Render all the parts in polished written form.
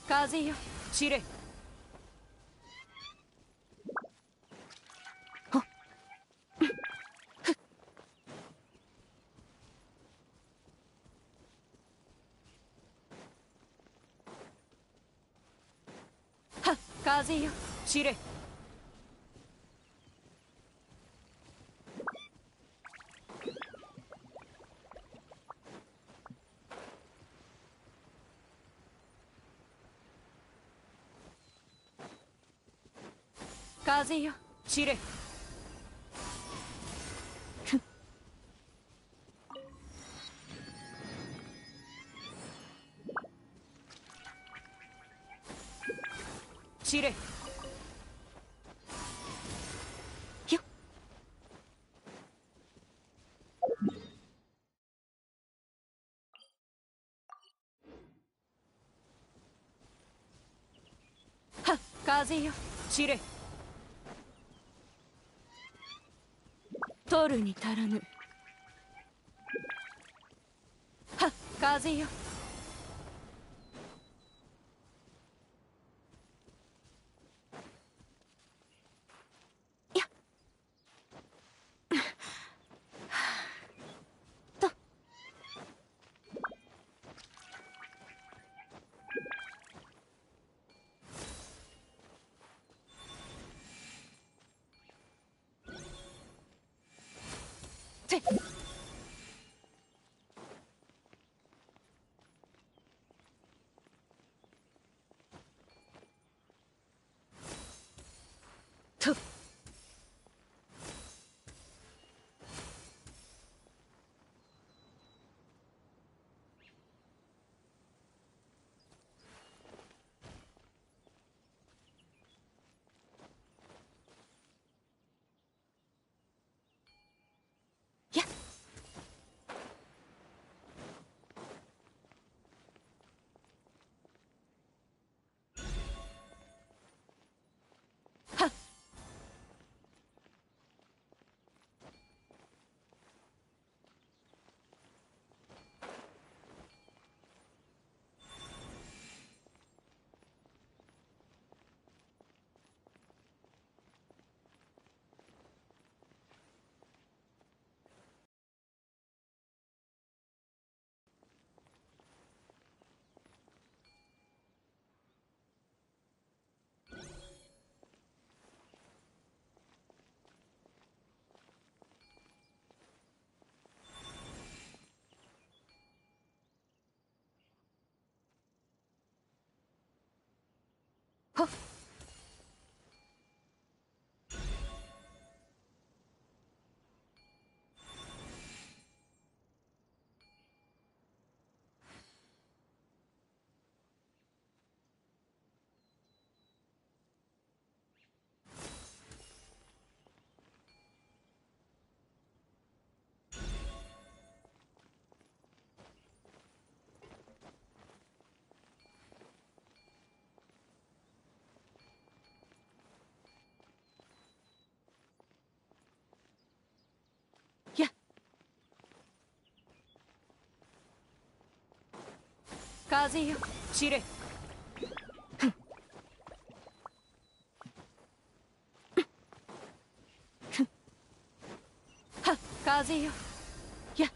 風よ散れ。はっ風よ散れ。風よ散れ。散れ。よっ。はっ風よ散れ。取るに足らぬ。はっ風よ。やっと。てと。やっ。はっほっ。やっ。風よ散れ。はっ風よ。やっ。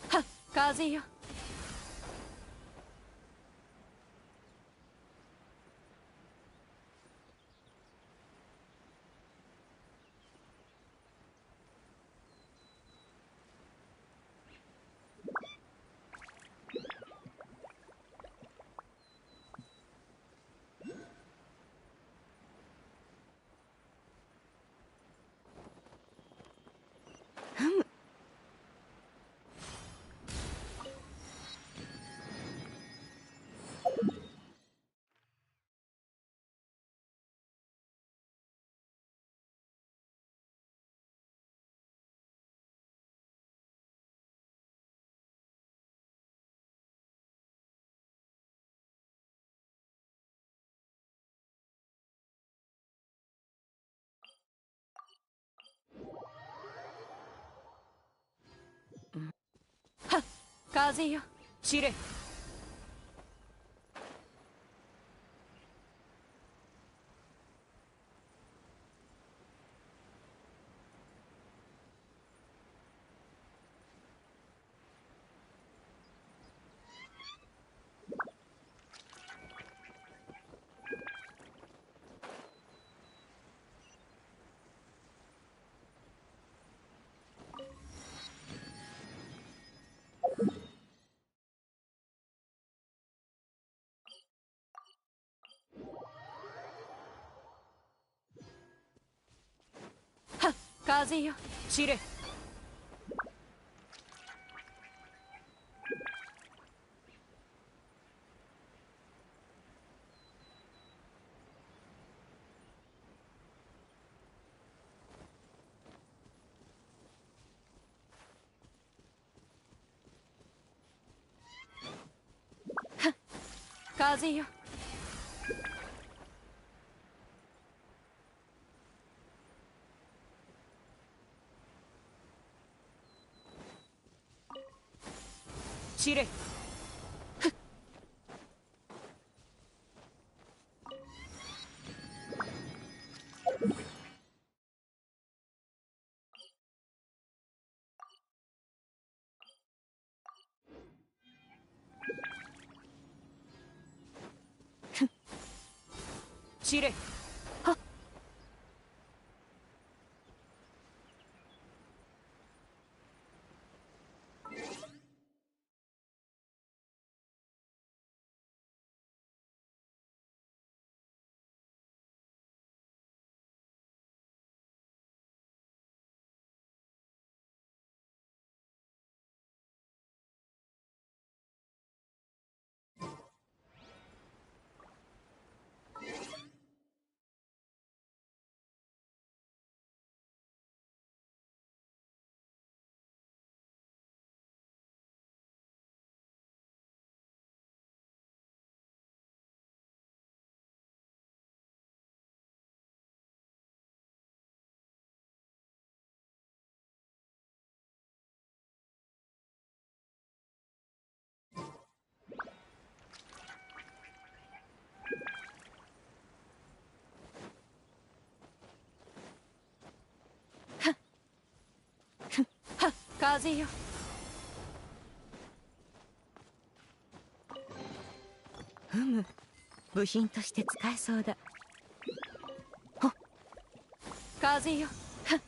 はっ風よ。風よ散れ。はっ、風よ散れ。風よ。散れ。散れ。はっ。はっ、風よ。ふむ、部品として使えそうだ。はっ、風よ。はっ。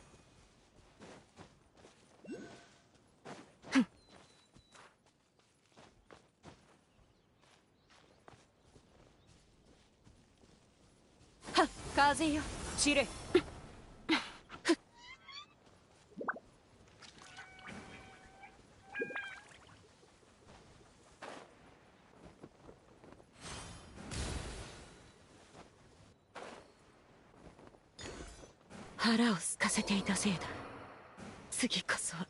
はっ、風よ散れ。腹を空かせていたせいだ。次こそは。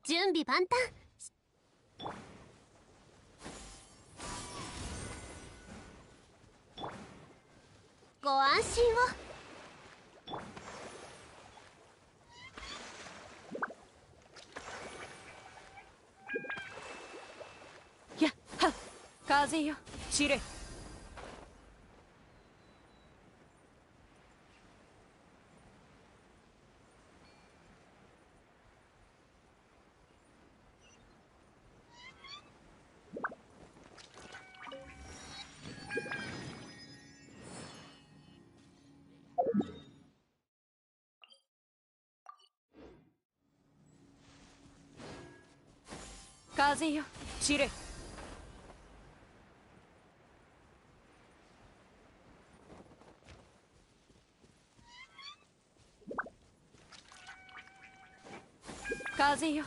準備万端。ご安心を。やっはっ、風よ散れ。風よ散れ。風よ。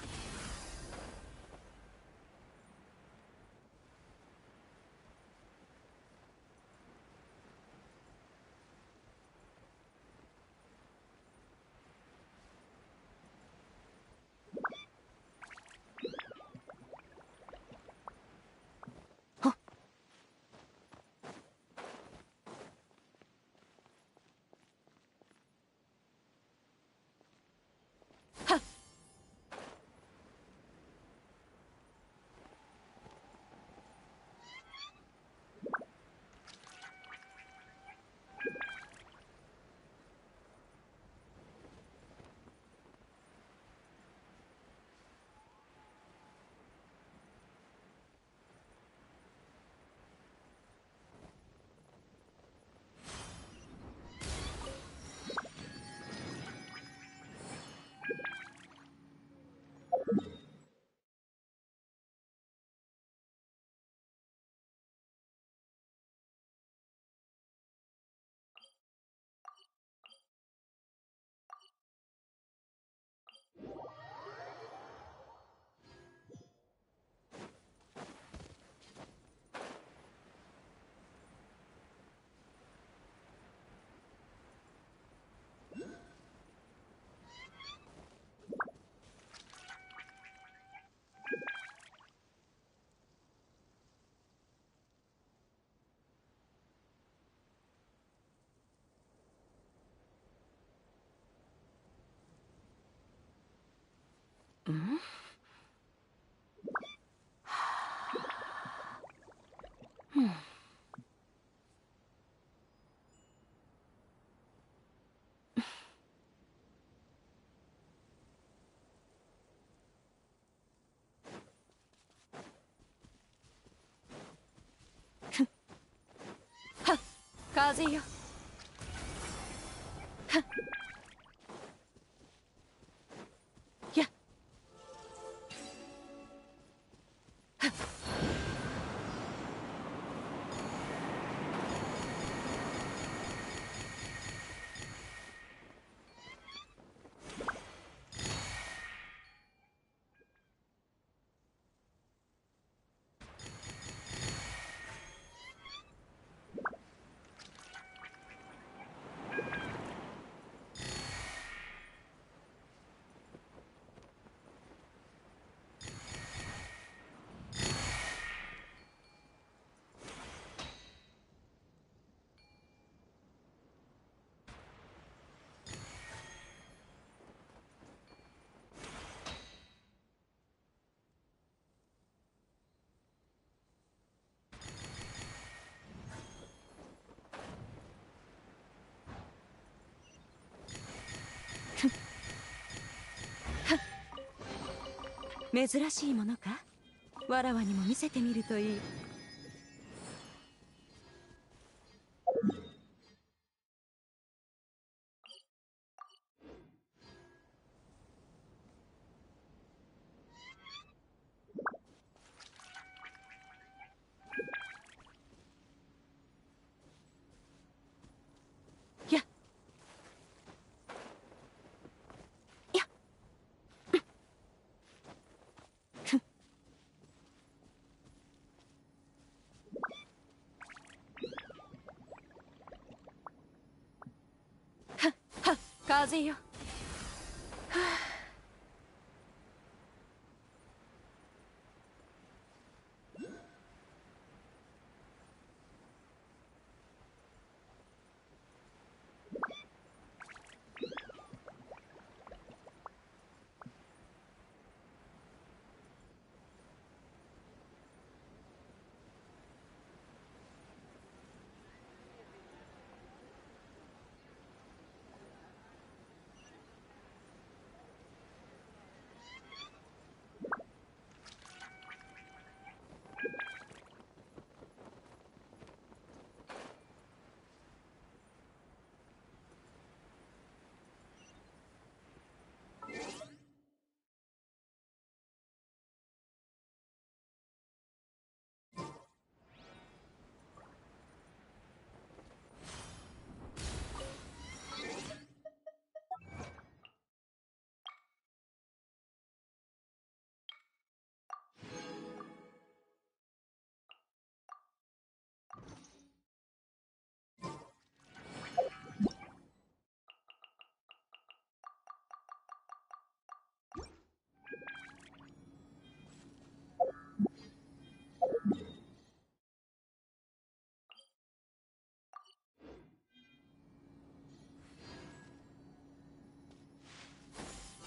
ん？風よ。やっ。珍しいものか？わらわにも見せてみるといい。やっ。やっ。風よ。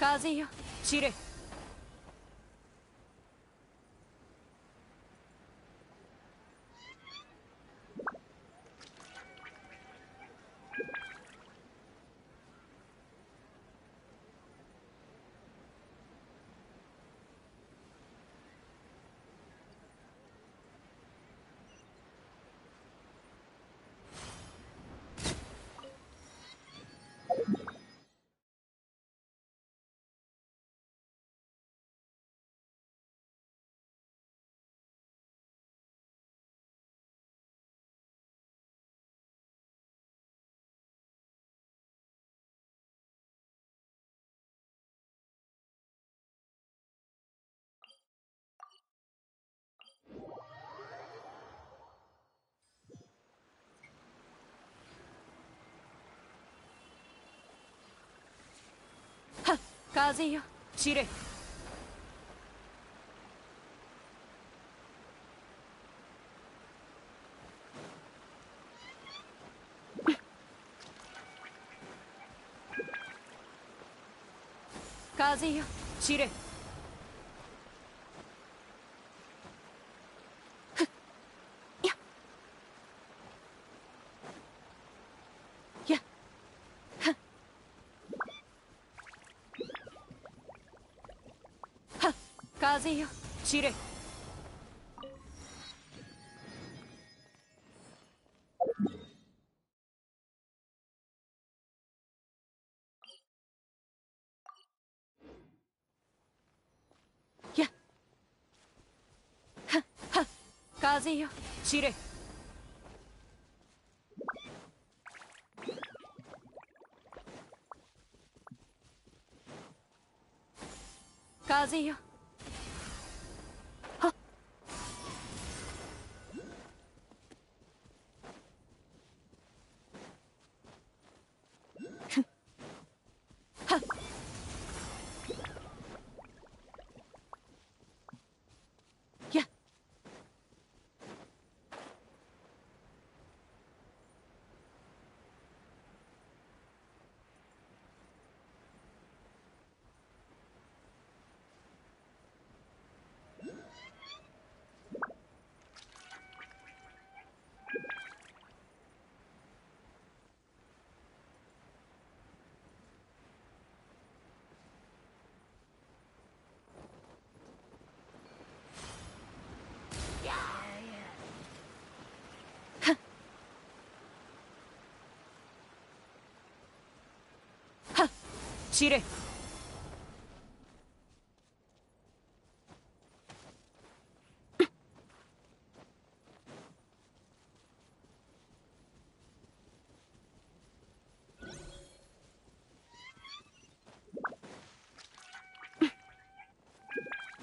風よ、散れ。風よ、散れ。風よ、散れ。風よ散れ。やっはっはっ風よ散れ。風よはっふんはっやっはっ散れ。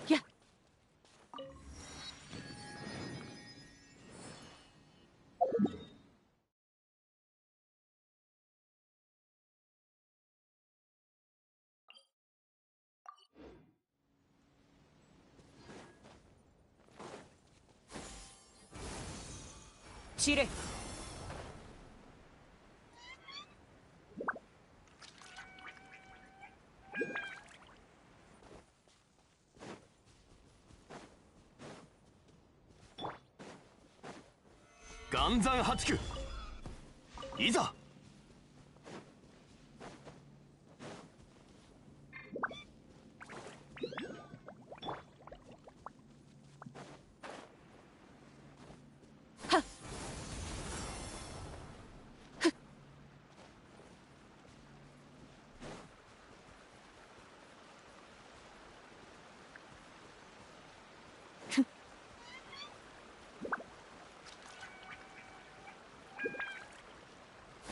やっ散れ。岩山八九いざ。はっ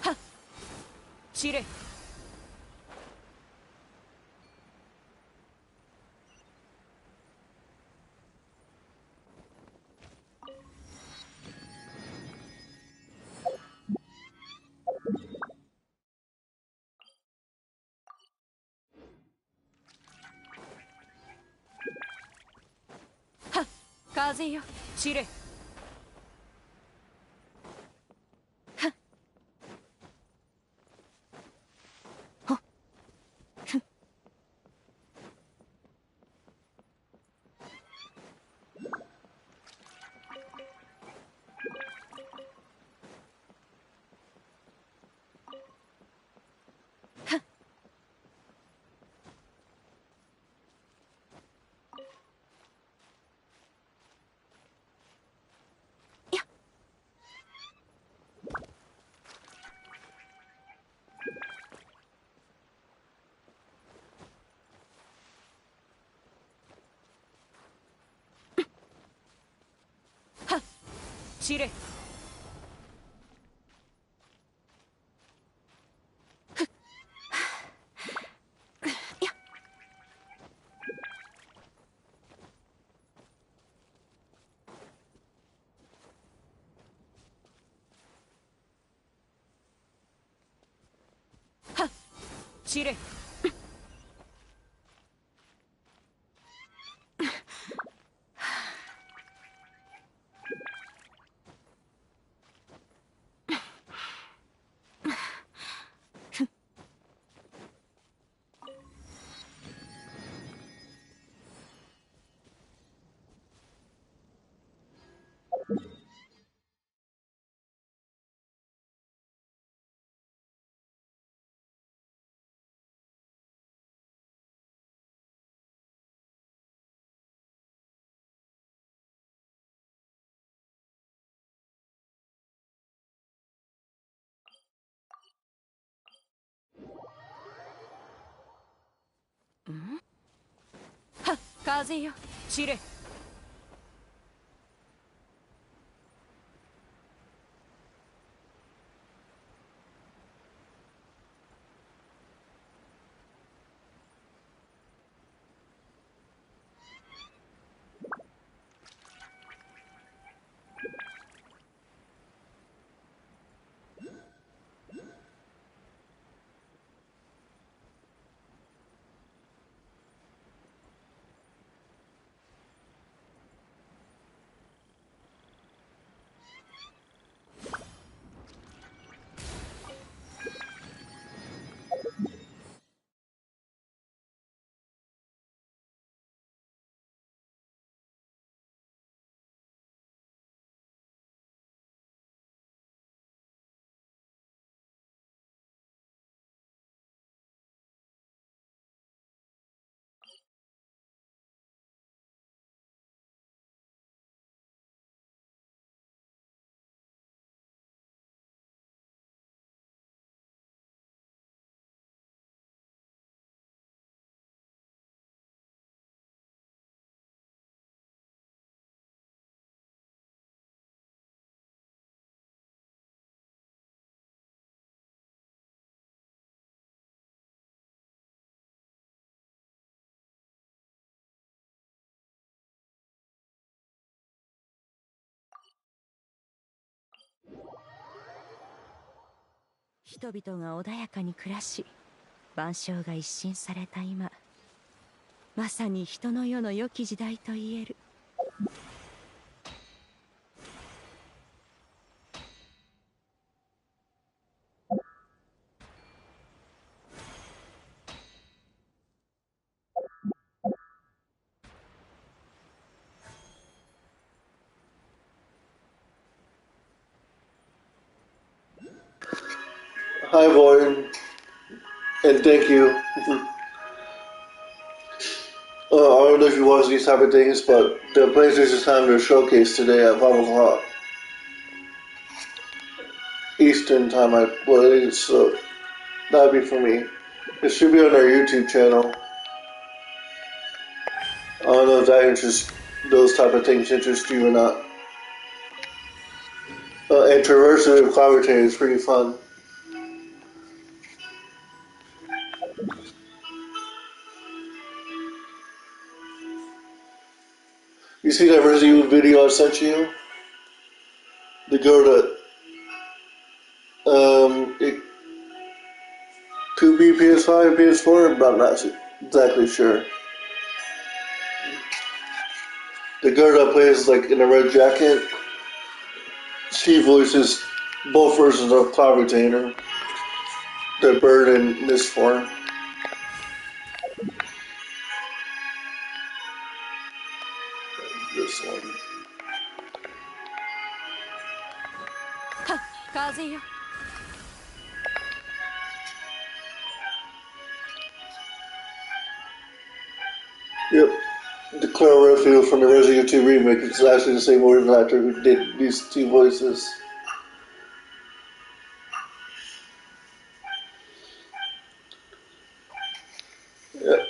はっ散れ。はっ風よ散れ。はっほっふんはっやっはっ散れ。やっはっ散れ。風よ散れ。人々が穏やかに暮らし、万象が一新された今、まさに人の世の良き時代と言える。Hi, Void, and thank you. I don't know if you watch these type of things, but the PlayStation's having their showcase today at 5 o'clock Eastern time, I believe, so that'd be for me. It should be on their YouTube channel. I don't know if that interests, those type of things interest you or not. And traversing with Clovertail is pretty fun. You see that Resident Evil video I sent you? The girl that, it could be PS5, PS4, but I'm not exactly sure. The girl that plays like in a red jacket, she voices both versions of Cloud Retainer, the bird in this form. This one. 風よ。Yep. The Claire Redfield from the Resident Evil 2 remake is actually the same voice actor who did these two voices. Yep.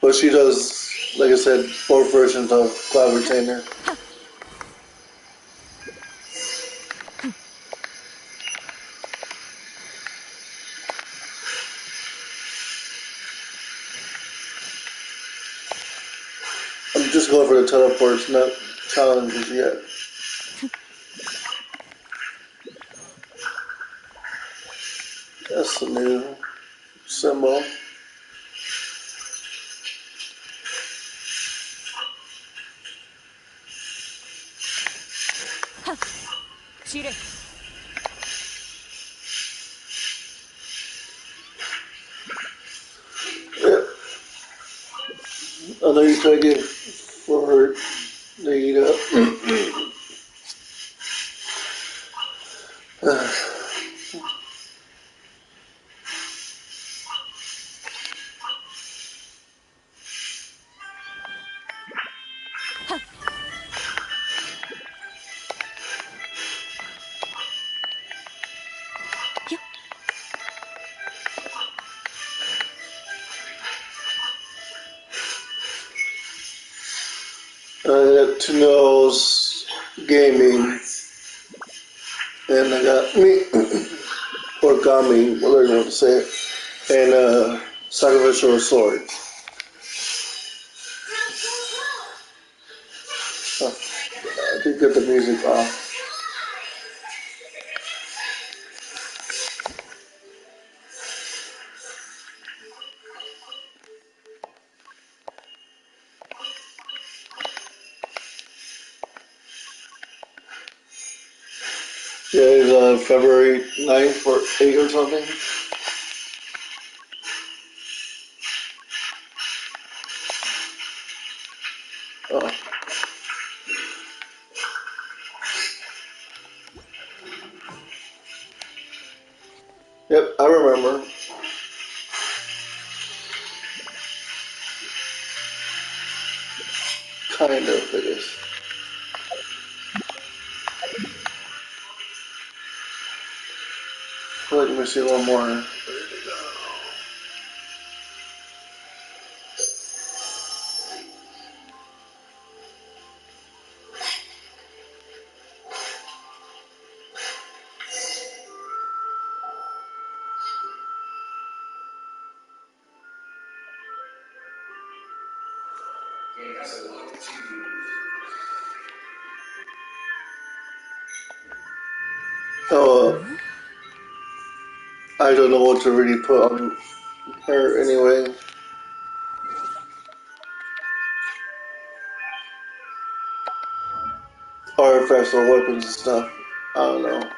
But she does, like I said, both versions of Cloud Retainer. I'm just going for the teleports, not challenges yet. That's the new symbol. Yep. I know you're trying to get for her. There you go. Tuno's Gaming, and I got me, or Gami, whatever you want to say it, and Sacrificial Sword. Oh, I did get the music off. Yeah, it's February 9th or 8th or something. Oh. Yep, I remember. Kind of, I guess. Let me see one more. Oh, I don't know what to really put on her anyway. Artifacts or weapons and stuff. I don't know.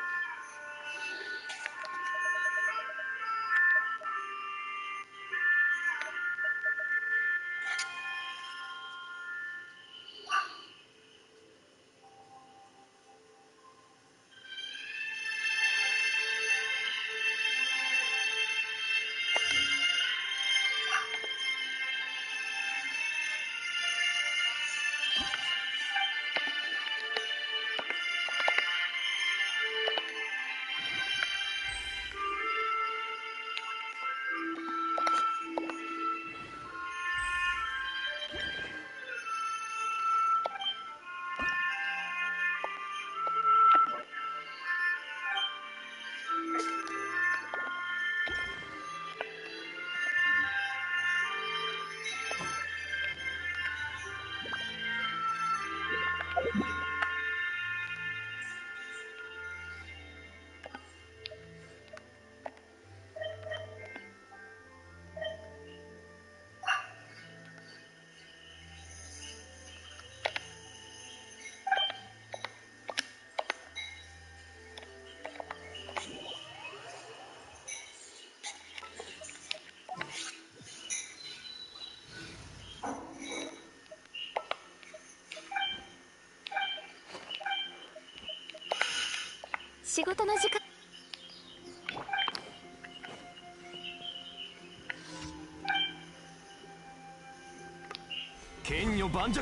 剣女盤石。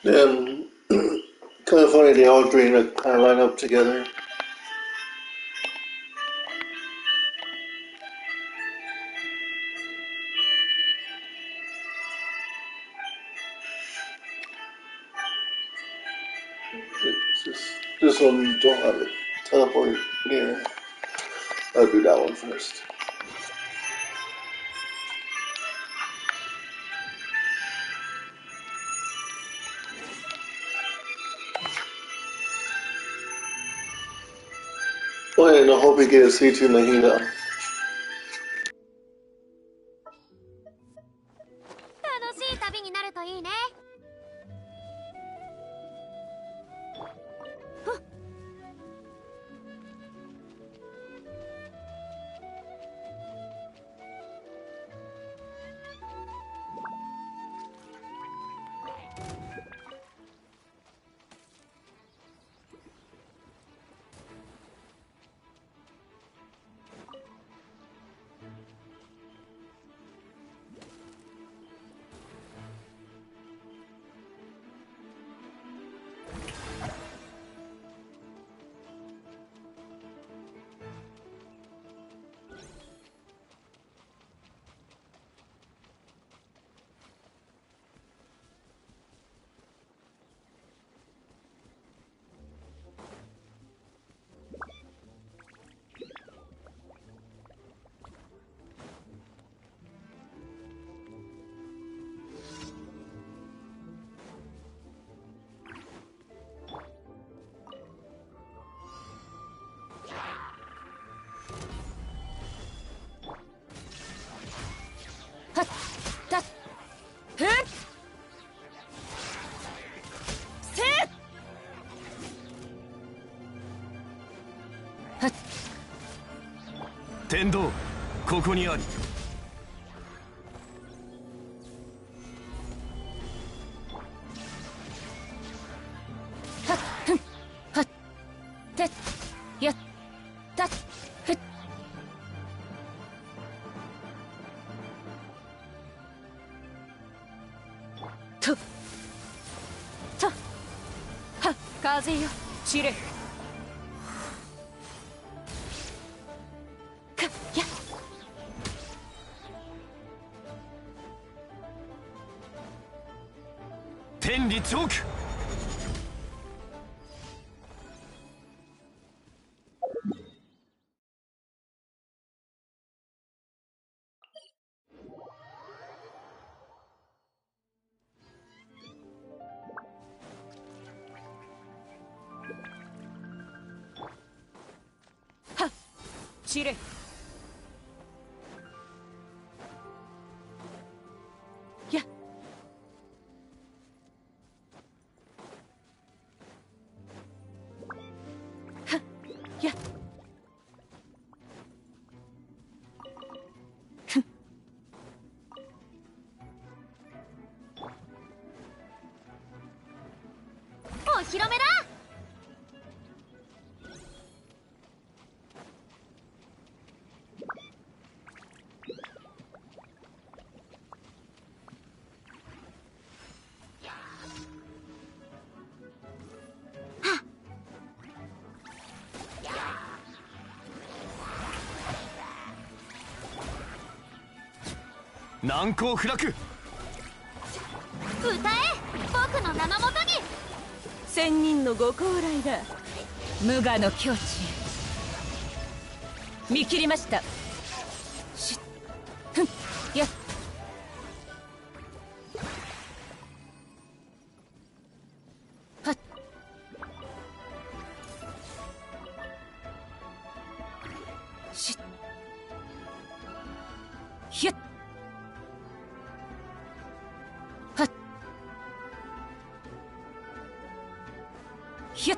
And kind of funny they all three kind of line up together. This one don't have it. Teleport near. I'll do that one first. Oh, and I hope we get a C2 Mahina. 楽しい旅になるといいね。はっ天道ここにあり。はっふんはってやったっふっととはっ風よ散れ。かや天理チョーク。はっ散れ。やはやふんお披露目だ。難攻不落。歌え僕の名のもとに。千人のご高来だ。無我の境地へ見切りました。しふんやはっしひゅっはっひゅっ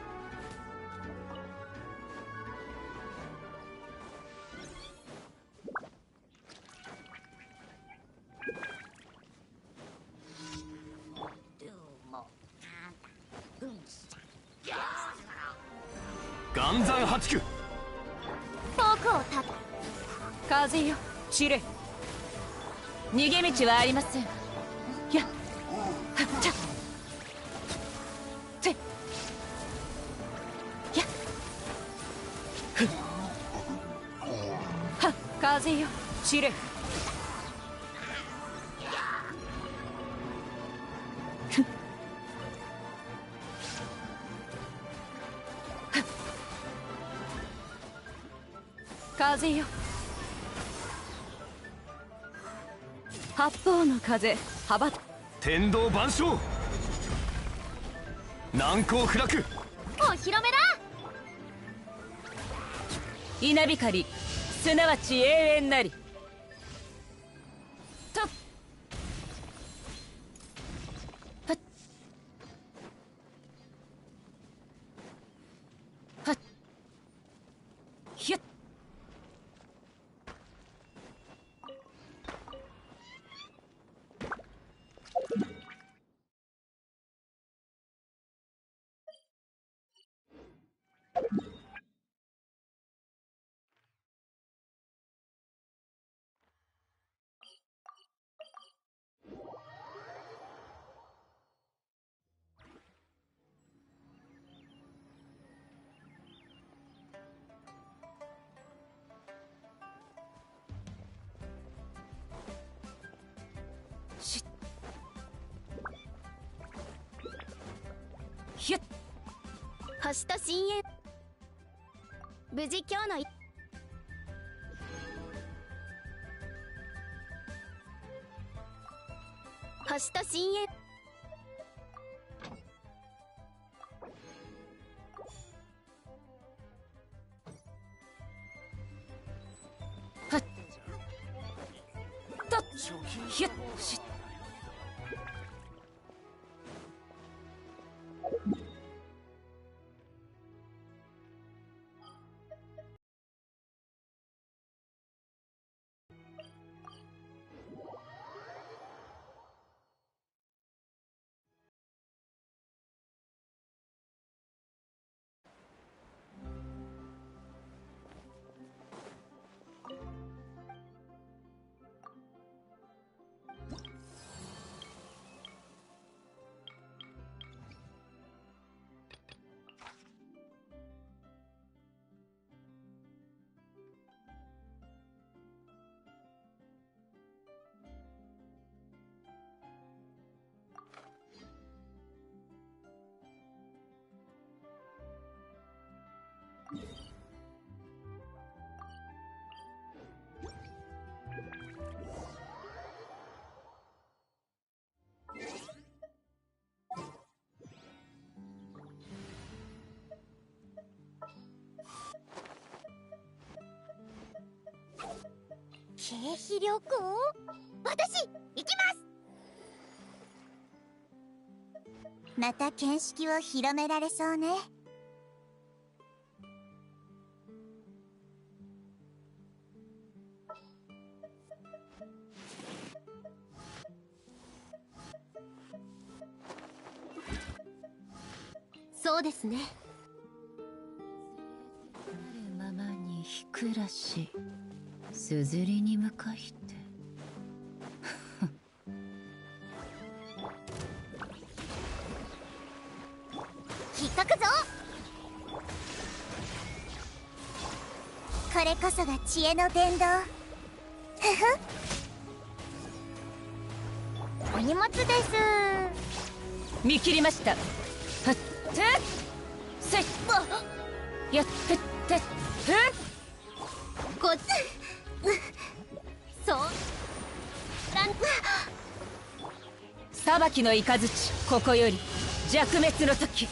岩山八九。僕をた風よ散れ。逃げ道はありません。やはっちゃてやはっ風よ散れ。風よ八方の風幅天道万象。難攻不落。お披露目だ。稲光すなわち永遠なりとはっはっひゅっしひゅっ星と深淵。無事今日の星と深淵。はっとひゅっし経費旅行、私行きます。また見識を広められそうね。そうですね。あるままに日暮らし、すずりに向かいて。引っかくぞ。これこそが知恵の伝道。ふふ。お荷物です。見切りました。はってせっやってってごつそうなん裁きの雷、ここより弱滅の時。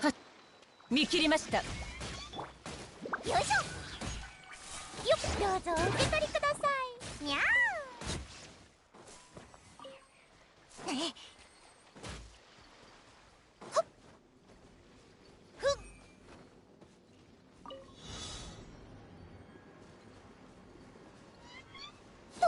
はっ見切りました。よいしょ。よっ、どうぞお受け取りください。にゃー。ほっふっと。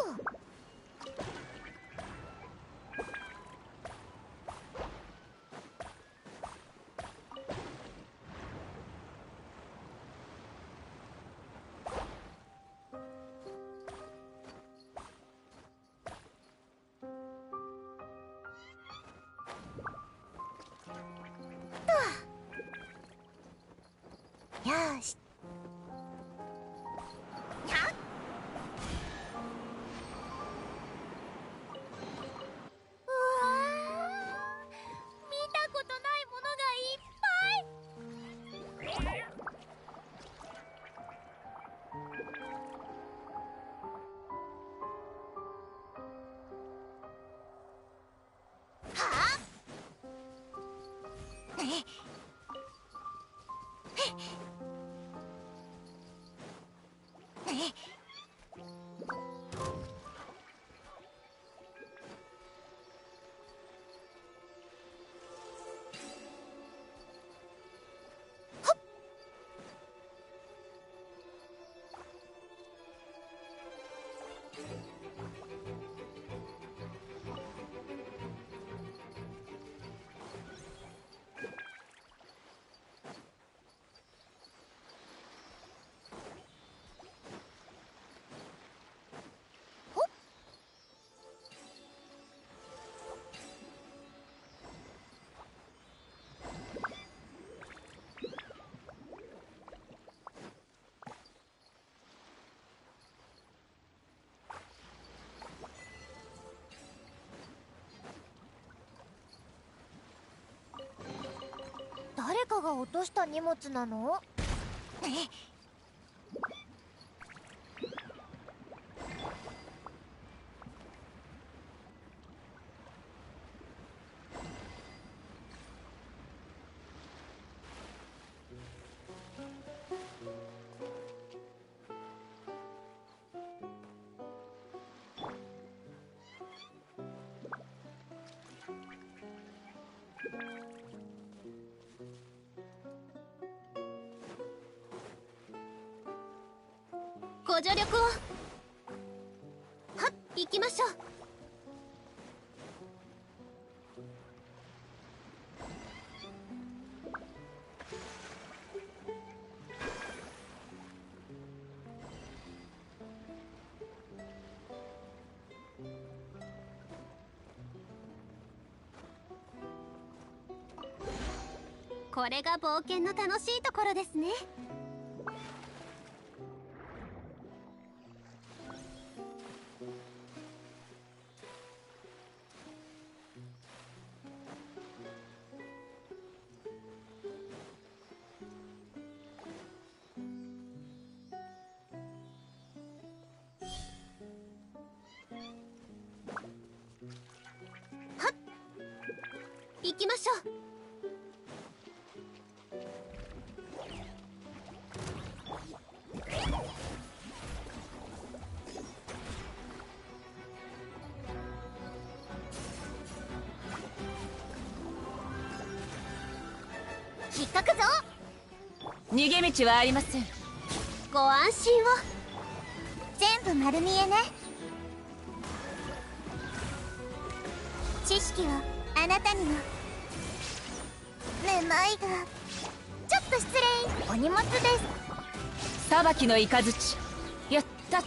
よーし。にゃっ。うわー、見たことないものがいっぱい。はあ。誰かが落とした荷物なの？ご助力を。はっ、行きましょう。これが冒険の楽しいところですね。行きましょう。引っかくぞ。逃げ道はありません。ご安心を。全部丸見えね。知識をあなたにも。めまいが。ちょっと失礼。お荷物です。裁きの雷。やった。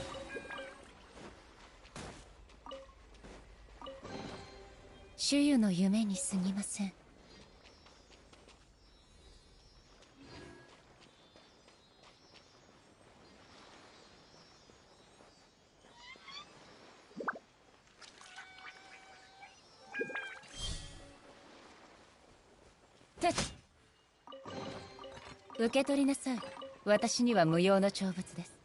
主湯の夢に過ぎません。受け取りなさい。私には無用の長物です。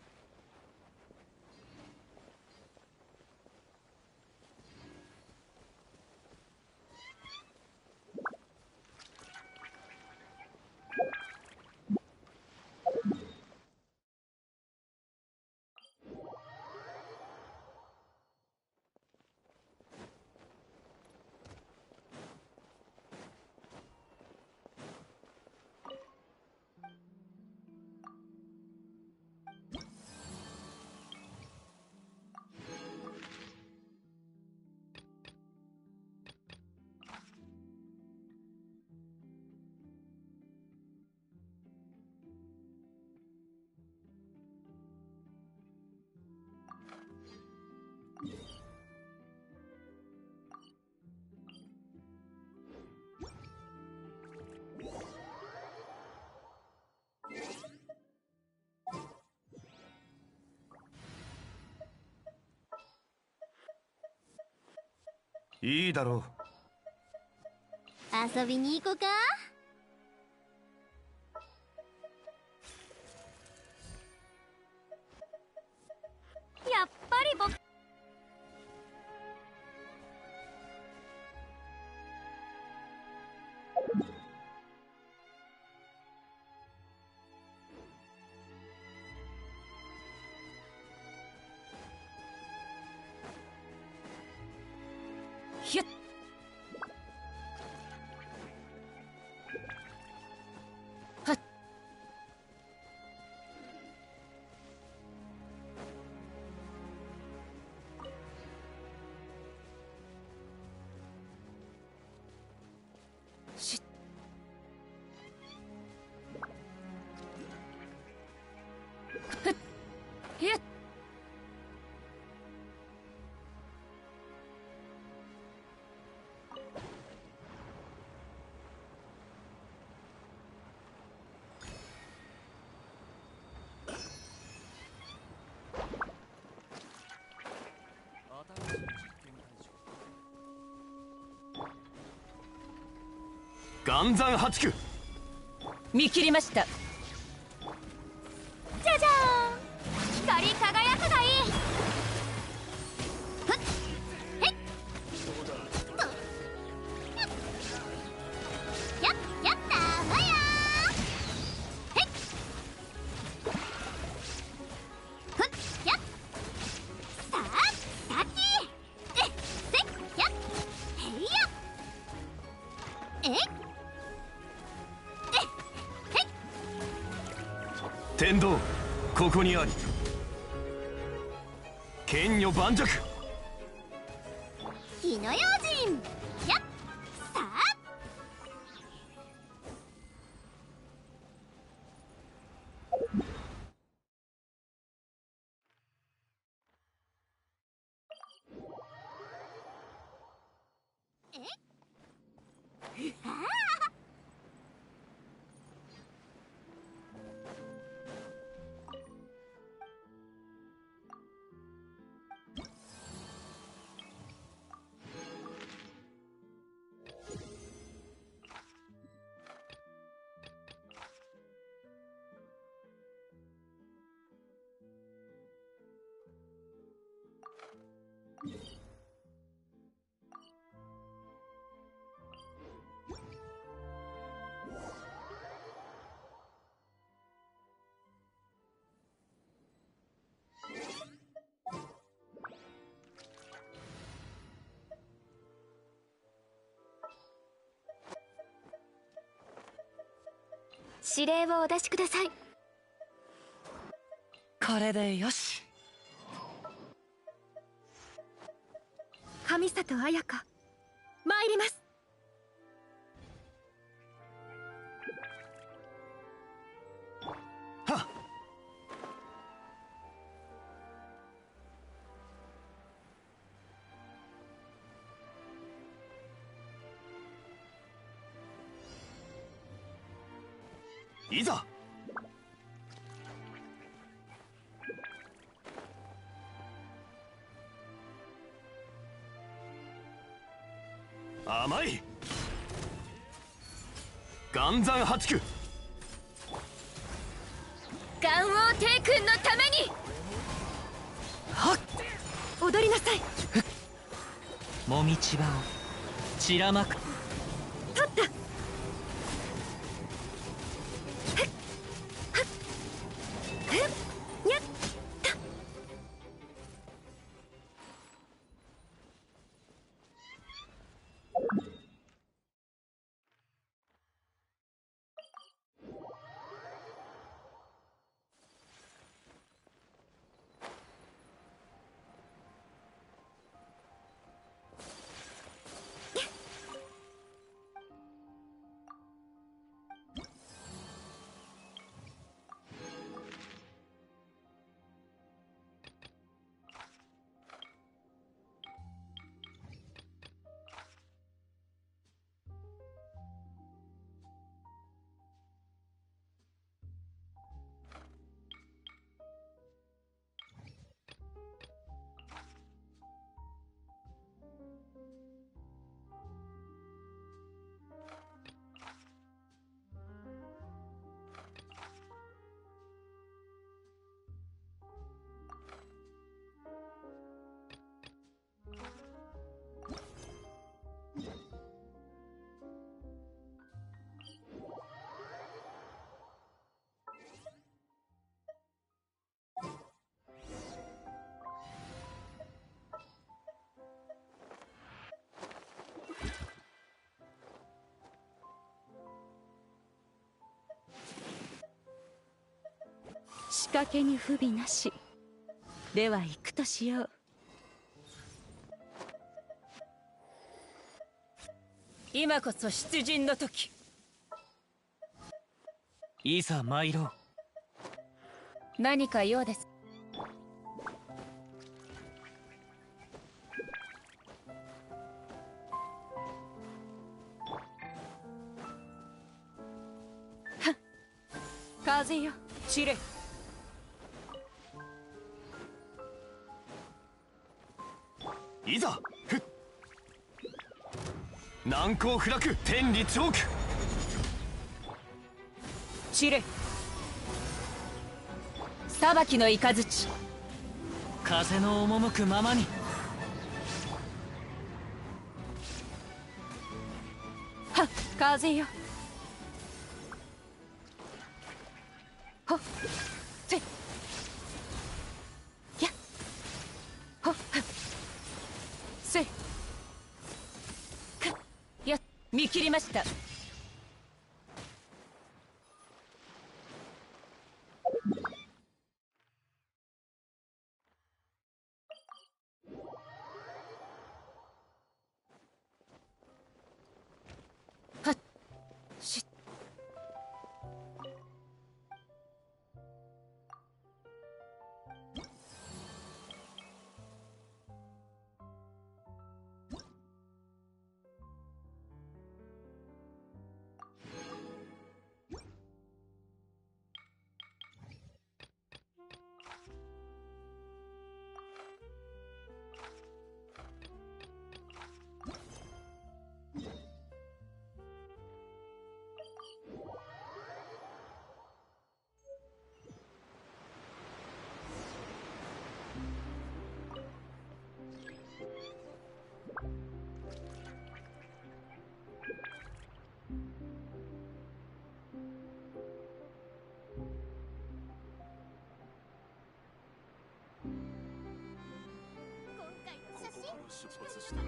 いいだろ遊びに行こうか。やっぱり僕。ひゅっ。はっ。しっ。ふっ。ひゅっ。岩山八九。見切りました。じゃじゃーん。光り輝くがいい。ふっへっとやっやったわやー。へっふっやっさあさきえっせっやっへいやえっ天道ここにあり。剣女盤石。火の用心やっさあえっうわあ指令をお出しください。これでよし。上里彩香、参ります。はっ。いざ。甘い。岩山八九。岩王帝君のためにはっ。踊りなさい。もみちばを散らまく。取った。やっ。仕掛けに不備なし。では行くとしよう。今こそ出陣の時。いざ参ろう。何か用です。風よ、散れ。いざ。ふっ。難攻不落天理チョーク。散れ。裁きの雷。風の赴くままに。はっ、風よ。ほっ、せっ。やっ。ほっ、はっ。せっ。かっ。やっ、見切りました。はっ。しっ。出発した。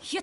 ひっ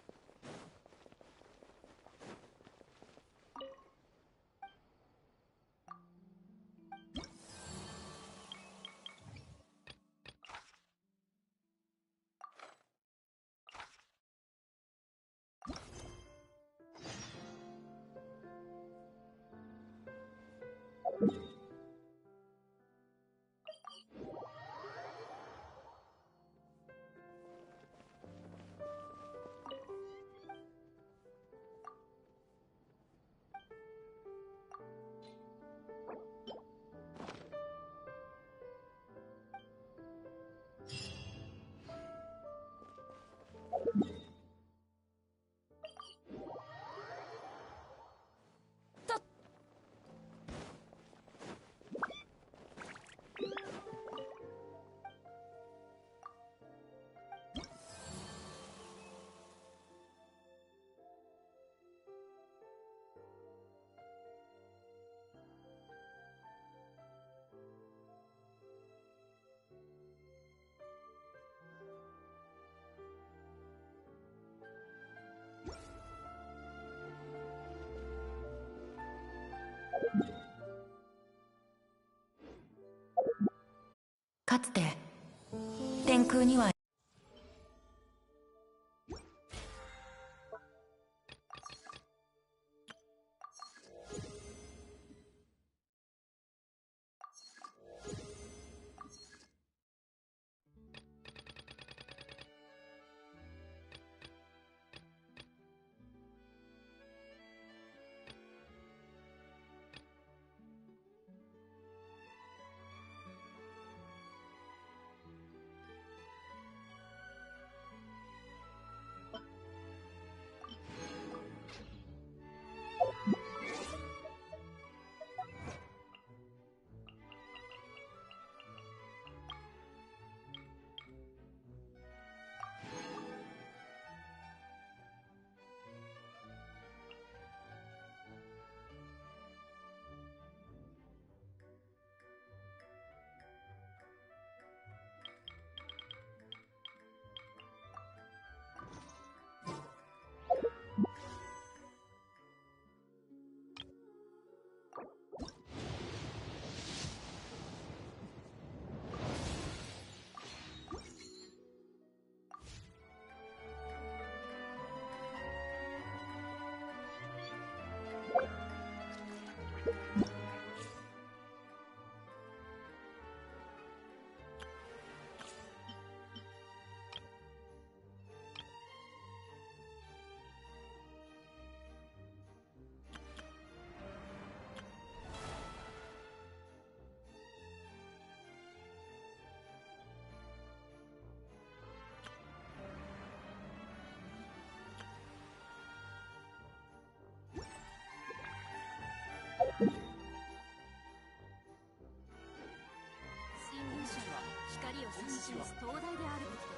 かつて天空には新聞社は光を信じ示す灯台であるべきだ。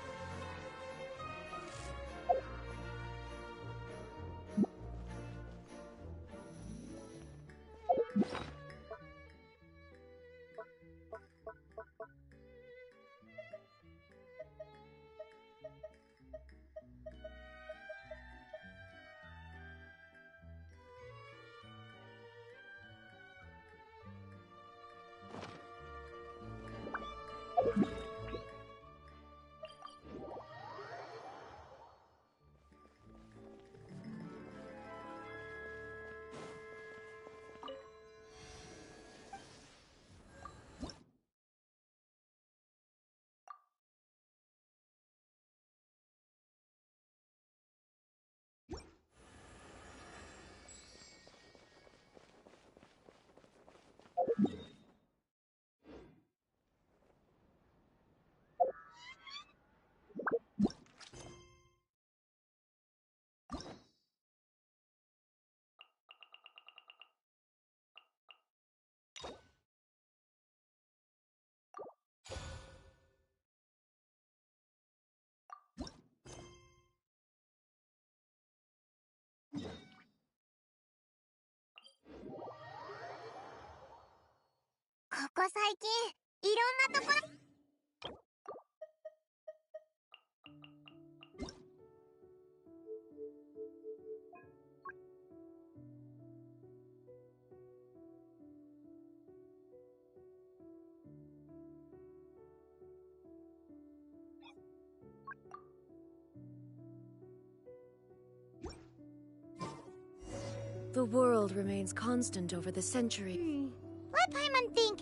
The world remains constant over the century. Let Paimon think.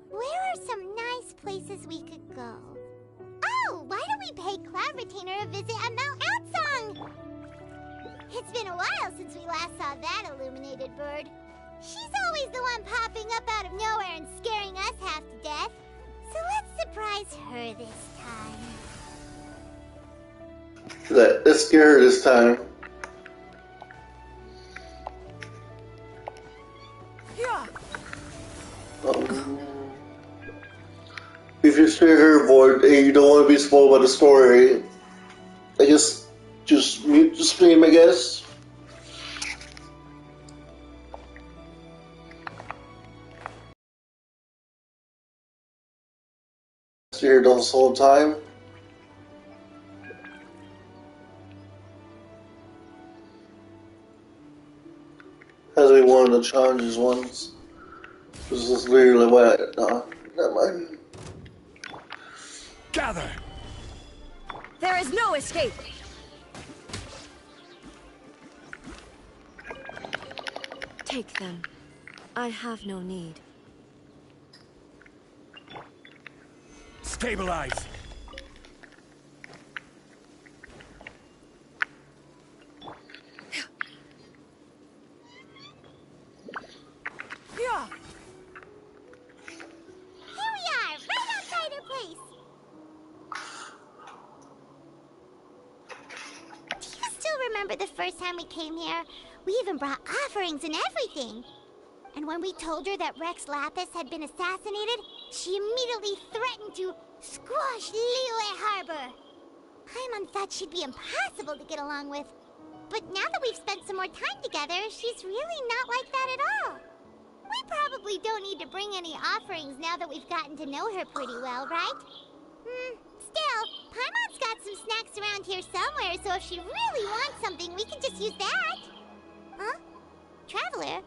Where are some nice places we could go? Oh, why don't we pay Cloud Retainer a visit at Mount Outsong? It's been a while since we last saw that illuminated bird. She's always the one popping up out of nowhere and scaring us half to death. So let's surprise her this time. Let's scare her this time. If you hear her voice and you don't want to be spoiled by the story, I guess just mute the stream, I guess. So you're here the whole time. Has been one of the challenges once. This is literally what never mind. Gather! There is no escape! Take them. I have no need. Stabilize! Here we are, right outside her place. Do you still remember the first time we came here? We even brought offerings and everything. And when we told her that Rex Lapis had been assassinated, she immediately threatened to squash Liyue Harbor. Paimon thought she'd be impossible to get along with. But now that we've spent some more time together, she's really not like that at all. We probably don't need to bring any offerings now that we've gotten to know her pretty well, right? Still, Paimon's got some snacks around here somewhere, so if she really wants something, we can just use that. Huh? Traveler,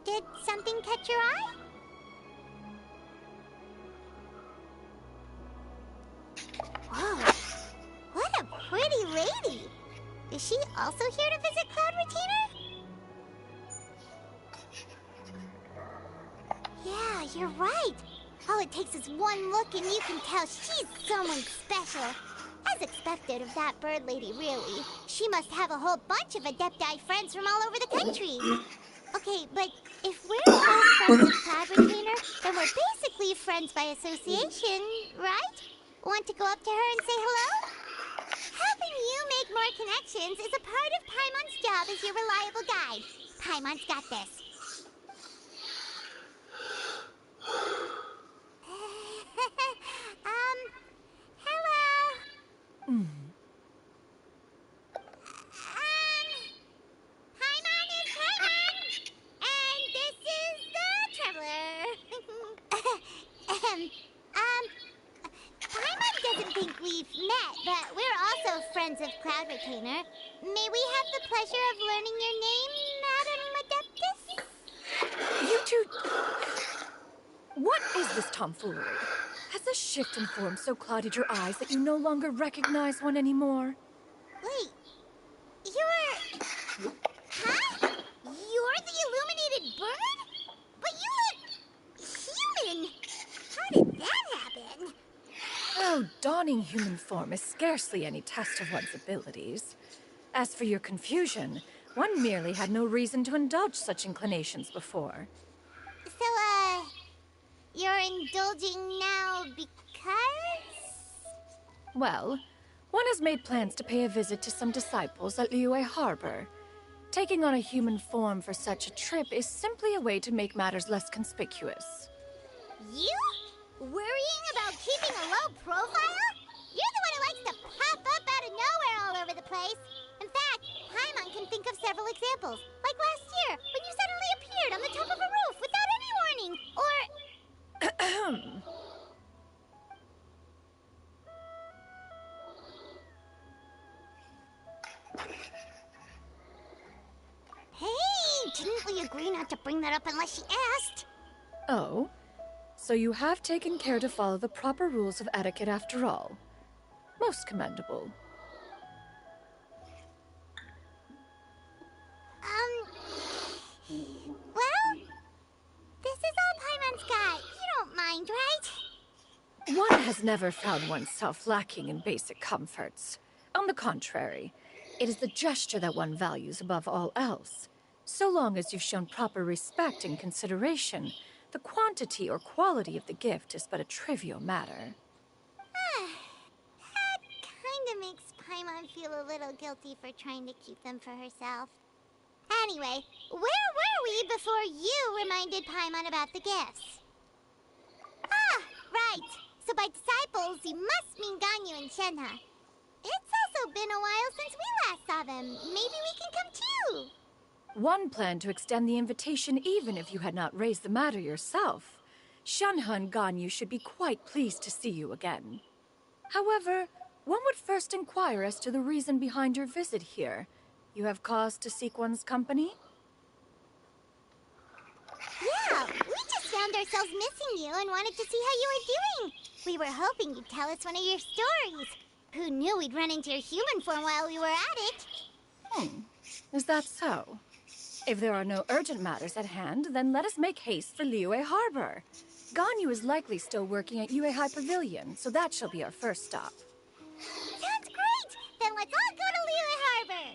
did something catch your eye? Whoa, what a pretty lady. Is she also here to visit Cloud Retainer? Yeah, you're right. All it takes is one look and you can tell she's someone special. As expected of that bird lady, really. She must have a whole bunch of Adepti friends from all over the country. Okay, but if we're both friends of Cloud Retainer, then we're basically friends by association, right? Want to go up to her and say hello? Helping you make more connections is a part of Paimon's job as your reliable guide. Paimon's got this. Hello. Paimon is Paimon, and this is the Traveler. Paimon doesn't think we've met, but we're also friends of Cloud Retainer. May we have the pleasure of learning your name, Madam Adeptus? You two... What is this tomfoolery? Has the shift in form so clouded your eyes that you no longer recognize one anymore? Wait, you're... Huh? You're the illuminated bird? But you look... human! How did that happen? Oh, donning human form is scarcely any test of one's abilities. As for your confusion, one merely had no reason to indulge such inclinations before. So, you're indulging now because? Well, one has made plans to pay a visit to some disciples at Liyue Harbor. Taking on a human form for such a trip is simply a way to make matters less conspicuous. You? Worrying about keeping a low profile? You're the one who likes to pop up out of nowhere all over the place. In fact, Paimon can think of several examples. Like last year, when you suddenly appeared on the top of a roof without any warning. Or... I'd agree not to bring that up unless she asked. Oh? So you have taken care to follow the proper rules of etiquette after all. Most commendable. Well, this is all Paimon's got. You don't mind, right? One has never found oneself lacking in basic comforts. On the contrary, it is the gesture that one values above all else. So long as you've shown proper respect and consideration, the quantity or quality of the gift is but a trivial matter. That kinda makes Paimon feel a little guilty for trying to keep them for herself. Anyway, where were we before you reminded Paimon about the gifts? Ah, right. So by disciples, you must mean Ganyu and Shenhe. It's also been a while since we last saw them. Maybe we can come too. One planned to extend the invitation even if you had not raised the matter yourself. Shenhe and Ganyu should be quite pleased to see you again. However, one would first inquire as to the reason behind your visit here. You have cause to seek one's company? Yeah, we just found ourselves missing you and wanted to see how you were doing. We were hoping you'd tell us one of your stories. Who knew we'd run into your human form while we were at it? Is that so? If there are no urgent matters at hand, then let us make haste for Liyue Harbor. Ganyu is likely still working at Yue High Pavilion, so that shall be our first stop. Sounds great! Then let's all go to Liyue Harbor!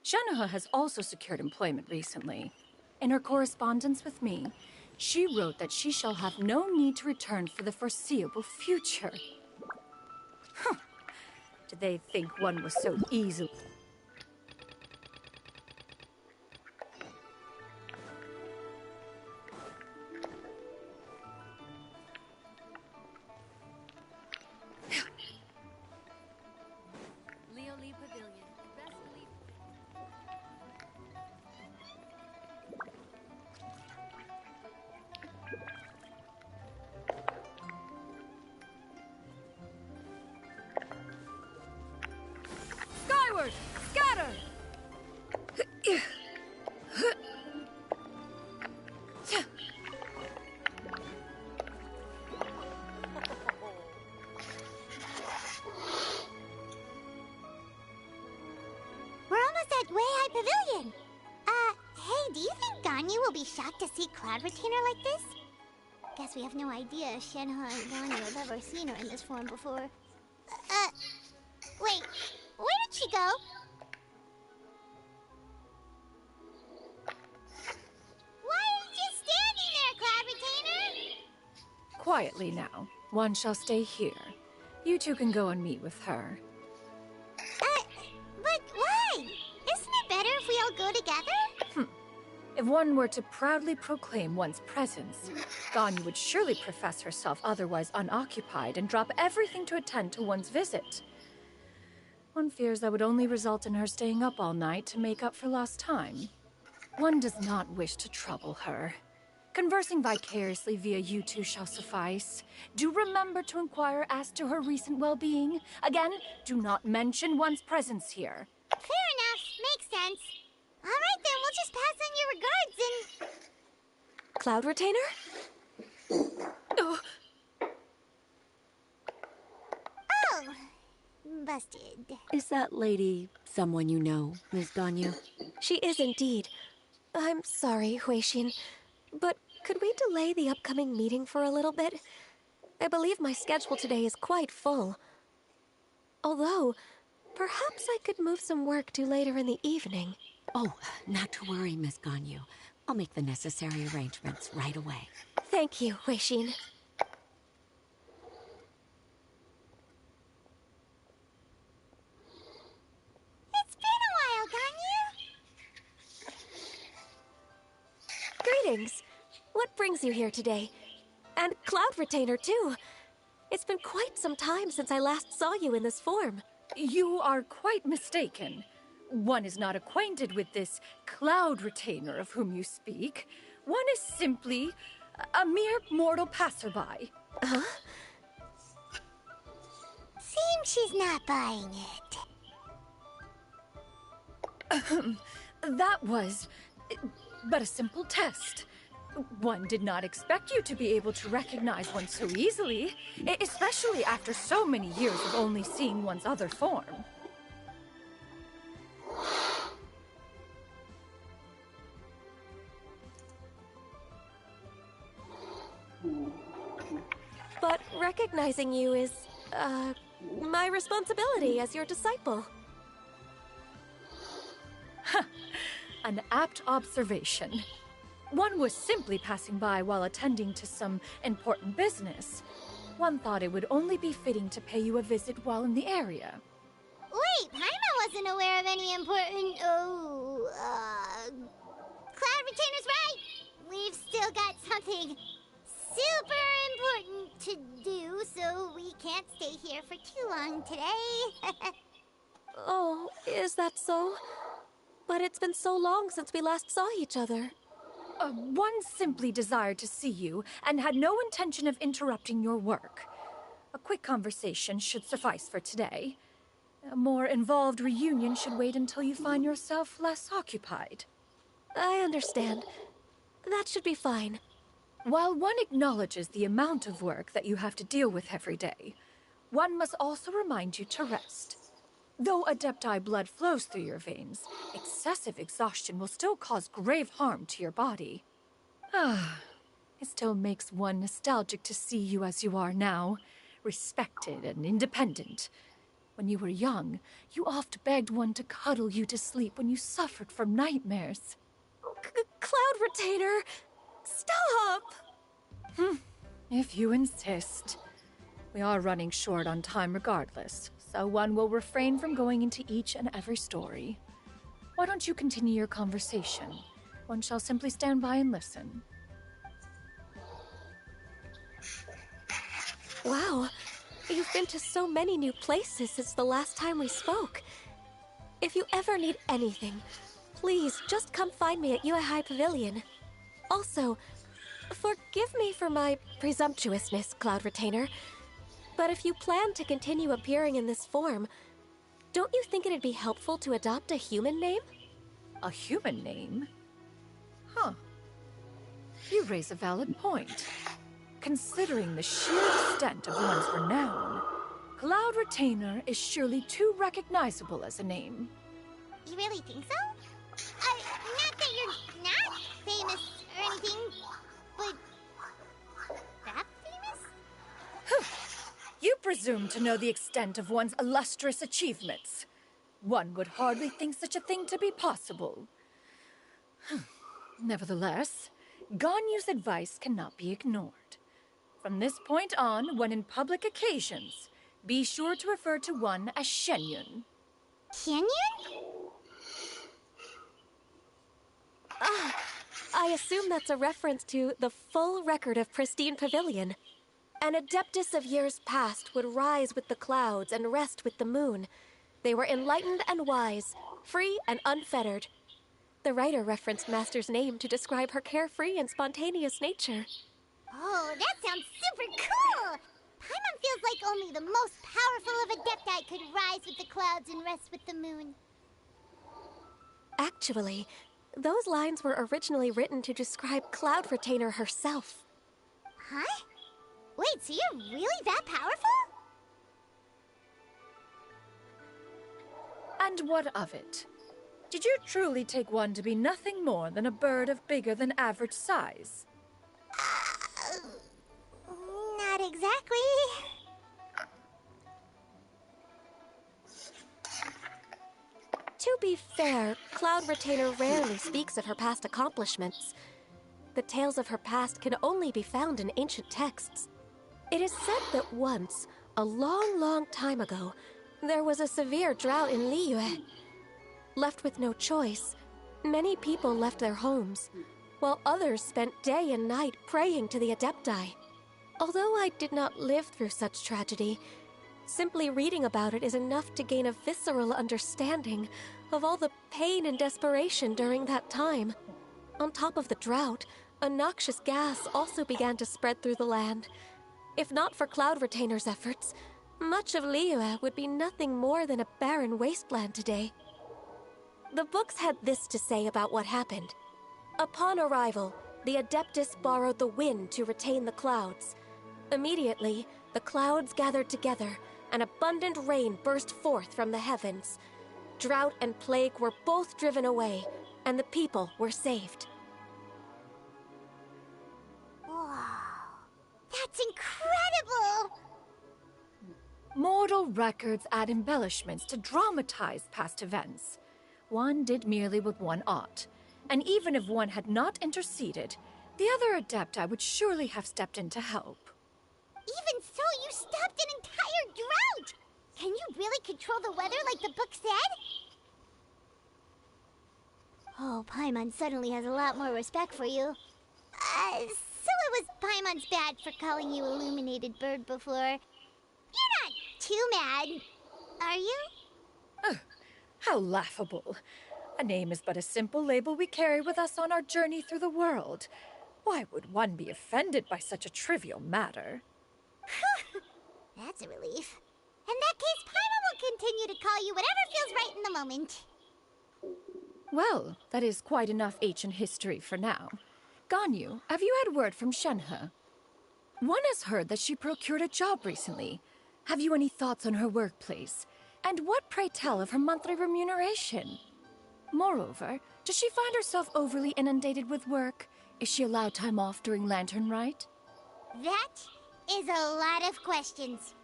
Shenhe has also secured employment recently. In her correspondence with me, she wrote that she shall have no need to return for the foreseeable future. Huh. Did they think one was so easy? Skyward! Scatter! We're almost at Way High Pavilion. Hey, do you think Ganyu will be shocked to see Cloud Retainer like this? Guess we have no idea if Shenhe and Ganyu have ever seen her in this form before. Wait, where did she go? Why are you just standing there, Cloud Retainer? Quietly now. One shall stay here. You two can go and meet with her. But why? Isn't it better if we all go together? If one were to proudly proclaim one's presence, Ganyu would surely profess herself otherwise unoccupied and drop everything to attend to one's visit. One fears that would only result in her staying up all night to make up for lost time. One does not wish to trouble her. Conversing vicariously via you two shall suffice. Do remember to inquire as to her recent well-being. Again, do not mention one's presence here. Fair enough. Makes sense. All right, then. We'll just pass on your regards and... Cloud Retainer? Oh, Oh, busted. Is that lady someone you know, Ms. Ganyu? She is indeed. I'm sorry, Huixin, but could we delay the upcoming meeting for a little bit? I believe my schedule today is quite full. Although, perhaps I could move some work to later in the evening. Oh, not to worry, Miss Ganyu. I'll make the necessary arrangements right away. Thank you, Huixin. It's been a while, Ganyu. Greetings. What brings you here today? And Cloud Retainer, too. It's been quite some time since I last saw you in this form. You are quite mistaken. One is not acquainted with this cloud retainer of whom you speak. One is simply a mere mortal passerby. Huh? Seems she's not buying it. That was but a simple test. One did not expect you to be able to recognize one so easily, especially after so many years of only seeing one's other form. But recognizing you is, my responsibility as your disciple. An apt observation. One was simply passing by while attending to some important business. One thought it would only be fitting to pay you a visit while in the area. Wait, Paimon wasn't aware of any important... Cloud Retainer's right! We've still got something super important to do, so we can't stay here for too long today. Oh, is that so? But it's been so long since we last saw each other. One simply desired to see you and had no intention of interrupting your work. A quick conversation should suffice for today. A more involved reunion should wait until you find yourself less occupied. I understand. That should be fine. While one acknowledges the amount of work that you have to deal with every day, one must also remind you to rest. Though Adepti blood flows through your veins, excessive exhaustion will still cause grave harm to your body. It still makes one nostalgic to see you as you are now, respected and independent. When you were young, you oft begged one to cuddle you to sleep when you suffered from nightmares. Cloud Retainer! Stop! If you insist. We are running short on time regardless, so one will refrain from going into each and every story. Why don't you continue your conversation? One shall simply stand by and listen. Wow, you've been to so many new places since the last time we spoke. If you ever need anything, please just come find me at Yue High Pavilion. Also, forgive me for my presumptuousness, Cloud Retainer, but if you plan to continue appearing in this form, don't you think it'd be helpful to adopt a human name? A human name? Huh. You raise a valid point. Considering the sheer extent of one's renown, Cloud Retainer is surely too recognizable as a name. You really think so? Not that you're not famous or anything, but that famous? You presume to know the extent of one's illustrious achievements. One would hardly think such a thing to be possible. Nevertheless, Ganyu's advice cannot be ignored. From this point on, when in public occasions, be sure to refer to one as Shenyun. Shenyun? I assume that's a reference to the full record of Pristine Pavilion. An adeptus of years past would rise with the clouds and rest with the moon. They were enlightened and wise, free and unfettered. The writer referenced Master's name to describe her carefree and spontaneous nature. Oh, that sounds super cool! Paimon feels like only the most powerful of Adepti could rise with the clouds and rest with the moon. Actually, those lines were originally written to describe Cloud Retainer herself. Huh? Wait, so you're really that powerful? And what of it? Did you truly take one to be nothing more than a bird of bigger than average size? Not exactly. To be fair, Cloud Retainer rarely speaks of her past accomplishments. The tales of her past can only be found in ancient texts. It is said that once, a long, long time ago, there was a severe drought in Liyue. Left with no choice, many people left their homes, while others spent day and night praying to the Adepti. Although I did not live through such tragedy, simply reading about it is enough to gain a visceral understanding of all the pain and desperation during that time. On top of the drought, a noxious gas also began to spread through the land. If not for Cloud Retainer's efforts, much of Liyue would be nothing more than a barren wasteland today. The books had this to say about what happened. Upon arrival, the Adeptus borrowed the wind to retain the clouds. Immediately, the clouds gathered together, and abundant rain burst forth from the heavens. Drought and plague were both driven away, and the people were saved. Wow. That's incredible! Mortal records add embellishments to dramatize past events. One did merely what one ought, and even if one had not interceded, the other Adepti would surely have stepped in to help. Even so, you stopped an entire drought! Can you really control the weather like the book said? Oh, Paimon suddenly has a lot more respect for you. So it was Paimon's bad for calling you Illuminated Bird before. You're not too mad, are you? How laughable. A name is but a simple label we carry with us on our journey through the world. Why would one be offended by such a trivial matter? That's a relief. In that case, Paimon will continue to call you whatever feels right in the moment. Well, that is quite enough ancient history for now. Ganyu, have you had word from Shenhe? One has heard that she procured a job recently. Have you any thoughts on her workplace? And what, pray tell, of her monthly remuneration? Moreover, does she find herself overly inundated with work? Is she allowed time off during Lantern Rite? That is a lot of questions.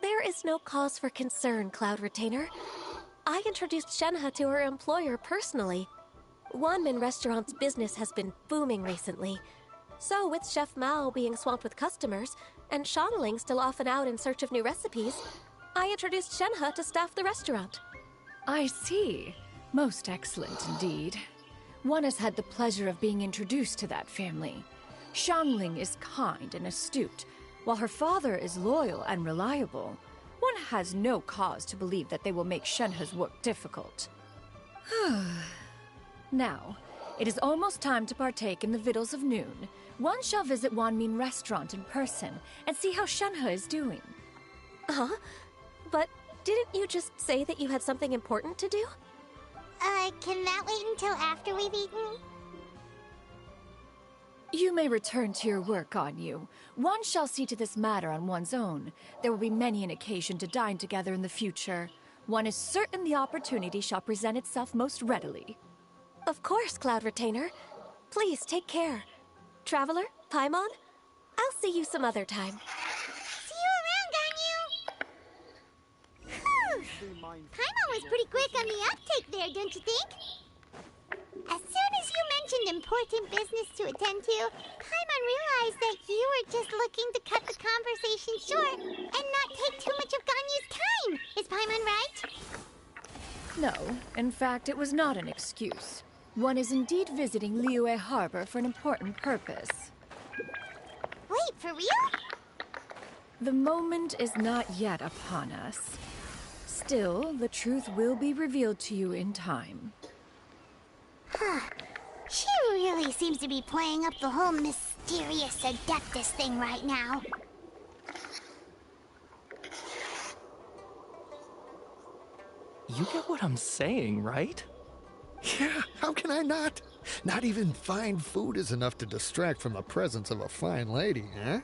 There is no cause for concern, Cloud Retainer. I introduced Shenhe to her employer personally. Wanmin Restaurant's business has been booming recently. So, with Chef Mao being swamped with customers, and Shanaling still off and out in search of new recipes, I introduced Shenhe to staff the restaurant. I see. Most excellent indeed. One has had the pleasure of being introduced to that family. Shangling is kind and astute, while her father is loyal and reliable. One has no cause to believe that they will make Shenhe's work difficult. Now, it is almost time to partake in the victuals of noon. One shall visit Wanmin Restaurant in person and see how Shenhe is doing. Huh? But didn't you just say that you had something important to do? Can that wait until after we've eaten? You may return to your work, Ganyu. One shall see to this matter on one's own. There will be many an occasion to dine together in the future. One is certain the opportunity shall present itself most readily. Of course, Cloud Retainer. Please take care. Traveler, Paimon, I'll see you some other time. See you around, Ganyu! Whew. Paimon was pretty quick on the uptake there, don't you think? As soon as you mentioned important business to attend to, Paimon realized that you were just looking to cut the conversation short and not take too much of Ganyu's time. Is Paimon right? No, in fact, it was not an excuse. One is indeed visiting Liyue Harbor for an important purpose. Wait, for real? The moment is not yet upon us. Still, the truth will be revealed to you in time. She really seems to be playing up the whole mysterious Adeptus thing right now. You get what I'm saying, right? Yeah, how can I not? Not even fine food is enough to distract from the presence of a fine lady, huh?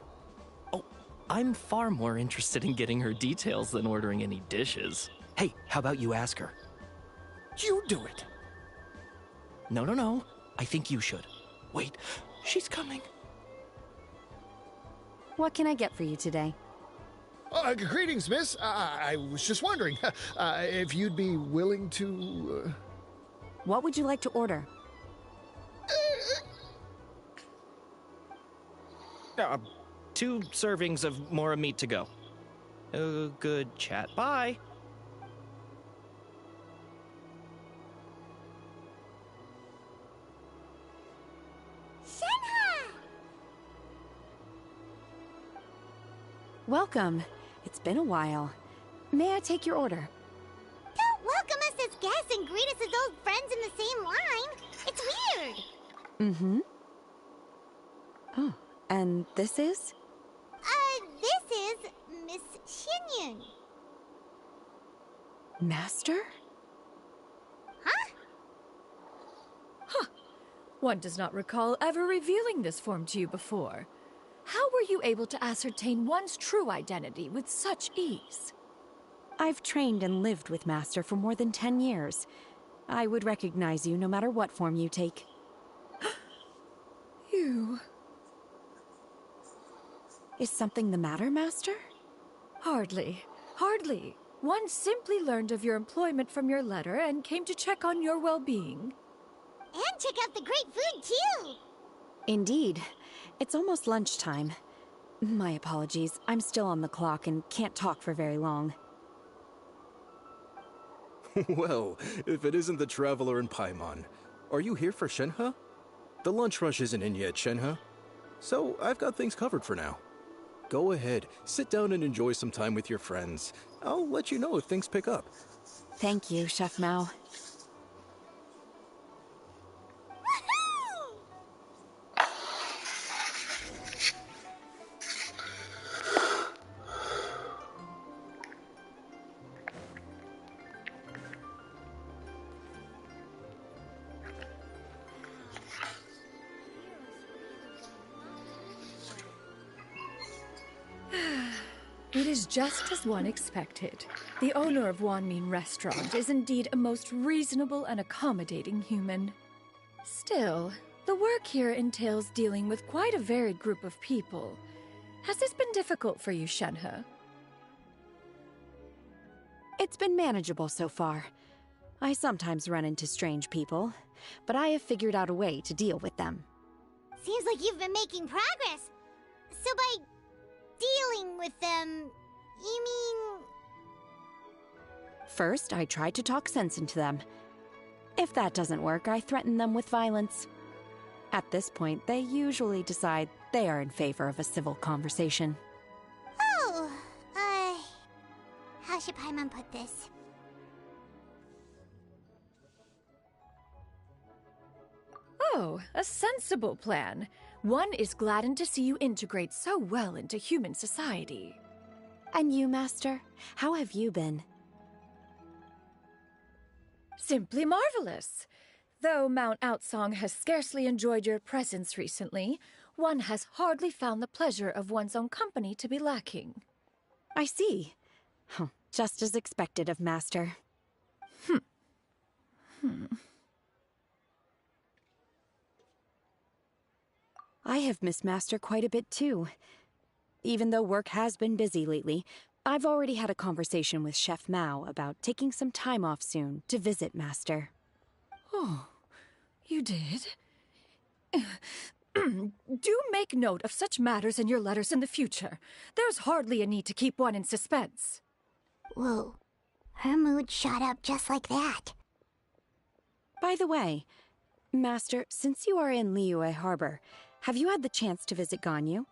Oh, I'm far more interested in getting her details than ordering any dishes. Hey, how about you ask her? You do it. No. I think you should. Wait, she's coming. What can I get for you today? Greetings, miss. I was just wondering if you'd be willing to... What would you like to order? 2 servings of Mora meat to go. Good chat. Bye. Shenhe! Welcome. It's been a while. May I take your order? Don't welcome us as guests and greet us as old friends in the same line. It's weird. Mm-hmm. Oh, and this is? This is Miss Xinyun. Master? Huh? One does not recall ever revealing this form to you before. How were you able to ascertain one's true identity with such ease? I've trained and lived with Master for more than 10 years. I would recognize you no matter what form you take. You... Is something the matter, Master? Hardly. Hardly. One simply learned of your employment from your letter and came to check on your well-being. And check out the great food, too! Indeed. It's almost lunchtime. My apologies. I'm still on the clock and can't talk for very long. Well, if it isn't the Traveler in Paimon. Are you here for Shenhe? The lunch rush isn't in yet, Shenhe. So, I've got things covered for now. Go ahead, sit down and enjoy some time with your friends. I'll let you know if things pick up. Thank you, Chef Mao. It is just as one expected. The owner of Wanmin Restaurant is indeed a most reasonable and accommodating human. Still, the work here entails dealing with quite a varied group of people. Has this been difficult for you, Shenhe? It's been manageable so far. I sometimes run into strange people, but I have figured out a way to deal with them. Seems like you've been making progress. So by dealing with them, you mean... First, I try to talk sense into them. If that doesn't work, I threaten them with violence. At this point, they usually decide they are in favor of a civil conversation. Oh, how should Paimon put this? Oh, a sensible plan. One is gladdened to see you integrate so well into human society. And you, Master? How have you been? Simply marvelous. Though Mount Outsong has scarcely enjoyed your presence recently, one has hardly found the pleasure of one's own company to be lacking. I see. Just as expected of Master. I have missed Master quite a bit too. Even though work has been busy lately, I've already had a conversation with Chef Mao about taking some time off soon to visit Master. Oh, you did? Do make note of such matters in your letters in the future. There's hardly a need to keep one in suspense. Whoa, her mood shot up just like that. By the way, Master, since you are in Liyue Harbor, have you had the chance to visit Ganyu?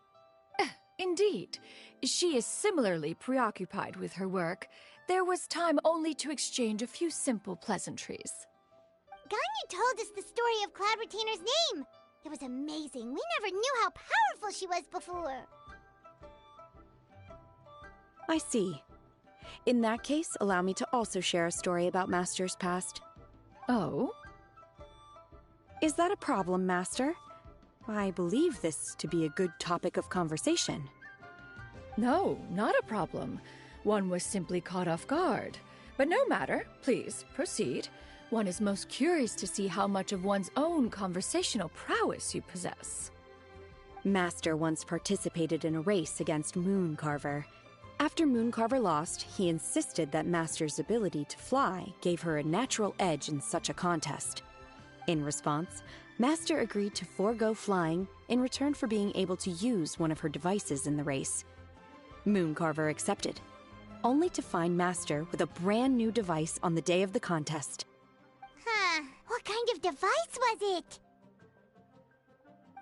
Indeed. She is similarly preoccupied with her work. There was time only to exchange a few simple pleasantries. Ganyu told us the story of Cloud Retainer's name. It was amazing. We never knew how powerful she was before. I see. In that case, allow me to also share a story about Master's past. Oh? Is that a problem, Master? I believe this to be a good topic of conversation. No, not a problem. One was simply caught off guard. But no matter. Please, proceed. One is most curious to see how much of one's own conversational prowess you possess. Master once participated in a race against Mooncarver. After Mooncarver lost, he insisted that Master's ability to fly gave her a natural edge in such a contest. In response, Master agreed to forego flying in return for being able to use one of her devices in the race. Mooncarver accepted, only to find Master with a brand new device on the day of the contest. Huh, what kind of device was it?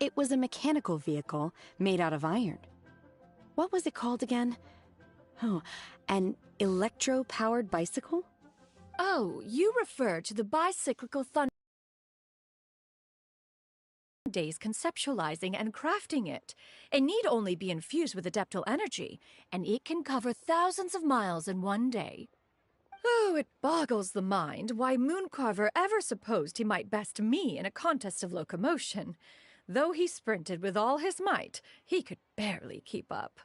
It was a mechanical vehicle made out of iron. What was it called again? Oh, an electro-powered bicycle? Oh, you refer to the bicyclical thunder days conceptualizing and crafting it. It need only be infused with adeptal energy, and it can cover thousands of miles in one day. Oh, it boggles the mind why Mooncarver ever supposed he might best me in a contest of locomotion. Though he sprinted with all his might, he could barely keep up.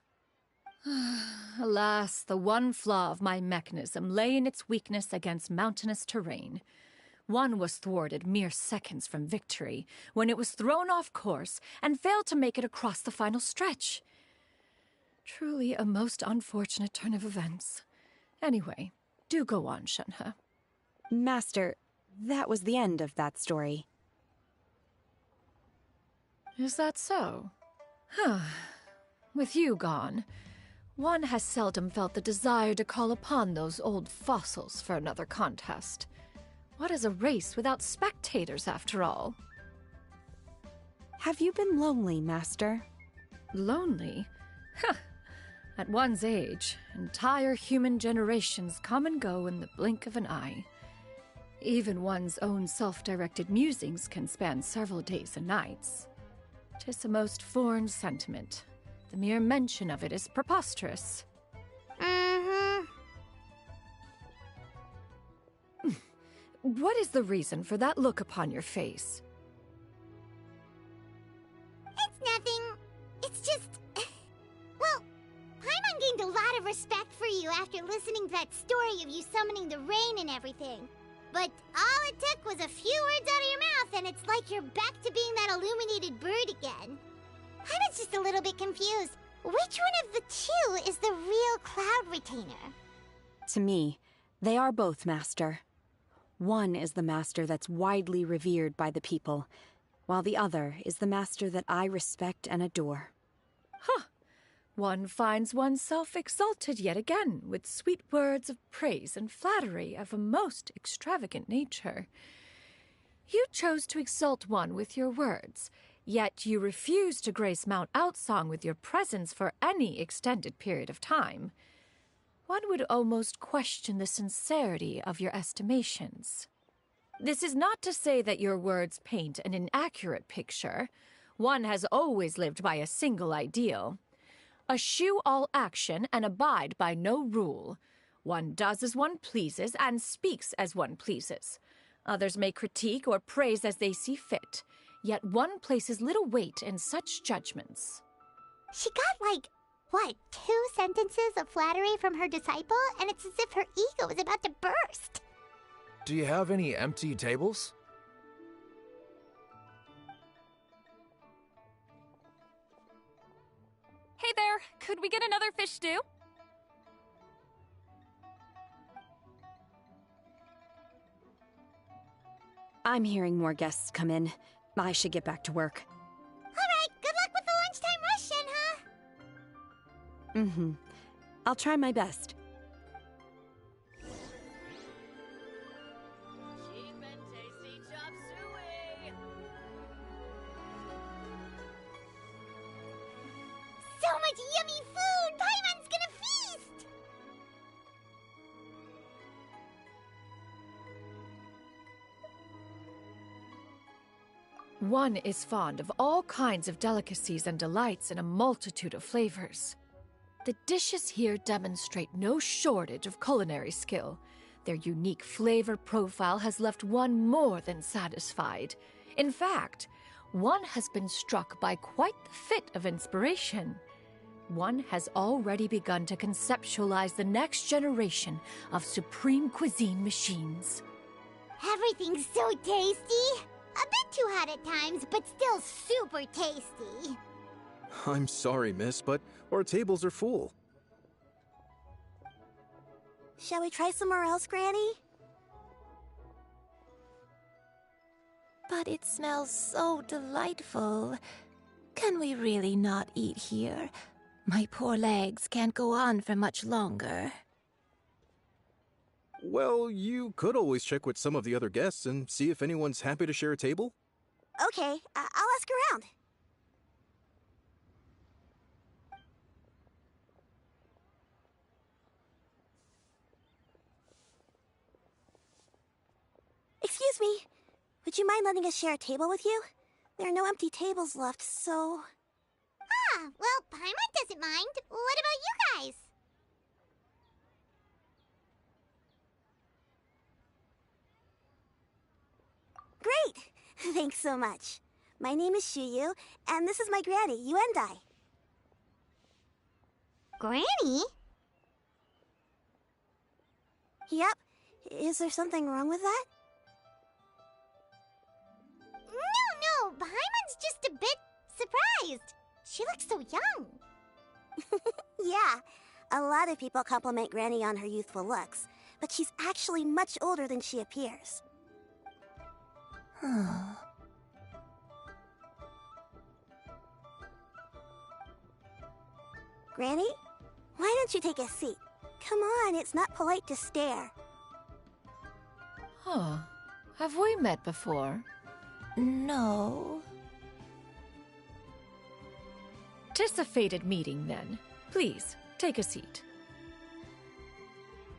Alas, the one flaw of my mechanism lay in its weakness against mountainous terrain. One was thwarted mere seconds from victory, when it was thrown off course and failed to make it across the final stretch. Truly a most unfortunate turn of events. Anyway, do go on, Shenhe. Master, that was the end of that story. Is that so? With you gone, one has seldom felt the desire to call upon those old fossils for another contest. What is a race without spectators, after all? Have you been lonely, Master? Lonely? At one's age, entire human generations come and go in the blink of an eye. Even one's own self-directed musings can span several days and nights. 'Tis a most foreign sentiment. The mere mention of it is preposterous. What is the reason for that look upon your face? It's nothing. It's just... Well, Paimon gained a lot of respect for you after listening to that story of you summoning the rain and everything. But all it took was a few words out of your mouth and it's like you're back to being that illuminated bird again. I was just a little bit confused. Which one of the two is the real Cloud Retainer? To me, they are both, Master. One is the master that's widely revered by the people, while the other is the master that I respect and adore. One finds oneself exalted yet again with sweet words of praise and flattery of a most extravagant nature. You chose to exalt one with your words, yet you refuse to grace Mount Outsong with your presence for any extended period of time. One would almost question the sincerity of your estimations. This is not to say that your words paint an inaccurate picture. One has always lived by a single ideal. Eschew all action and abide by no rule. One does as one pleases and speaks as one pleases. Others may critique or praise as they see fit, yet one places little weight in such judgments. She got like... What, 2 sentences of flattery from her disciple, and it's as if her ego is about to burst. Do you have any empty tables? Hey there, could we get another fish stew? I'm hearing more guests come in. I should get back to work. Alright, good luck with the lunchtime rush, Shenhe. I'll try my best. Cheap and tasty chop suey. So much yummy food! Paimon's gonna feast! One is fond of all kinds of delicacies and delights in a multitude of flavors. The dishes here demonstrate no shortage of culinary skill. Their unique flavor profile has left one more than satisfied. In fact, one has been struck by quite the fit of inspiration. One has already begun to conceptualize the next generation of supreme cuisine machines. Everything's so tasty! A bit too hot at times, but still super tasty. I'm sorry, miss, but our tables are full. Shall we try somewhere else, Granny? But it smells so delightful. Can we really not eat here? My poor legs can't go on for much longer. Well, you could always check with some of the other guests and see if anyone's happy to share a table. Okay, I'll ask around. would you mind letting us share a table with you? There are no empty tables left, so... Ah, well, Paimon doesn't mind. What about you guys? Great! Thanks so much. My name is Shuyu, and this is my granny, Yuendai. Granny? Yep. Is there something wrong with that? No, Paimon's just a bit surprised. She looks so young. Yeah, a lot of people compliment Granny on her youthful looks, but she's actually much older than she appears. Granny, why don't you take a seat? Come on, it's not polite to stare. Huh. Have we met before? No. Tis a fated meeting, then. Please, take a seat.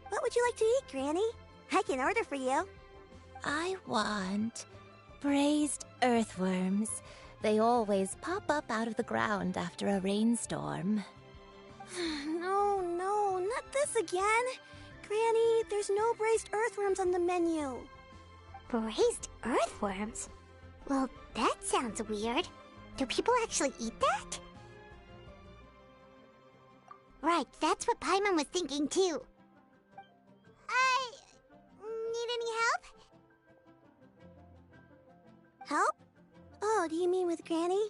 What would you like to eat, Granny? I can order for you. I want braised earthworms. They always pop up out of the ground after a rainstorm. No, not this again. Granny, there's no braised earthworms on the menu. Braised earthworms? Well, that sounds weird. Do people actually eat that? Right, that's what Paimon was thinking too. Need any help? Help? Oh, do you mean with Granny?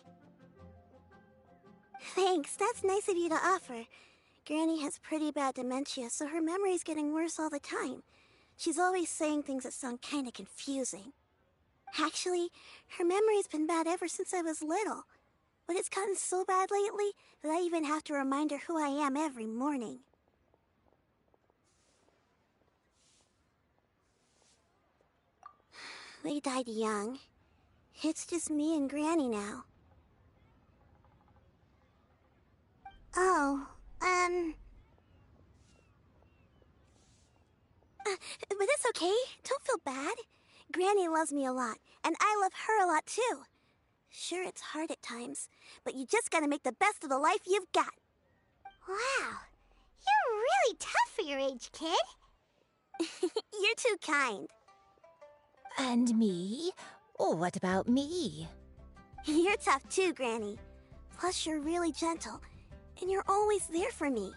Thanks, that's nice of you to offer. Granny has pretty bad dementia, so her memory's getting worse all the time. She's always saying things that sound kinda confusing. Actually, her memory's been bad ever since I was little. But it's gotten so bad lately that I even have to remind her who I am every morning. They died young. It's just me and Granny now. Oh, But it's okay. Don't feel bad. Granny loves me a lot, and I love her a lot too. Sure, it's hard at times, but you just gotta make the best of the life you've got. Wow. You're really tough for your age, kid. You're too kind. And me? Oh, what about me? You're tough too, Granny. Plus, you're really gentle, and you're always there for me.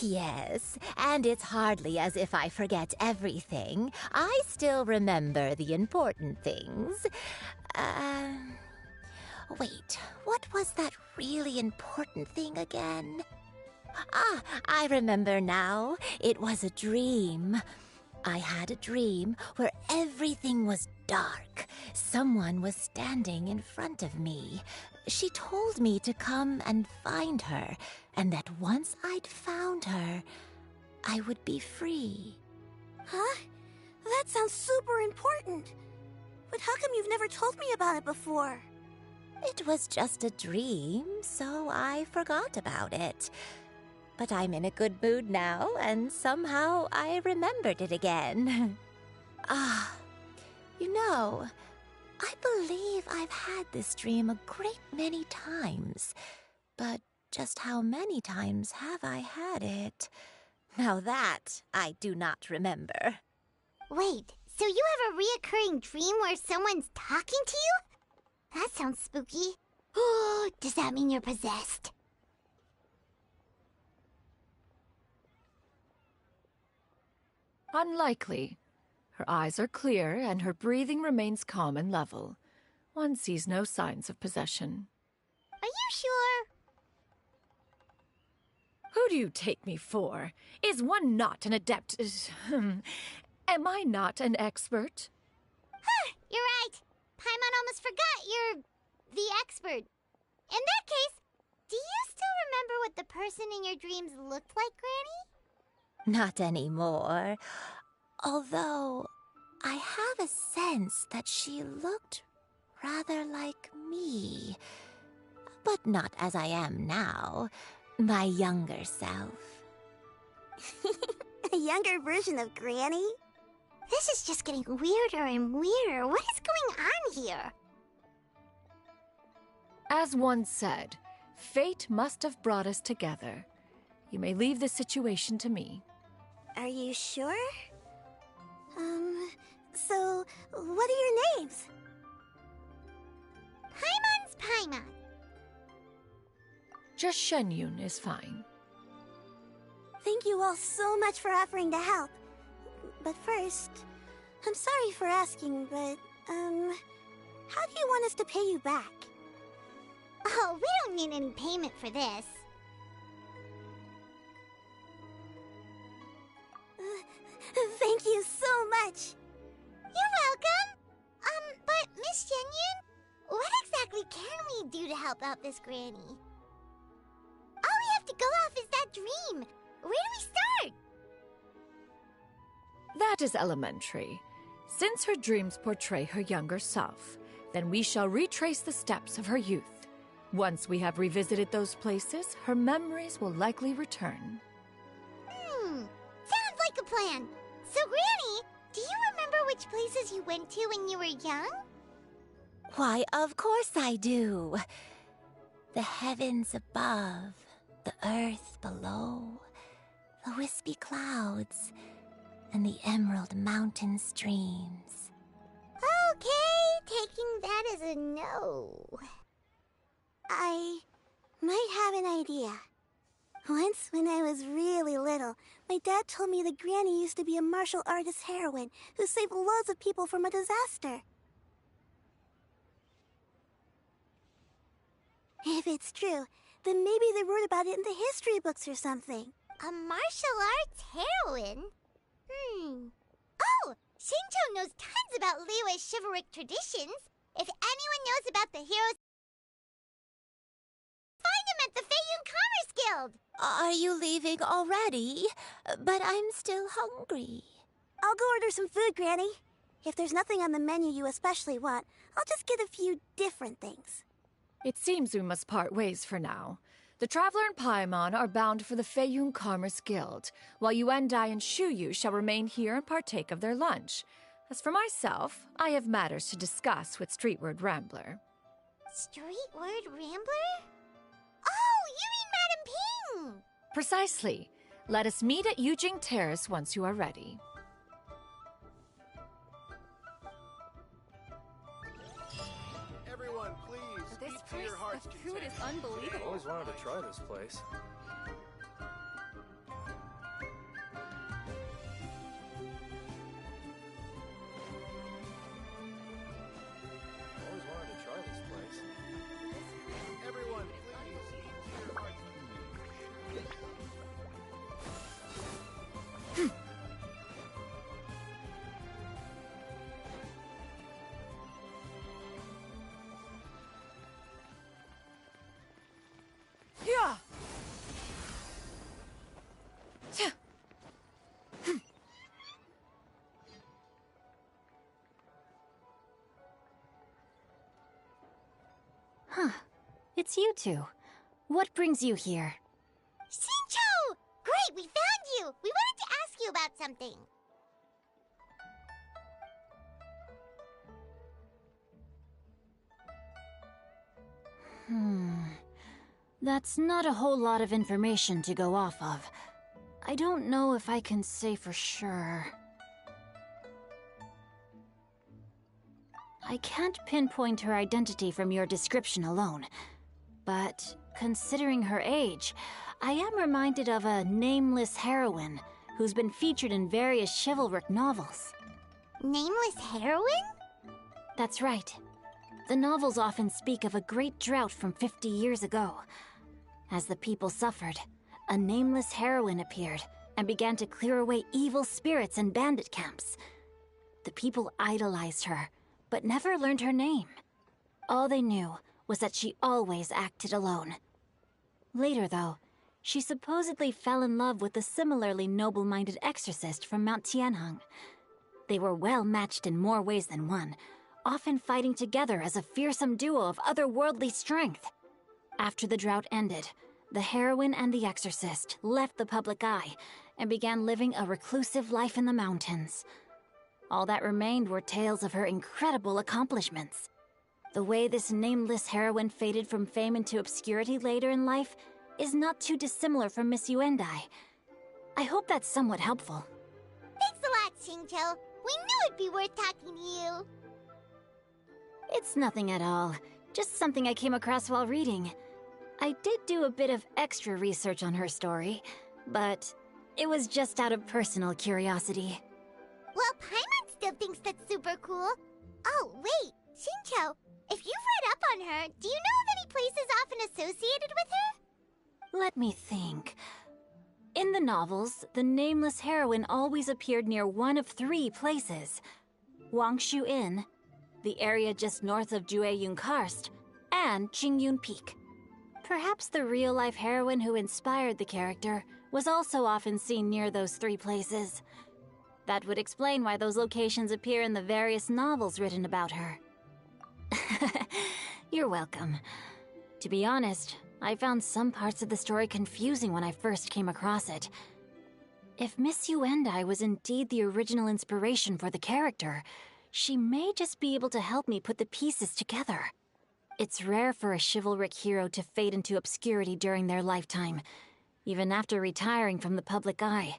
Yes, and it's hardly as if I forget everything. I still remember the important things. Wait, what was that really important thing again? Ah, I remember now. It was a dream. I had a dream where everything was dark. Someone was standing in front of me. She told me to come and find her, and that once I'd found her, I would be free. Huh? That sounds super important. But how come you've never told me about it before? It was just a dream, so I forgot about it. But I'm in a good mood now, and somehow I remembered it again. You know, I believe I've had this dream a great many times. But just how many times have I had it? Now that I do not remember. Wait, so you have a reoccurring dream where someone's talking to you? That sounds spooky. Oh, does that mean you're possessed? Unlikely. Her eyes are clear, and her breathing remains calm and level. One sees no signs of possession. Are you sure? Who do you take me for? Is one not an adept? Am I not an expert? Huh, you're right. Paimon almost forgot you're the expert. In that case, do you still remember what the person in your dreams looked like, Granny? Not anymore. Although, I have a sense that she looked rather like me. But not as I am now. My younger self. A younger version of Granny? This is just getting weirder and weirder. What is going on here? As one said, fate must have brought us together. You may leave this situation to me. Are you sure? So, what are your names? Paimon's Paimon. Just Shenyun is fine. Thank you all so much for offering to help. But first, I'm sorry for asking, but, how do you want us to pay you back? Oh, we don't need any payment for this. Thank you so much. You're welcome. But Miss Shenyun, what exactly can we do to help out this granny? All we have to go off is that dream. Where do we start? That is elementary. Since her dreams portray her younger self, then we shall retrace the steps of her youth. Once we have revisited those places, her memories will likely return. Sounds like a plan. So, Granny, do you remember which places you went to when you were young? Why, of course I do. The heavens above, the earth below, the wispy clouds, and the emerald mountain streams. Okay, taking that as a no. I might have an idea. Once, when I was really little, my dad told me that Granny used to be a martial artist heroine who saved loads of people from a disaster. If it's true, then maybe they wrote about it in the history books or something. A martial arts heroine? Oh, Shincho knows tons about Liyue's chivalric traditions. If anyone knows about the heroes, find him at the Feiyun Commerce Guild. Are you leaving already? But I'm still hungry. I'll go order some food, Granny. If there's nothing on the menu you especially want, I'll just get a few different things. It seems we must part ways for now. The Traveler and Paimon are bound for the Feiyun Commerce Guild, while Yuendai and Shuyu shall remain here and partake of their lunch. As for myself, I have matters to discuss with Streetward Rambler. Streetward Rambler? Oh, you mean Madam Ping! Precisely. Let us meet at Yujing Terrace once you are ready. Everyone, please, This eat to place, your heart's the food content. is unbelievable. I always wanted to try this place. Always wanted to try this place. Everyone, please, eat to your heart's Yeah. Huh. It's you two. What brings you here? Shincho! Great, we found you! We wanted to ask you about something. That's not a whole lot of information to go off of. I don't know if I can say for sure. I can't pinpoint her identity from your description alone. But considering her age, I am reminded of a nameless heroine who's been featured in various chivalric novels. Nameless heroine? That's right. The novels often speak of a great drought from 50 years ago. As the people suffered, a nameless heroine appeared and began to clear away evil spirits in bandit camps. The people idolized her, but never learned her name. All they knew was that she always acted alone. Later, though, she supposedly fell in love with a similarly noble-minded exorcist from Mount Tianheng. They were well matched in more ways than one, often fighting together as a fearsome duo of otherworldly strength. After the drought ended, the heroine and the exorcist left the public eye and began living a reclusive life in the mountains. All that remained were tales of her incredible accomplishments. The way this nameless heroine faded from fame into obscurity later in life is not too dissimilar from Miss Yuendai. I hope that's somewhat helpful. Thanks a lot, Xingqiu. We knew it'd be worth talking to you. It's nothing at all. Just something I came across while reading. I did do a bit of extra research on her story, but it was just out of personal curiosity. Well, Paimon still thinks that's super cool. Oh, wait, Xingqiu, if you've read up on her, do you know of any places often associated with her? Let me think. In the novels, the nameless heroine always appeared near one of 3 places. Wangshu Inn, the area just north of Jueyun Karst, and Qingyun Peak. Perhaps the real-life heroine who inspired the character was also often seen near those 3 places. That would explain why those locations appear in the various novels written about her. You're welcome. To be honest, I found some parts of the story confusing when I first came across it. If Miss Yuendai was indeed the original inspiration for the character, she may just be able to help me put the pieces together. It's rare for a chivalric hero to fade into obscurity during their lifetime, even after retiring from the public eye.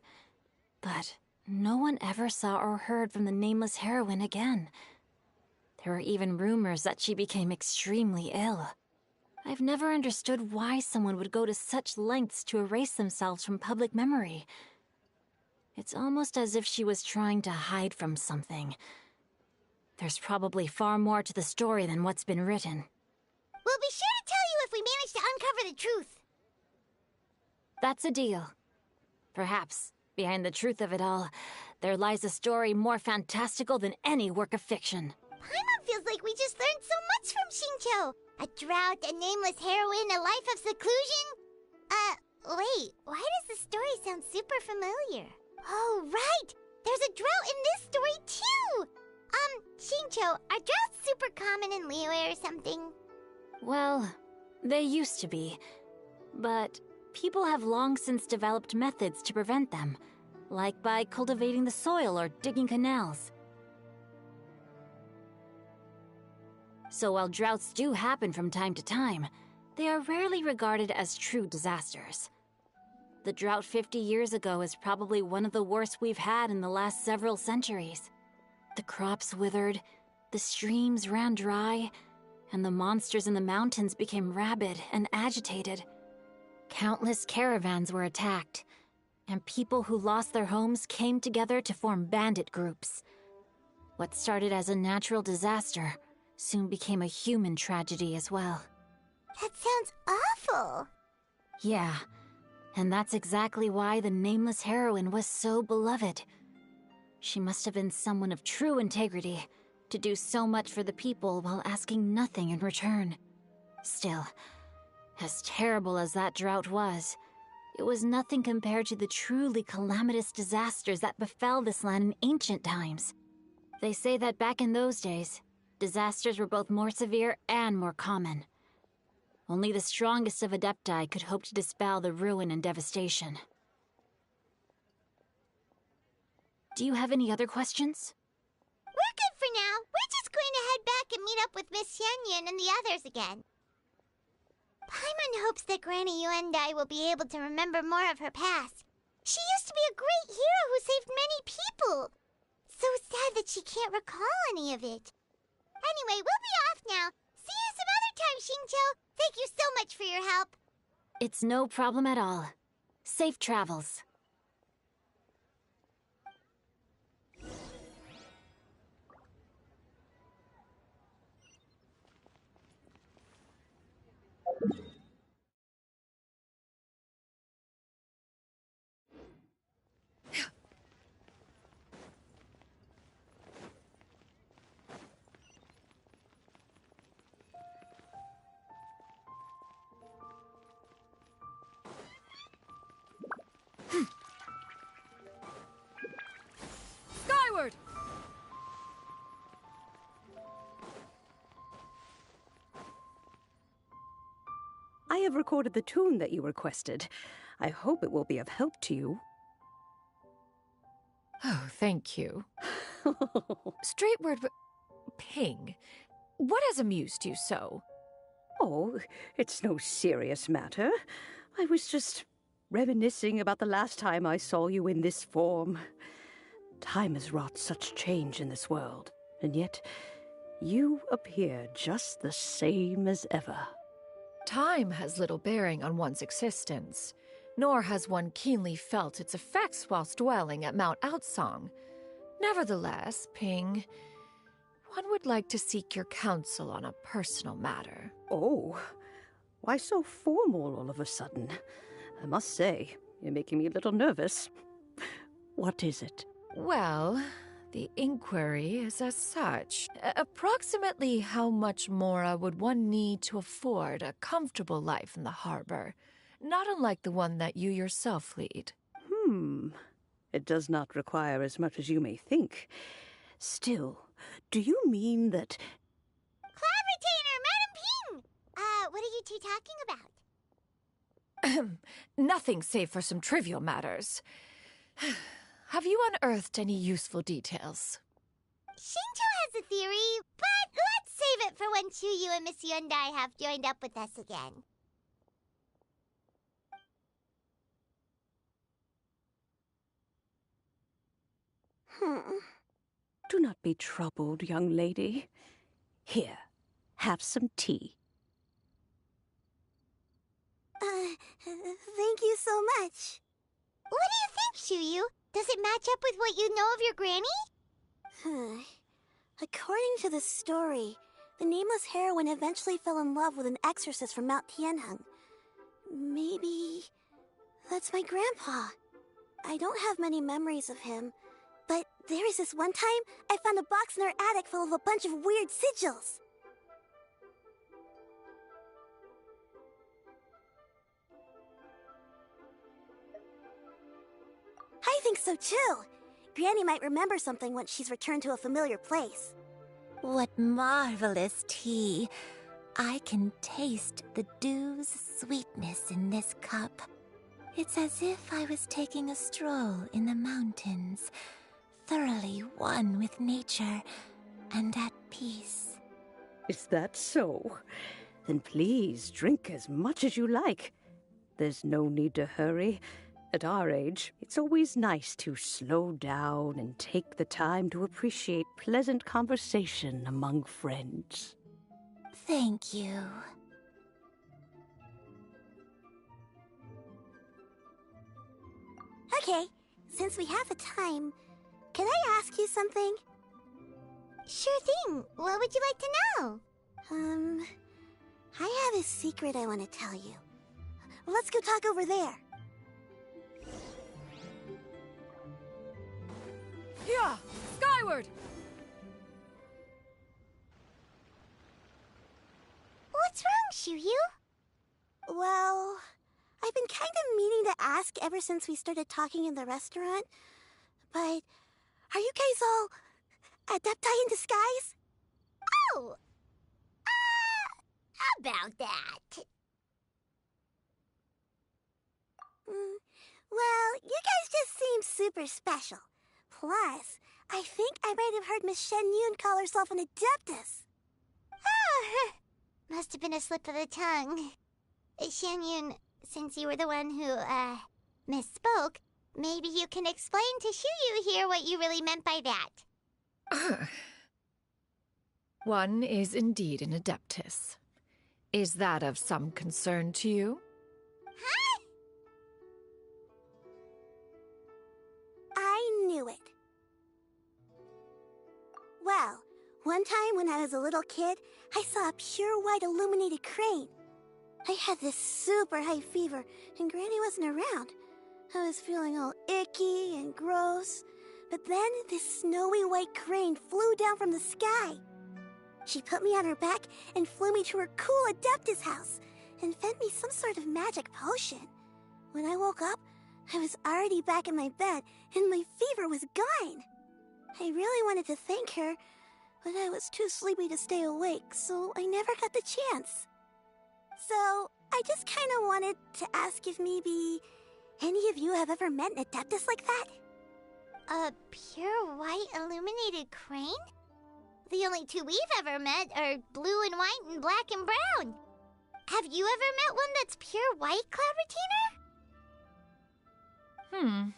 But no one ever saw or heard from the nameless heroine again. There were even rumors that she became extremely ill. I've never understood why someone would go to such lengths to erase themselves from public memory. It's almost as if she was trying to hide from something. There's probably far more to the story than what's been written. We'll be sure to tell you if we manage to uncover the truth. That's a deal. Perhaps, behind the truth of it all, there lies a story more fantastical than any work of fiction. Paimon feels like we just learned so much from Xingqiu. A drought, a nameless heroine, a life of seclusion. Wait, why does the story sound super familiar? Oh, right! There's a drought in this story, too! Xingqiu, are droughts super common in Liyue or something? Well, they used to be. But people have long since developed methods to prevent them, like by cultivating the soil or digging canals. So while droughts do happen from time to time, they are rarely regarded as true disasters. The drought 50 years ago is probably one of the worst we've had in the last several centuries. The crops withered, the streams ran dry, and the monsters in the mountains became rabid and agitated. Countless caravans were attacked, and people who lost their homes came together to form bandit groups. What started as a natural disaster soon became a human tragedy as well. That sounds awful. Yeah, and that's exactly why the nameless heroine was so beloved. She must have been someone of true integrity, to do so much for the people while asking nothing in return. Still, as terrible as that drought was, it was nothing compared to the truly calamitous disasters that befell this land in ancient times. They say that back in those days, disasters were both more severe and more common. Only the strongest of Adepti could hope to dispel the ruin and devastation. Do you have any other questions? We're good for now. We're just going to head back and meet up with Miss Xianyan and the others again. Paimon hopes that Granny Yuendai will be able to remember more of her past. She used to be a great hero who saved many people. So sad that she can't recall any of it. Anyway, we'll be off now. See you some other time, Xingqiu. Thank you so much for your help. It's no problem at all. Safe travels. Skyward! I have recorded the tune that you requested. I hope it will be of help to you. Oh, thank you. Straight word, Ping. What has amused you so? Oh, it's no serious matter. I was just reminiscing about the last time I saw you in this form. Time has wrought such change in this world, and yet you appear just the same as ever. Time has little bearing on one's existence, nor has one keenly felt its effects whilst dwelling at Mount Outsong. Nevertheless, Ping, one would like to seek your counsel on a personal matter. Oh, why so formal all of a sudden? I must say, you're making me a little nervous. What is it? Well, the inquiry is as such. Approximately how much more would one need to afford a comfortable life in the harbor, not unlike the one that you yourself lead? It does not require as much as you may think. Still, do you mean that... Cloud Retainer, Madam Ping! What are you two talking about? Nothing save for some trivial matters. Have you unearthed any useful details? Shinto has a theory, but let's save it for when Chuyu and Miss Yundai have joined up with us again. Do not be troubled, young lady. Here, have some tea. Thank you so much. What do you think, Chuyu? Does it match up with what you know of your granny? According to the story, the nameless heroine eventually fell in love with an exorcist from Mount Tianheng. Maybe that's my grandpa. I don't have many memories of him, but there was this one time I found a box in our attic full of a bunch of weird sigils. I think so too. Granny might remember something once she's returned to a familiar place. What marvelous tea. I can taste the dew's sweetness in this cup. It's as if I was taking a stroll in the mountains, thoroughly one with nature and at peace. Is that so? Then please drink as much as you like. There's no need to hurry. At our age, it's always nice to slow down and take the time to appreciate pleasant conversation among friends. Thank you. Okay, since we have the time, can I ask you something? Sure thing. What would you like to know? I have a secret I want to tell you. Let's go talk over there. Yeah! Skyward! What's wrong, Chuyu? Well, I've been kind of meaning to ask ever since we started talking in the restaurant, but are you guys all adepti in disguise? Oh! About that. Well, you guys just seem super special. Plus, I think I might have heard Miss Shen Yun call herself an adeptus. Oh, must have been a slip of the tongue. Shen Yun, since you were the one who, misspoke, maybe you can explain to Chuyu here what you really meant by that. One is indeed an adeptus. Is that of some concern to you? Huh? I knew it. Well, one time when I was a little kid, I saw a pure white illuminated crane. I had this super high fever, and Granny wasn't around. I was feeling all icky and gross. But then this snowy white crane flew down from the sky. She put me on her back and flew me to her cool Adeptus house and fed me some sort of magic potion. When I woke up, I was already back in my bed and my fever was gone. I really wanted to thank her, but I was too sleepy to stay awake, so I never got the chance. So, I just kind of wanted to ask if maybe any of you have ever met an Adeptus like that? A pure white illuminated crane? The only two we've ever met are blue and white and black and brown. Have you ever met one that's pure white, Cloud Retainer?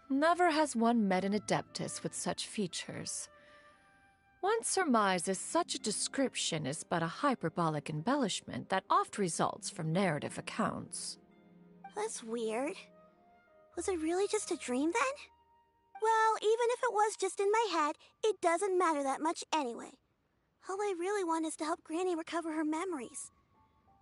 Never has one met an Adeptus with such features. One surmises such a description is but a hyperbolic embellishment that oft results from narrative accounts. That's weird. Was it really just a dream then? Well, even if it was just in my head, it doesn't matter that much anyway. All I really want is to help Granny recover her memories.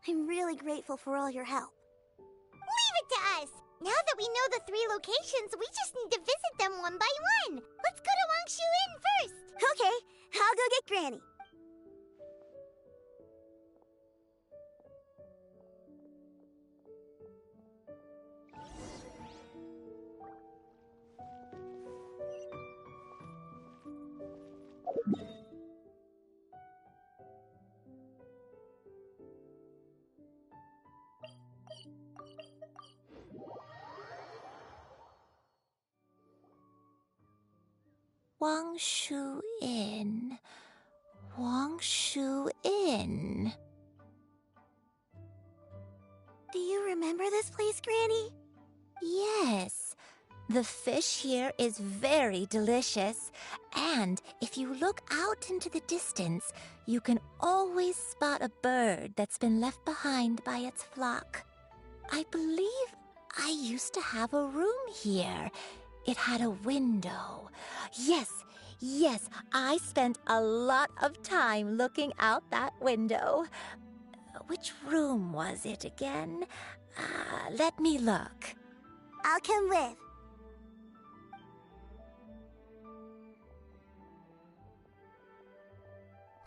I'm really grateful for all your help. Leave it to us! Now that we know the 3 locations, we just need to visit them one by one. Let's go to Wangshu Inn first. Okay, I'll go get Granny. Wangshu Inn. Wangshu Inn. Do you remember this place, Granny? Yes. The fish here is very delicious, and if you look out into the distance, you can always spot a bird that's been left behind by its flock. I believe I used to have a room here. It had a window. Yes, I spent a lot of time looking out that window. Which room was it again? Let me look. I'll come with.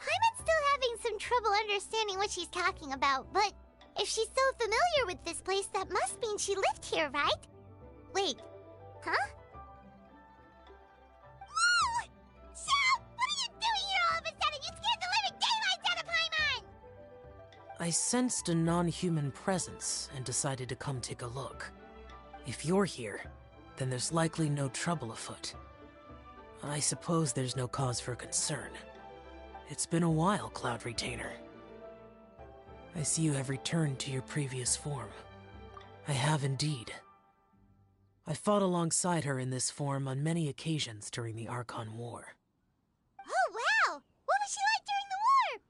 Paimon's still having some trouble understanding what she's talking about, but if she's so familiar with this place, that must mean she lived here, right? Wait, huh? Whoa! Shell! What are you doing here all of a sudden? You scared the living daylights out of Paimon! I sensed a non-human presence and decided to come take a look. If you're here, then there's likely no trouble afoot. I suppose there's no cause for concern. It's been a while, Cloud Retainer. I see you have returned to your previous form. I have indeed. I fought alongside her in this form on many occasions during the Archon War. Oh, wow! What was she like during the war?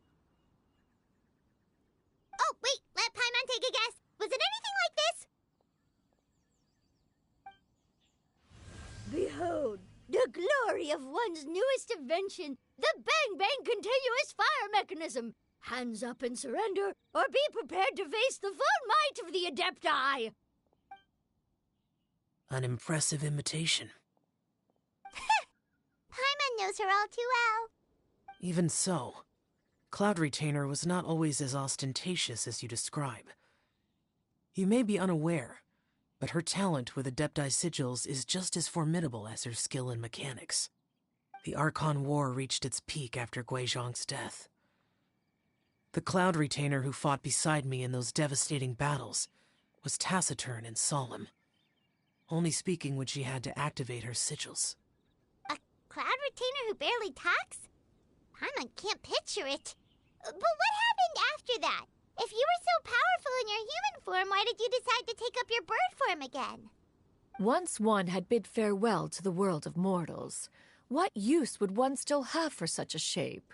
Oh, wait, let Paimon take a guess. Was it anything like this? Behold, the glory of one's newest invention, the Bang Bang Continuous Fire Mechanism. Hands up and surrender, or be prepared to face the full might of the Adepti. An impressive imitation. Paimon knows her all too well. Even so, Cloud Retainer was not always as ostentatious as you describe. You may be unaware, but her talent with Adepti sigils is just as formidable as her skill in mechanics. The Archon War reached its peak after Guizhong's death. The Cloud Retainer who fought beside me in those devastating battles was taciturn and solemn, only speaking when she had to activate her sigils. A Cloud Retainer who barely talks? Paimon can't picture it. But what happened after that? If you were so powerful in your human form, why did you decide to take up your bird form again? Once one had bid farewell to the world of mortals, what use would one still have for such a shape?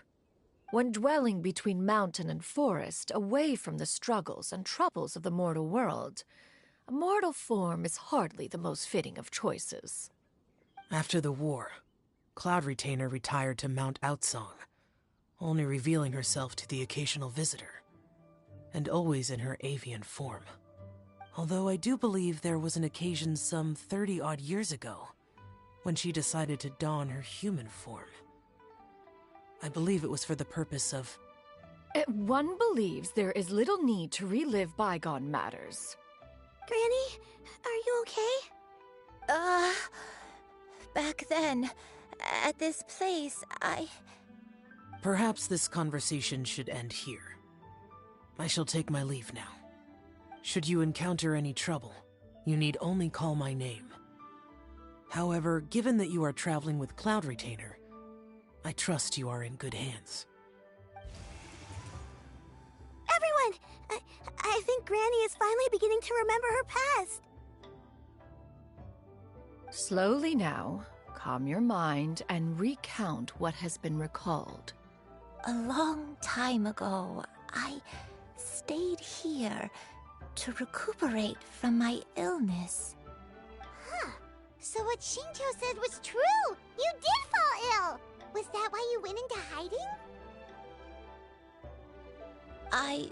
When dwelling between mountain and forest, away from the struggles and troubles of the mortal world, a mortal form is hardly the most fitting of choices. After the war, Cloud Retainer retired to Mount Outsong, only revealing herself to the occasional visitor, and always in her avian form. Although I do believe there was an occasion some 30-odd years ago when she decided to don her human form. I believe it was for the purpose of... One believes there is little need to relive bygone matters. Granny, are you okay? Back then, at this place, Perhaps this conversation should end here. I shall take my leave now. Should you encounter any trouble, you need only call my name. However, given that you are traveling with Cloud Retainer, I trust you are in good hands. Everyone! I think Granny is finally beginning to remember her past. Slowly now, calm your mind and recount what has been recalled. A long time ago, I stayed here to recuperate from my illness. Huh. So what Shinto said was true! You did fall ill! Was that why you went into hiding? I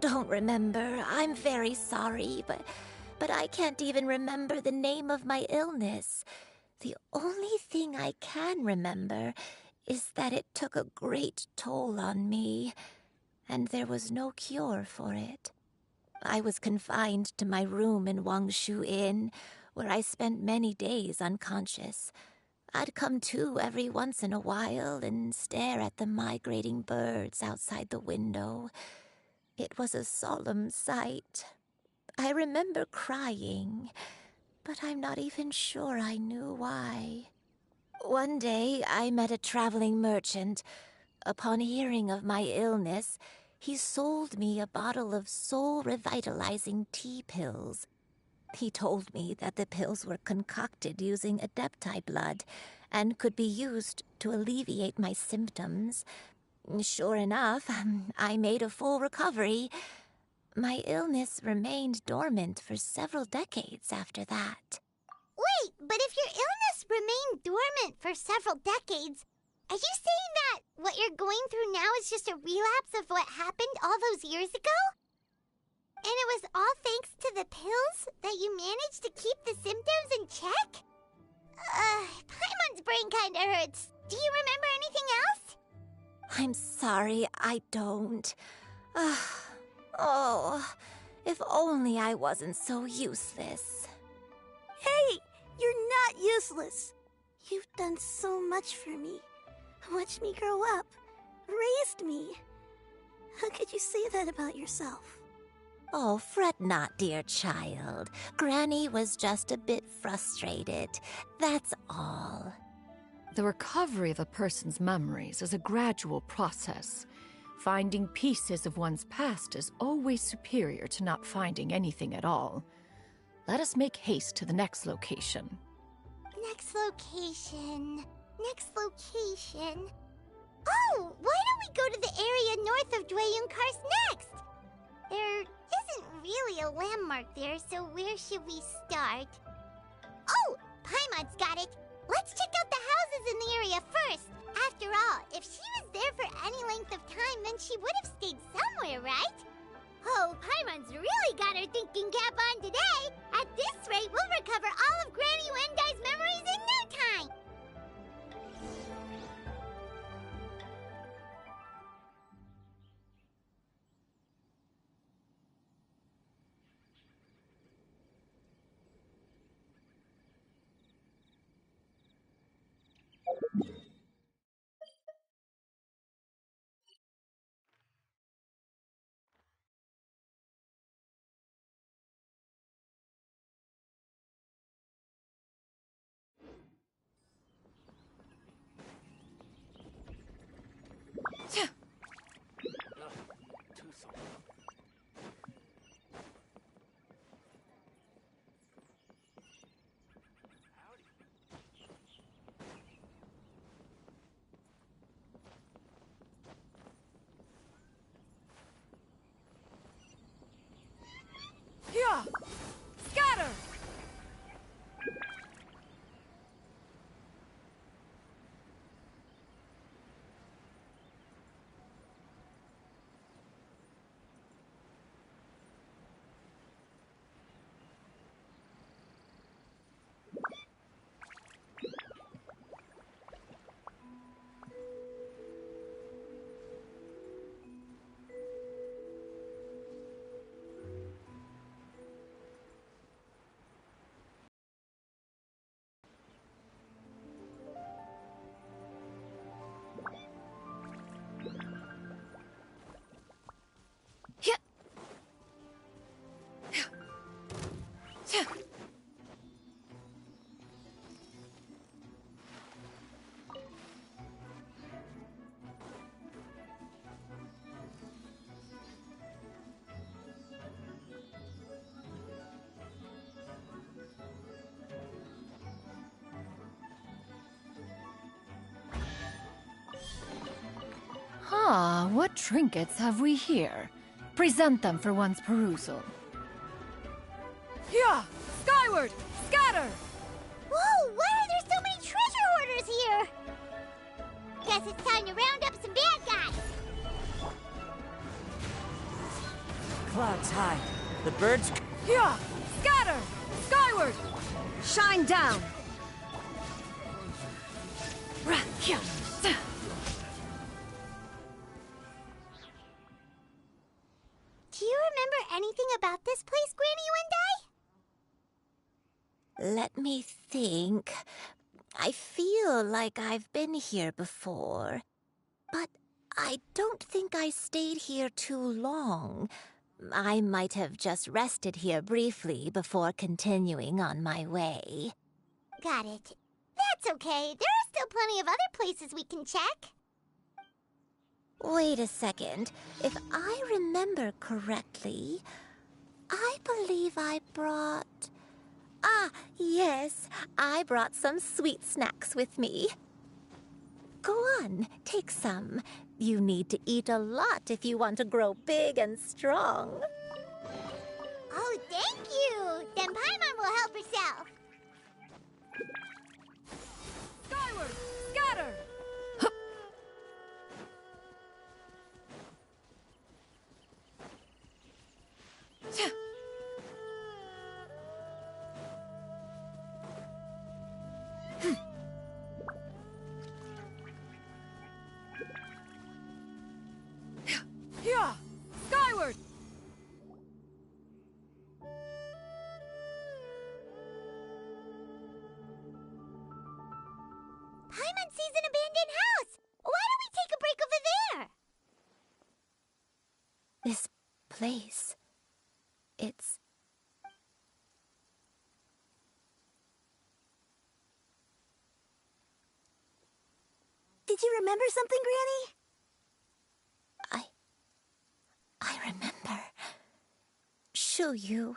don't remember. I'm very sorry, but I can't even remember the name of my illness. The only thing I can remember is that it took a great toll on me, and there was no cure for it. I was confined to my room in Wangshu Inn, where I spent many days unconscious. I'd come to every once in a while and stare at the migrating birds outside the window. It was a solemn sight. I remember crying, but I'm not even sure I knew why. One day, I met a traveling merchant. Upon hearing of my illness, he sold me a bottle of soul-revitalizing tea pills. He told me that the pills were concocted using Adepti blood and could be used to alleviate my symptoms. Sure enough, I made a full recovery. My illness remained dormant for several decades after that. Wait, but if your illness remained dormant for several decades, are you saying that what you're going through now is just a relapse of what happened all those years ago? And it was all thanks to the pills that you managed to keep the symptoms in check? Paimon's brain kinda hurts. Do you remember anything else? I'm sorry, I don't. Oh, if only I wasn't so useless. Hey, you're not useless. You've done so much for me. Watched me grow up. Raised me. How could you say that about yourself? Oh, fret not, dear child. Granny was just a bit frustrated. That's all. The recovery of a person's memories is a gradual process. Finding pieces of one's past is always superior to not finding anything at all. Let us make haste to the next location. Next location. Oh, why don't we go to the area north of Dwayunkars next? There isn't really a landmark there, so where should we start? Oh, Paimon's got it. Let's check out the houses in the area first. After all, if she was there for any length of time, then she would have stayed somewhere, right? Oh, Paimon's really got her thinking cap on today. At this rate, we'll recover all of Granny Wendai's memories in no time. Yeah! Scatter! What trinkets have we here? Present them for one's perusal. Yeah! Skyward! Scatter! Whoa, why are there so many treasure hoarders here? Guess it's time to round up some bad guys. Clouds high. The birds... Yeah! Scatter! Skyward! Shine down! Do you remember anything about this place, Granny Let me think. I feel like I've been here before, but I don't think I stayed here too long. I might have just rested here briefly before continuing on my way. Got it. That's okay. There are still plenty of other places we can check. Wait a second. If I remember correctly, I believe I brought... Ah, yes. I brought some sweet snacks with me. Go on, take some. You need to eat a lot if you want to grow big and strong. Oh, thank you. Then Paimon will help herself. Skyward! Scatter! Yeah! Skyward! Paimon sees an abandoned house. Why don't we take a break over there? This place... it's... Did you remember something, Granny? I remember. Shuyu,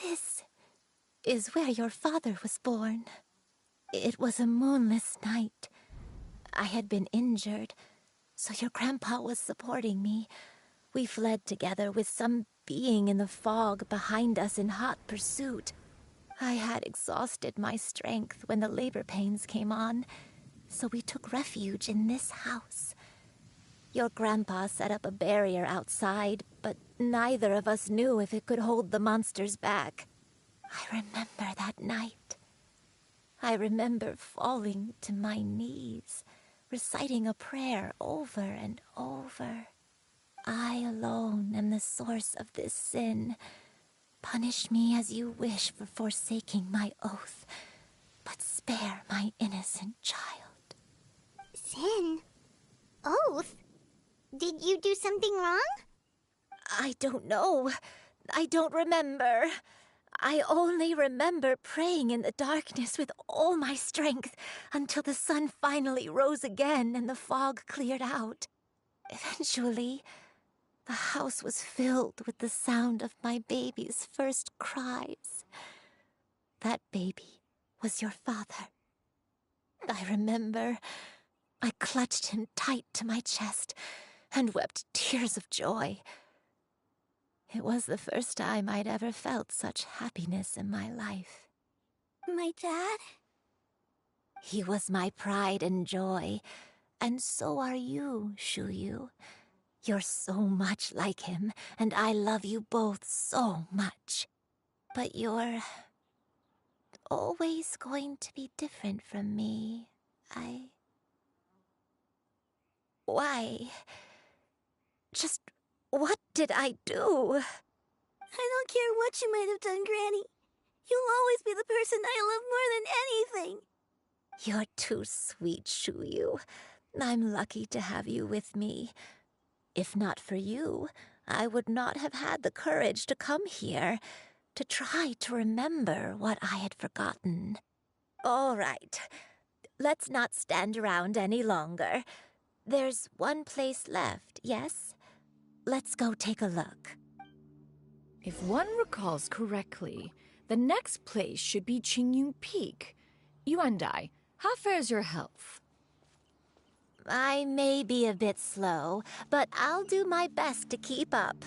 this is where your father was born. It was a moonless night. I had been injured, so your grandpa was supporting me. We fled together with some being in the fog behind us in hot pursuit. I had exhausted my strength when the labor pains came on, so we took refuge in this house. Your grandpa set up a barrier outside, but neither of us knew if it could hold the monsters back. I remember that night. I remember falling to my knees, reciting a prayer over and over. I alone am the source of this sin. Punish me as you wish for forsaking my oath, but spare my innocent child. Sin? Oath? Did you do something wrong? I don't know. I don't remember. I only remember praying in the darkness with all my strength until the sun finally rose again and the fog cleared out. Eventually, the house was filled with the sound of my baby's first cries. That baby was your father. I remember I clutched him tight to my chest and wept tears of joy. It was the first time I'd ever felt such happiness in my life. My dad? He was my pride and joy, and so are you, Shuyu. You're so much like him, and I love you both so much. But you're always going to be different from me. Why? Just what did I do? I don't care what you might have done, Granny. You'll always be the person I love more than anything. You're too sweet, Shuyu. I'm lucky to have you with me. If not for you, I would not have had the courage to come here, to try to remember what I had forgotten. All right, let's not stand around any longer. There's one place left, yes? Let's go take a look. If one recalls correctly, the next place should be Qingyun Peak. Yuandai, how fares your health? I may be a bit slow, but I'll do my best to keep up.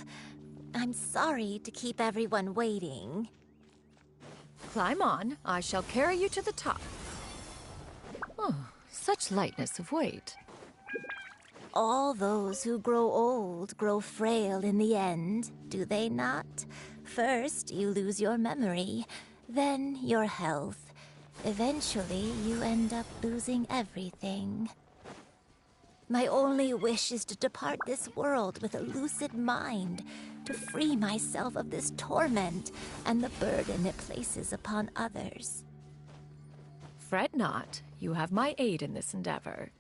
I'm sorry to keep everyone waiting. Climb on. I shall carry you to the top. Oh, such lightness of weight. All those who grow old grow frail in the end, do they not? First, you lose your memory, then your health. Eventually, you end up losing everything. My only wish is to depart this world with a lucid mind, to free myself of this torment and the burden it places upon others. Fret not. You have my aid in this endeavor.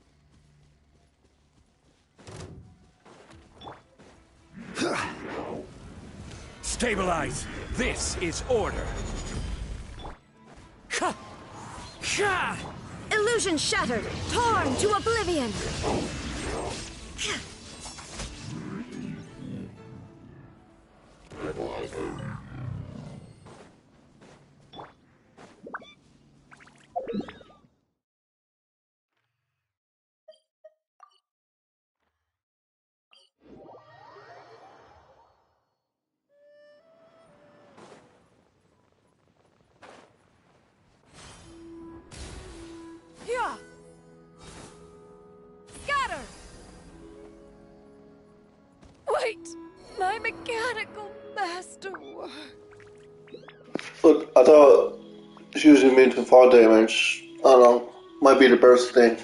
Stabilize! This is order! Illusion shattered! Torn to oblivion! Yeah. Scatter! Wait! My mechanical masterwork. Look, I thought she was immune to fall damage. I don't know. Might be the burst thing.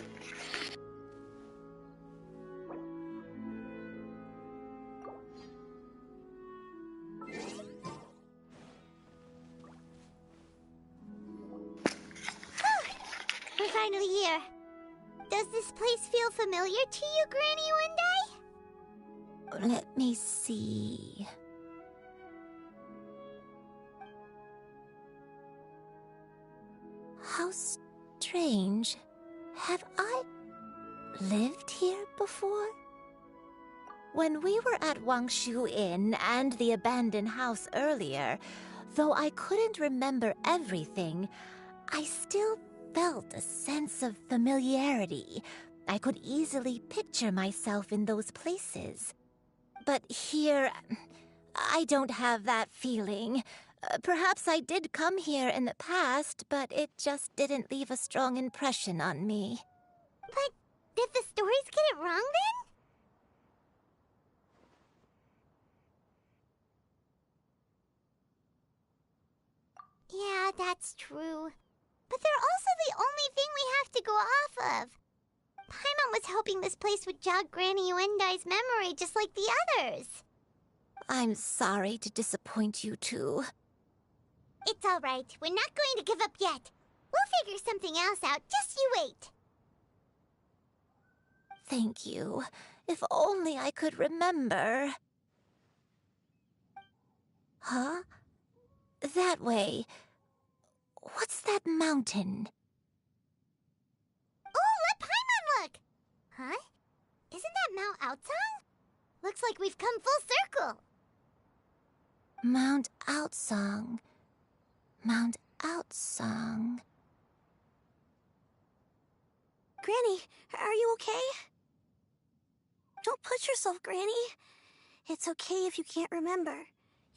We're finally here. Does this place feel familiar to you, Granny One Day? Let me see. How strange. Have I lived here before? When we were at Wangshu Inn and the abandoned house earlier, though I couldn't remember everything, I still felt a sense of familiarity. I could easily picture myself in those places. But here, I don't have that feeling. Perhaps I did come here in the past, but it just didn't leave a strong impression on me. But did the stories get it wrong then? Yeah, that's true. But they're also the only thing we have to go off of. Paimon was hoping this place would jog Granny Uendai's memory just like the others. I'm sorry to disappoint you too. It's all right. We're not going to give up yet. We'll figure something else out. Just you wait. Thank you. If only I could remember. Huh? That way. What's that mountain? Oh, let Paimon look! Huh? Isn't that Mount Outsong? Looks like we've come full circle. Mount Outsong. Mount Outsong. Granny, are you okay? Don't push yourself, Granny. It's okay if you can't remember.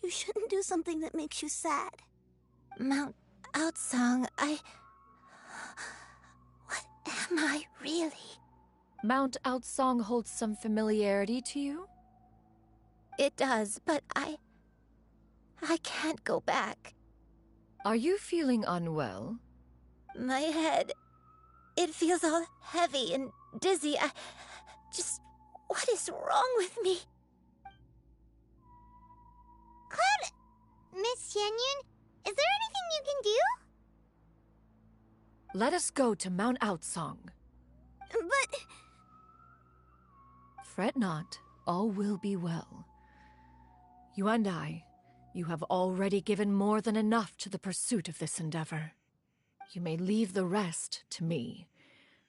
You shouldn't do something that makes you sad. Mount Outsong, What am I really? Mount Outsong holds some familiarity to you? It does, but I can't go back. Are you feeling unwell? My head, it feels all heavy and dizzy. What is wrong with me? Cloud, Miss Xianyun, is there anything you can do? Let us go to Mount Outsong. But... Fret not, all will be well. You and I, you have already given more than enough to the pursuit of this endeavor. You may leave the rest to me.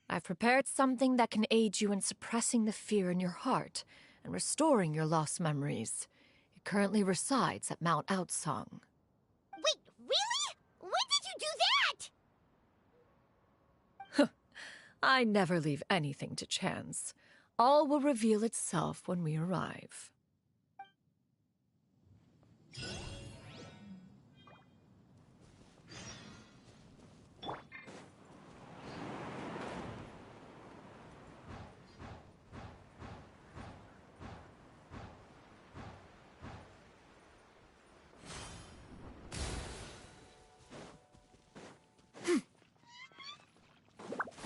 I've prepared something that can aid you in suppressing the fear in your heart and restoring your lost memories. It currently resides at Mount Outsong. Wait, really? When did you do that? I never leave anything to chance. All will reveal itself when we arrive.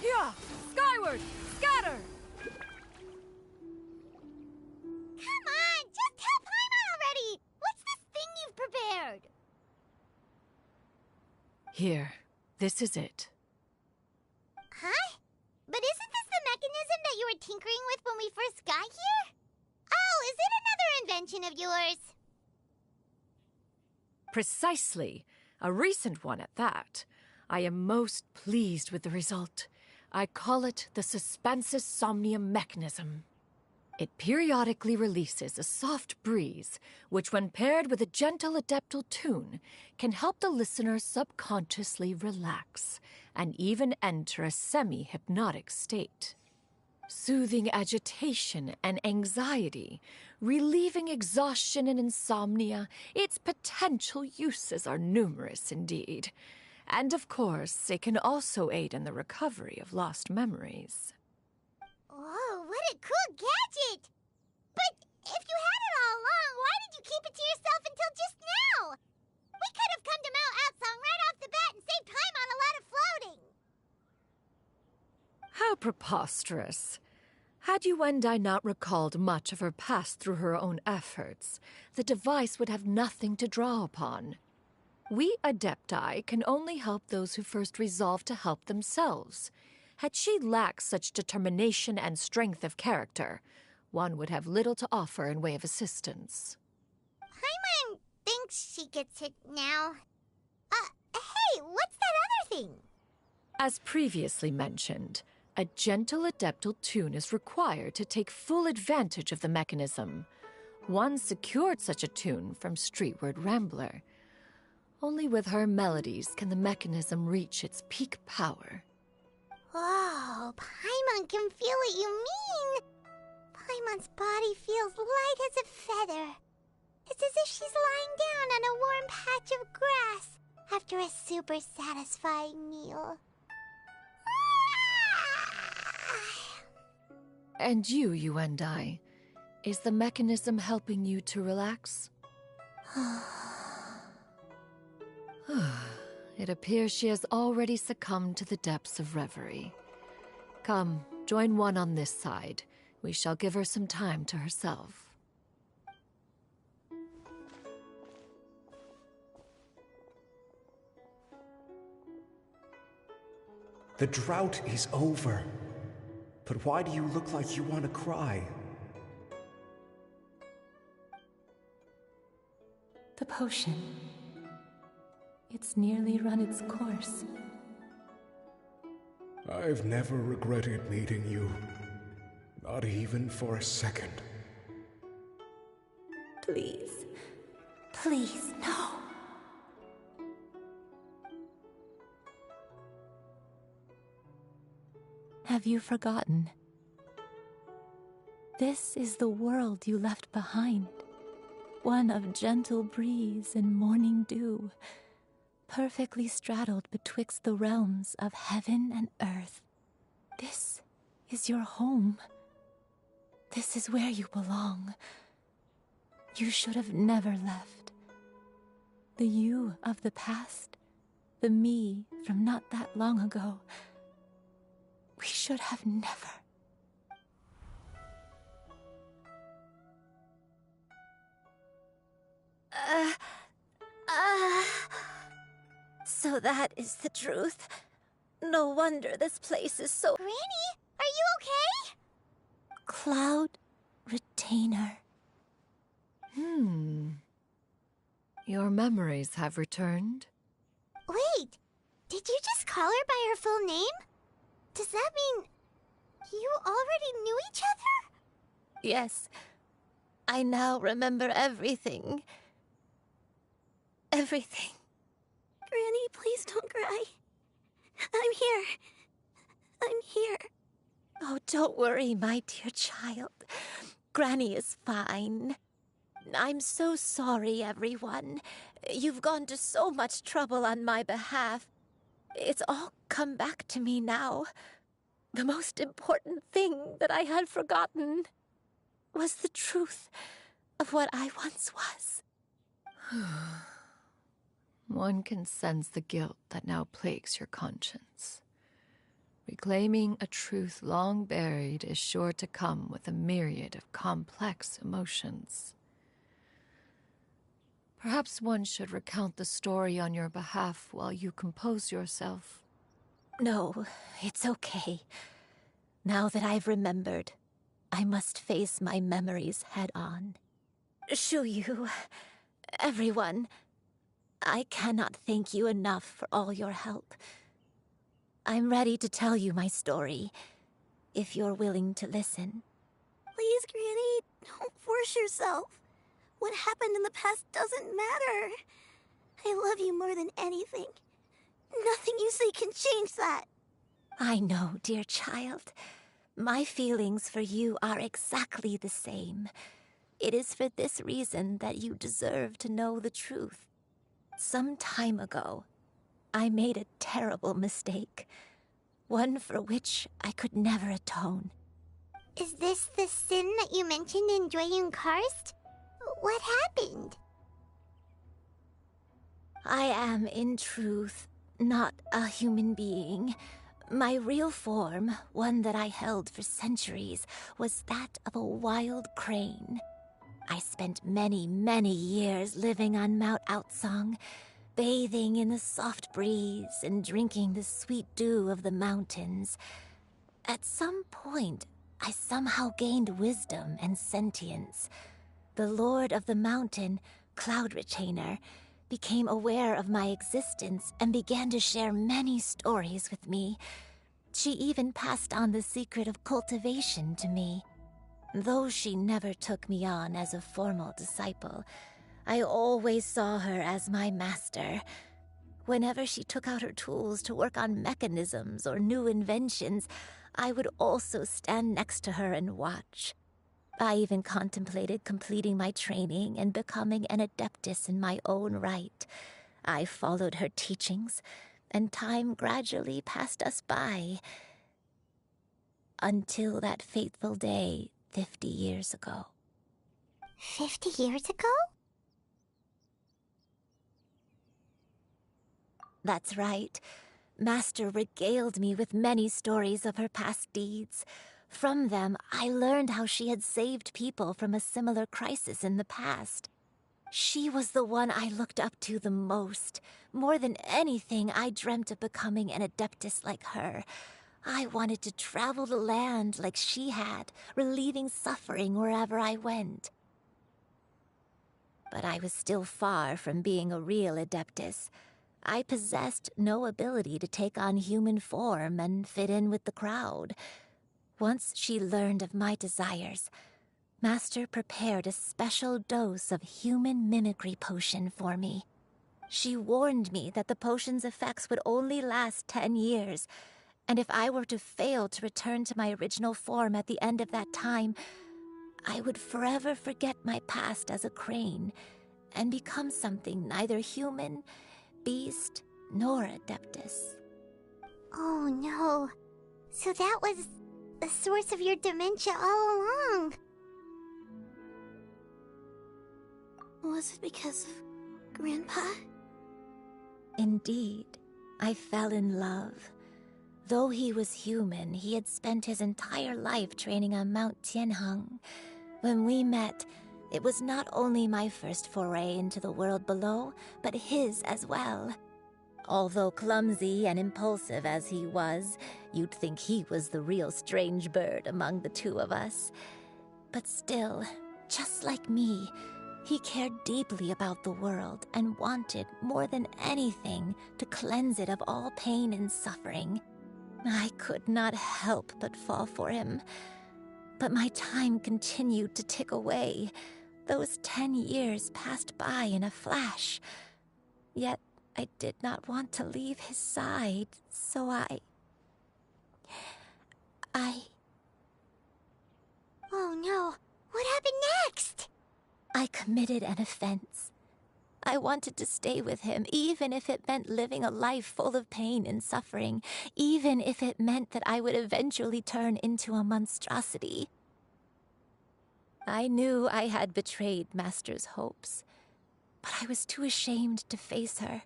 Yeah! Skyward! Scatter! Come on, just tell Paimon already! What's this thing you've prepared? Here, this is it. Huh? But isn't this the mechanism that you were tinkering with when we first got here? Oh, is it another invention of yours? Precisely. A recent one at that. I am most pleased with the result. I call it the Suspensus Somnium mechanism. It periodically releases a soft breeze, which when paired with a gentle adeptal tune, can help the listener subconsciously relax and even enter a semi-hypnotic state. Soothing agitation and anxiety, relieving exhaustion and insomnia, its potential uses are numerous indeed. And of course, it can also aid in the recovery of lost memories. Whoa, what a cool gadget! But if you had it all along, why did you keep it to yourself until just now? We could have come to Mount Outsong right off the bat and saved time on a lot of floating. How preposterous. Had Yuendai not recalled much of her past through her own efforts, the device would have nothing to draw upon. We Adepti can only help those who first resolve to help themselves. Had she lacked such determination and strength of character, one would have little to offer in way of assistance. Paimon thinks she gets it now. Hey, what's that other thing? As previously mentioned, a gentle adeptal tune is required to take full advantage of the mechanism. One secured such a tune from Streetward Rambler. Only with her melodies can the mechanism reach its peak power. Whoa, Paimon can feel what you mean. Paimon's body feels light as a feather. It's as if she's lying down on a warm patch of grass after a super satisfying meal. And you, Yuendai, is the mechanism helping you to relax? It appears she has already succumbed to the depths of reverie. Come, join one on this side. We shall give her some time to herself. The drought is over. But why do you look like you want to cry? The potion. It's nearly run its course. I've never regretted meeting you. Not even for a second. Please. Please, no. Have you forgotten? This is the world you left behind. One of gentle breeze and morning dew, perfectly straddled betwixt the realms of heaven and earth. This is your home. This is where you belong. You should have never left. The you of the past, the me from not that long ago, we should have never. So that is the truth. No wonder this place is so... Granny, are you okay? Cloud Retainer. Your memories have returned? Wait, did you just call her by her full name? Does that mean you already knew each other? Yes. I now remember everything. Everything. Granny, please don't cry. I'm here. I'm here. Oh, don't worry, my dear child. Granny is fine. I'm so sorry, everyone. You've gone to so much trouble on my behalf. It's all come back to me now. The most important thing that I had forgotten was the truth of what I once was. One can sense the guilt that now plagues your conscience. Reclaiming a truth long buried is sure to come with a myriad of complex emotions. Perhaps one should recount the story on your behalf while you compose yourself. No, it's okay. Now that I've remembered, I must face my memories head on. Shuyu, everyone, I cannot thank you enough for all your help. I'm ready to tell you my story, if you're willing to listen. Please, Granny, don't force yourself. What happened in the past doesn't matter. I love you more than anything. Nothing you say can change that. I know, dear child. My feelings for you are exactly the same. It is for this reason that you deserve to know the truth. Some time ago, I made a terrible mistake. One for which I could never atone. Is this the sin that you mentioned in Dwayne Karst? What happened? I am, in truth, not a human being. My real form, one that I held for centuries, was that of a wild crane. I spent many, many years living on Mount Outsong, bathing in the soft breeze and drinking the sweet dew of the mountains. At some point, I somehow gained wisdom and sentience. The Lord of the Mountain, Cloud Retainer, became aware of my existence and began to share many stories with me. She even passed on the secret of cultivation to me. Though she never took me on as a formal disciple, I always saw her as my master. Whenever she took out her tools to work on mechanisms or new inventions, I would also stand next to her and watch. I even contemplated completing my training and becoming an adeptus in my own right. I followed her teachings, and time gradually passed us by. Until that fateful day 50 years ago. 50 years ago? That's right. Master regaled me with many stories of her past deeds. From them, I learned how she had saved people from a similar crisis in the past. She was the one I looked up to the most. More than anything, I dreamt of becoming an adeptus like her. I wanted to travel the land like she had, relieving suffering wherever I went. But I was still far from being a real adeptus. I possessed no ability to take on human form and fit in with the crowd. Once she learned of my desires, Master prepared a special dose of human mimicry potion for me. She warned me that the potion's effects would only last 10 years, and if I were to fail to return to my original form at the end of that time, I would forever forget my past as a crane and become something neither human, beast, nor adeptus. Oh no. So that was the source of your dementia all along. Was it because of Grandpa? Indeed, I fell in love. Though he was human, he had spent his entire life training on Mount Tianheng. When we met, it was not only my first foray into the world below, but his as well. Although clumsy and impulsive as he was, you'd think he was the real strange bird among the two of us. But still, just like me, he cared deeply about the world and wanted, more than anything, to cleanse it of all pain and suffering. I could not help but fall for him. But my time continued to tick away. Those 10 years passed by in a flash. Yet I did not want to leave his side, so I... Oh no, what happened next? I committed an offense. I wanted to stay with him, even if it meant living a life full of pain and suffering, even if it meant that I would eventually turn into a monstrosity. I knew I had betrayed Master's hopes, but I was too ashamed to face her.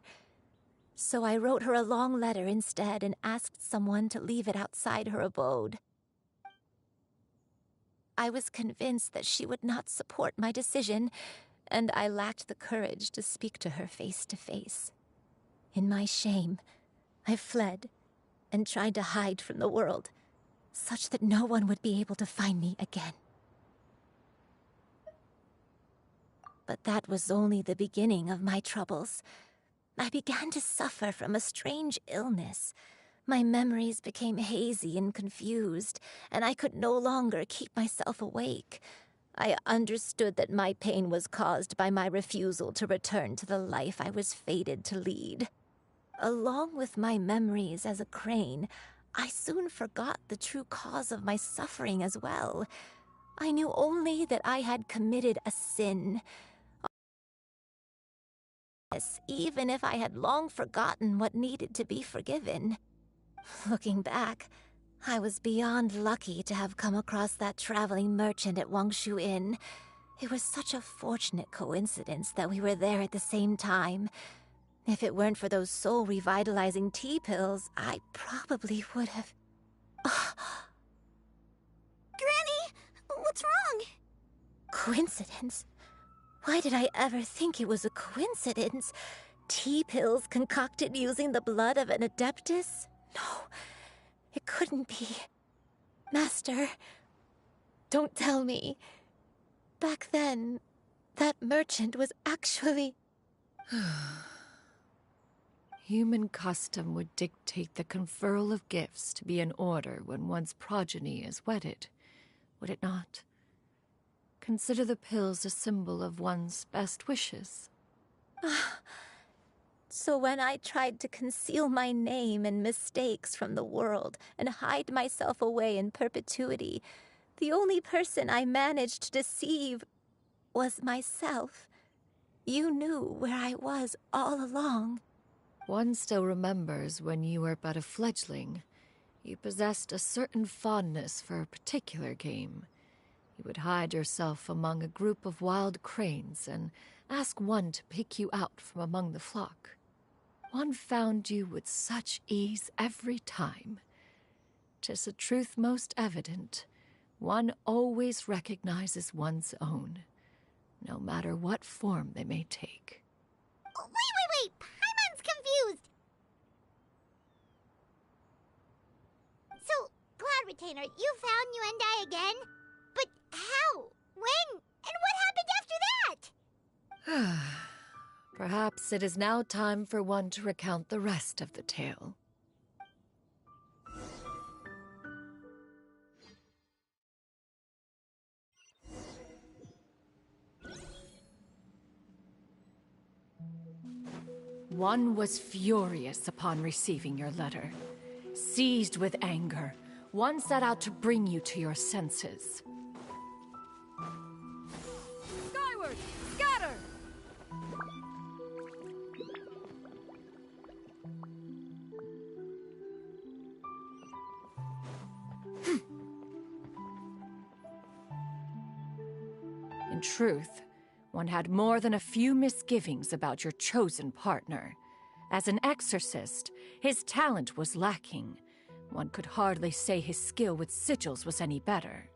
So I wrote her a long letter instead and asked someone to leave it outside her abode. I was convinced that she would not support my decision, and I lacked the courage to speak to her face to face. In my shame, I fled and tried to hide from the world, such that no one would be able to find me again. But that was only the beginning of my troubles. I began to suffer from a strange illness. My memories became hazy and confused, and I could no longer keep myself awake. I understood that my pain was caused by my refusal to return to the life I was fated to lead. Along with my memories as a crane, I soon forgot the true cause of my suffering as well. I knew only that I had committed a sin. Even if I had long forgotten what needed to be forgiven. Looking back, I was beyond lucky to have come across that traveling merchant at Wangshu Inn. It was such a fortunate coincidence that we were there at the same time. If it weren't for those soul-revitalizing tea pills, I probably would have... Granny, what's wrong? Coincidence? Why did I ever think it was a coincidence? Tea pills concocted using the blood of an adeptus? No, it couldn't be. Master, don't tell me. Back then, that merchant was actually... Human custom would dictate the conferral of gifts to be in order when one's progeny is wedded, would it not? Consider the pills a symbol of one's best wishes. So when I tried to conceal my name and mistakes from the world and hide myself away in perpetuity, the only person I managed to deceive was myself. You knew where I was all along. One still remembers when you were but a fledgling. You possessed a certain fondness for a particular game. You would hide yourself among a group of wild cranes and ask one to pick you out from among the flock. One found you with such ease every time. 'Tis a truth most evident. One always recognizes one's own, no matter what form they may take. Wait! Paimon's confused! So, Cloud Retainer, you found Yuendai again? But how? When? And what happened after that? Perhaps it is now time for one to recount the rest of the tale. One was furious upon receiving your letter. Seized with anger, one set out to bring you to your senses. Skyward! Scatter! In truth, one had more than a few misgivings about your chosen partner. As an exorcist, his talent was lacking. One could hardly say his skill with sigils was any better.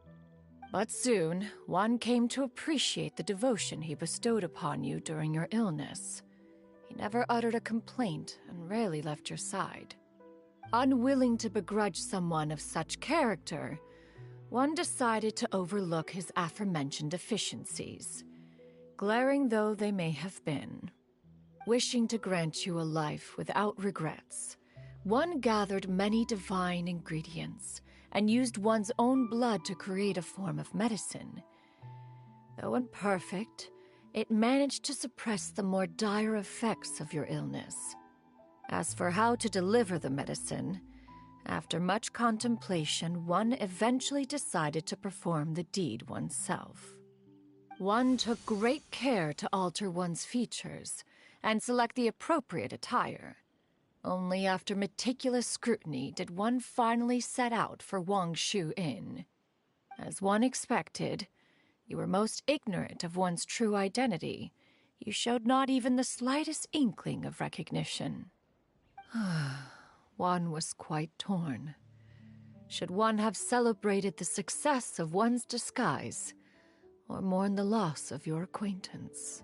But soon, one came to appreciate the devotion he bestowed upon you during your illness. He never uttered a complaint and rarely left your side. Unwilling to begrudge someone of such character, one decided to overlook his aforementioned deficiencies, glaring though they may have been. Wishing to grant you a life without regrets, one gathered many divine ingredients and used one's own blood to create a form of medicine. Though imperfect, it managed to suppress the more dire effects of your illness. As for how to deliver the medicine, After much contemplation, one eventually decided to perform the deed oneself. One took great care to alter one's features and select the appropriate attire. Only after meticulous scrutiny did one finally set out for Wangshu Inn. As one expected, you were most ignorant of one's true identity. You showed not even the slightest inkling of recognition. One was quite torn. Should one have celebrated the success of one's disguise, or mourn the loss of your acquaintance?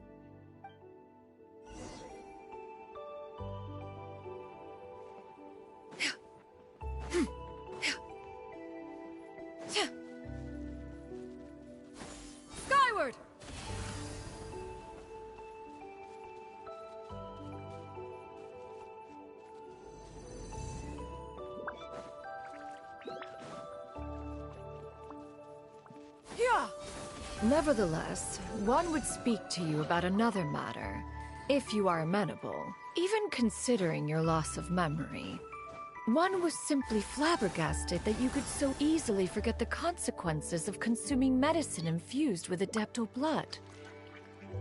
Skyward! Yeah. Nevertheless, one would speak to you about another matter, if you are amenable. Even considering your loss of memory, one was simply flabbergasted that you could so easily forget the consequences of consuming medicine infused with Adeptal blood.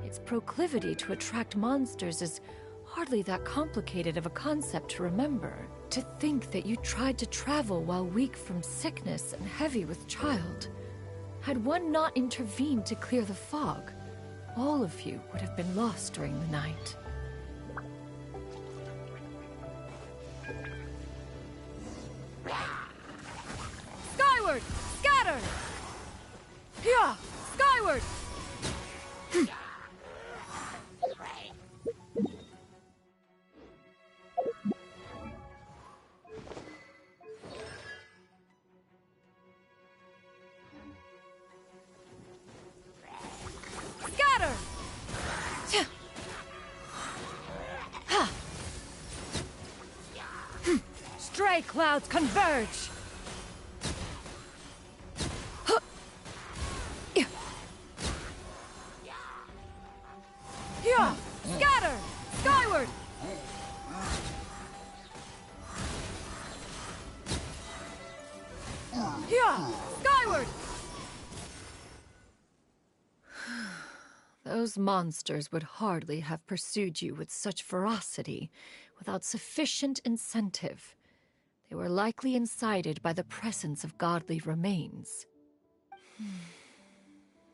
Its proclivity to attract monsters is hardly that complicated of a concept to remember. To think that you tried to travel while weak from sickness and heavy with child. Had one not intervened to clear the fog, all of you would have been lost during the night. Skyward! Scatter! Yeah! Skyward! Scatter! Stray clouds converge! Yeah! Scatter! Skyward! Yeah! Skyward! Those monsters would hardly have pursued you with such ferocity without sufficient incentive. They were likely incited by the presence of godly remains.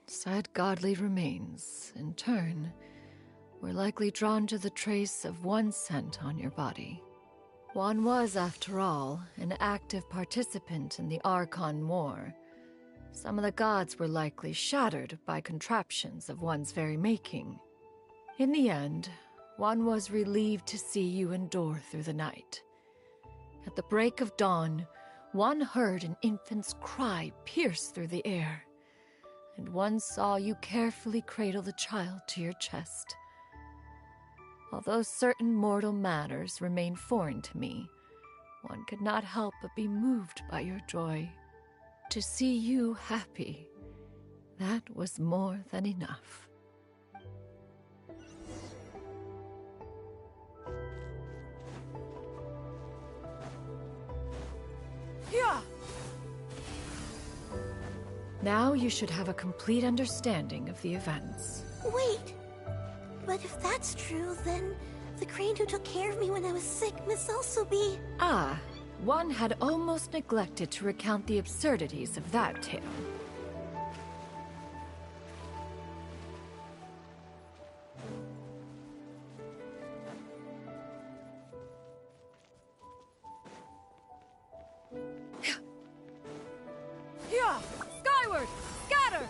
Said godly remains, in turn, were likely drawn to the trace of one scent on your body. One was, after all, an active participant in the Archon War. Some of the gods were likely shattered by contraptions of one's very making. In the end, one was relieved to see you endure through the night. At the break of dawn, one heard an infant's cry pierce through the air, and one saw you carefully cradle the child to your chest. Although certain mortal matters remain foreign to me, one could not help but be moved by your joy. To see you happy, that was more than enough. Yeah! Now you should have a complete understanding of the events. Wait! But if that's true, then the crane who took care of me when I was sick must also be... Ah, one had almost neglected to recount the absurdities of that tale. Yeah! Skyward! Scatter!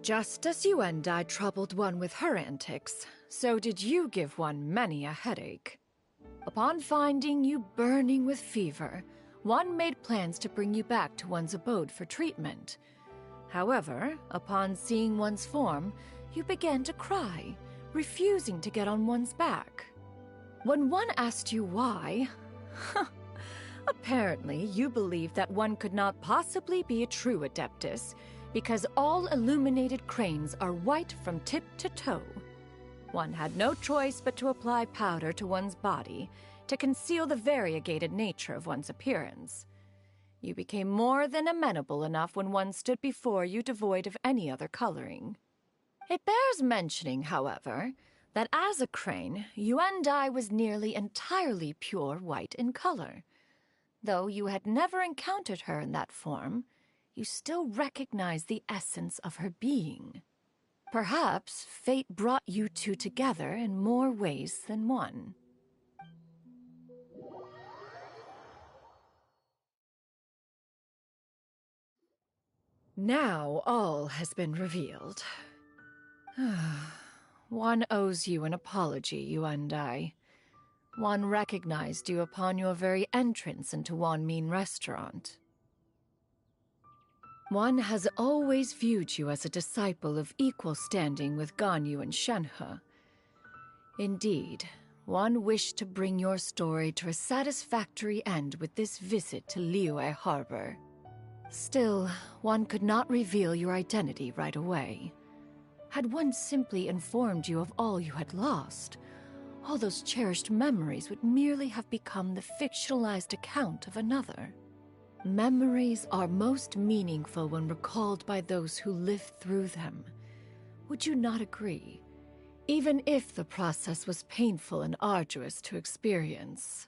Just as you and I troubled one with her antics, so did you give one many a headache. Upon finding you burning with fever, one made plans to bring you back to one's abode for treatment. However, upon seeing one's form, you began to cry, refusing to get on one's back. When one asked you why, apparently you believed that one could not possibly be a true Adeptus, because all illuminated cranes are white from tip to toe. One had no choice but to apply powder to one's body, to conceal the variegated nature of one's appearance. You became more than amenable enough when one stood before you devoid of any other coloring. It bears mentioning, however, that as a crane, Yuendai was nearly entirely pure white in color. Though you had never encountered her in that form, you still recognized the essence of her being. Perhaps fate brought you two together in more ways than one. Now all has been revealed. One owes you an apology, you and I. One recognized you upon your very entrance into Wanmin restaurant. One has always viewed you as a disciple of equal standing with Ganyu and Shenhe. Indeed, one wished to bring your story to a satisfactory end with this visit to Liyue Harbor. Still, one could not reveal your identity right away. Had one simply informed you of all you had lost, all those cherished memories would merely have become the fictionalized account of another. Memories are most meaningful when recalled by those who lived through them. Would you not agree? Even if the process was painful and arduous to experience.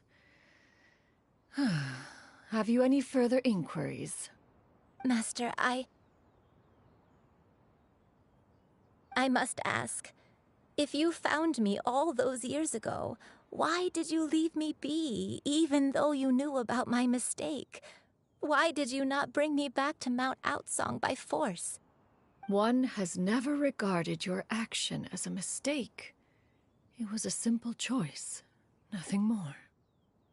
Have you any further inquiries? Master, I must ask, if you found me all those years ago, why did you leave me be, even though you knew about my mistake? Why did you not bring me back to Mount Outsong by force? One has never regarded your action as a mistake. It was a simple choice, nothing more.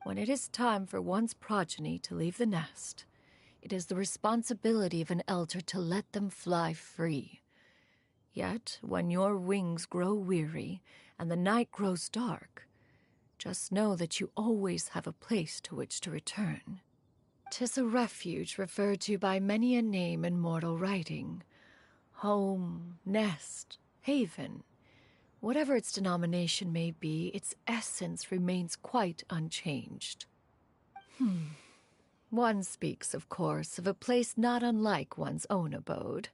When it is time for one's progeny to leave the nest, it is the responsibility of an elder to let them fly free. Yet, when your wings grow weary and the night grows dark, just know that you always have a place to which to return. 'Tis a refuge referred to by many a name in mortal writing. Home, nest, haven. Whatever its denomination may be, its essence remains quite unchanged. One speaks, of course, of a place not unlike one's own abode.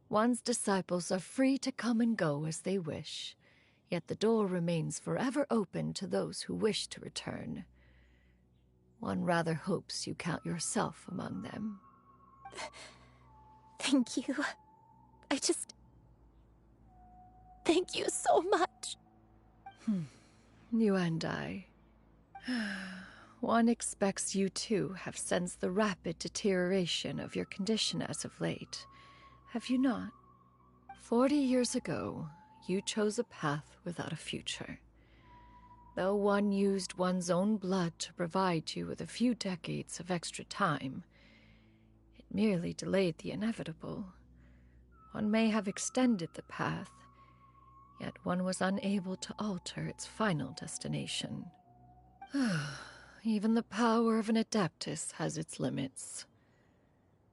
One's disciples are free to come and go as they wish, yet the door remains forever open to those who wish to return. One rather hopes you count yourself among them. Thank you. Thank you so much. You and I. One expects you too have sensed the rapid deterioration of your condition as of late. Have you not? 40 years ago, you chose a path without a future. Though one used one's own blood to provide you with a few decades of extra time, it merely delayed the inevitable. One may have extended the path, yet one was unable to alter its final destination. Even the power of an adeptus has its limits.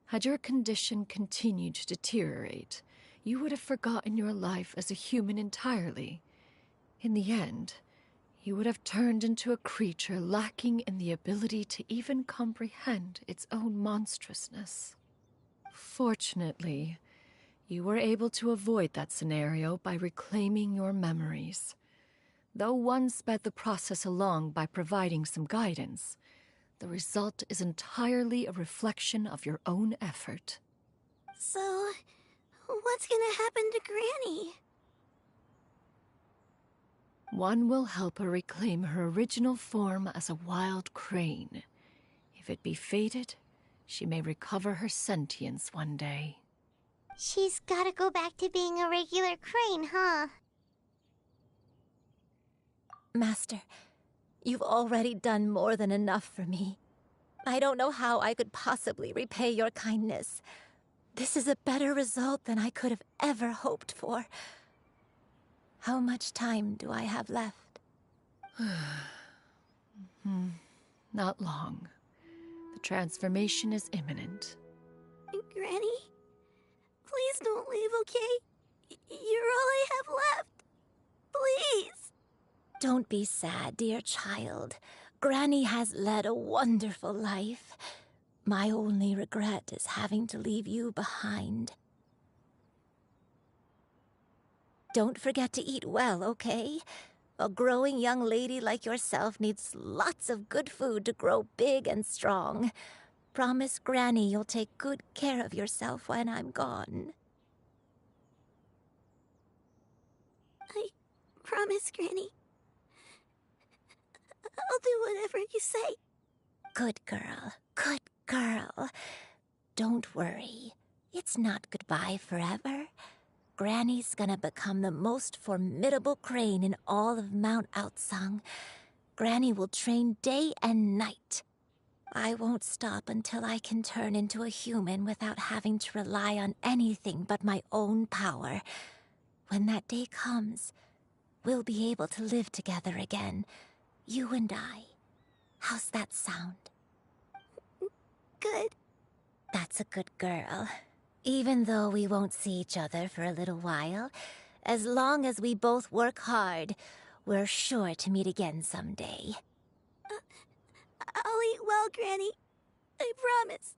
Had your condition continued to deteriorate, you would have forgotten your life as a human entirely. In the end, you would have turned into a creature lacking in the ability to even comprehend its own monstrousness. Fortunately, you were able to avoid that scenario by reclaiming your memories. Though one sped the process along by providing some guidance, the result is entirely a reflection of your own effort. So, what's gonna happen to Granny? One will help her reclaim her original form as a wild crane. If it be fated, she may recover her sentience one day. She's gotta go back to being a regular crane, huh? Master, you've already done more than enough for me. I don't know how I could possibly repay your kindness. This is a better result than I could have ever hoped for. How much time do I have left? Not long. The transformation is imminent. Granny? Please don't leave, okay? You're all I have left. Please. Don't be sad, dear child. Granny has led a wonderful life. My only regret is having to leave you behind. Don't forget to eat well, okay? A growing young lady like yourself needs lots of good food to grow big and strong. Promise Granny you'll take good care of yourself when I'm gone. I promise, Granny. I'll do whatever you say. Good girl, good girl. Don't worry. It's not goodbye forever. Granny's gonna become the most formidable crane in all of Mount Outsung. Granny will train day and night. I won't stop until I can turn into a human without having to rely on anything but my own power. When that day comes, we'll be able to live together again. You and I. How's that sound? Good. That's a good girl. Even though we won't see each other for a little while, as long as we both work hard, we're sure to meet again someday. I'll eat well, Granny. I promise.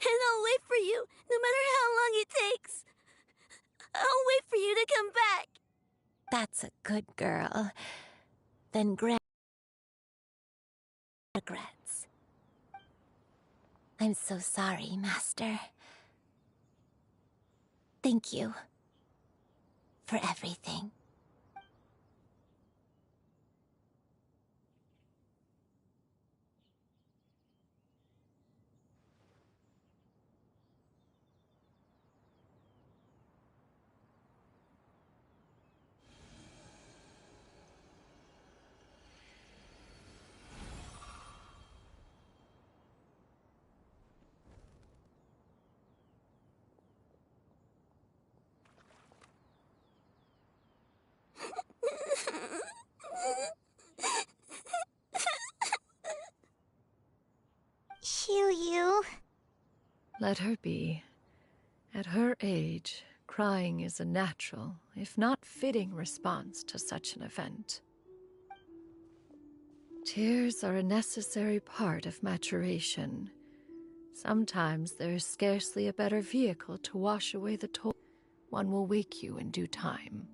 And I'll wait for you, no matter how long it takes. I'll wait for you to come back. That's a good girl. Then Granny regrets. I'm so sorry, Master. Thank you for everything. Shiryu. Let her be. At her age, crying is a natural, if not fitting, response to such an event. Tears are a necessary part of maturation. Sometimes there is scarcely a better vehicle to wash away the toll. One will wake you in due time.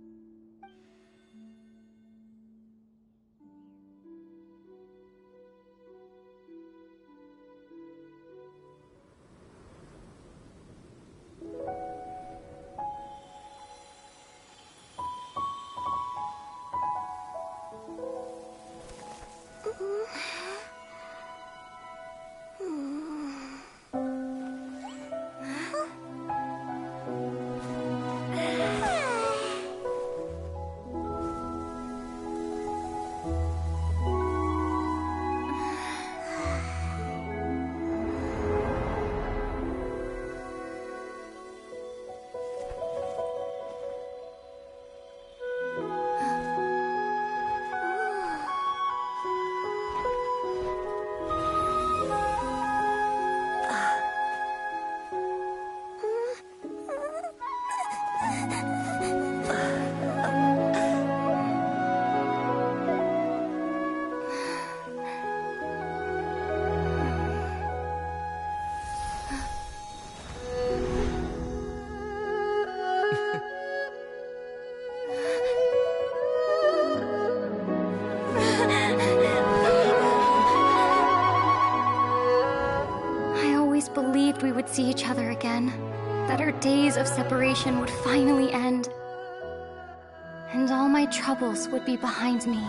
Believed we would see each other again, that our days of separation would finally end, and all my troubles would be behind me.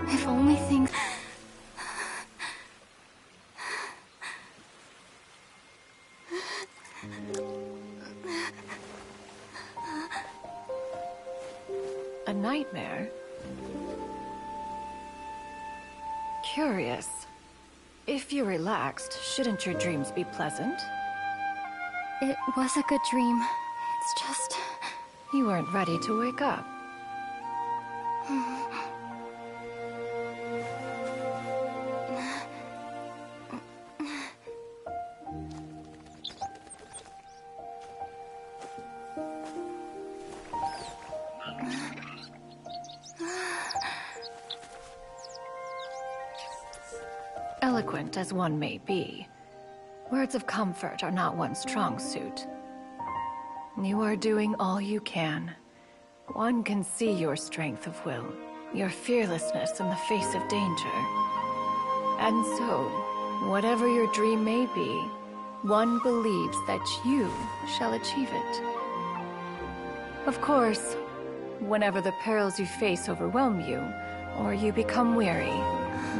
If only things... A nightmare? Curious. If you're relaxed, shouldn't your dreams be pleasant? It was a good dream. It's just... you weren't ready to wake up. Eloquent as one may be, words of comfort are not one's strong suit. You are doing all you can. One can see your strength of will, your fearlessness in the face of danger. And so, whatever your dream may be, one believes that you shall achieve it. Of course, whenever the perils you face overwhelm you, or you become weary,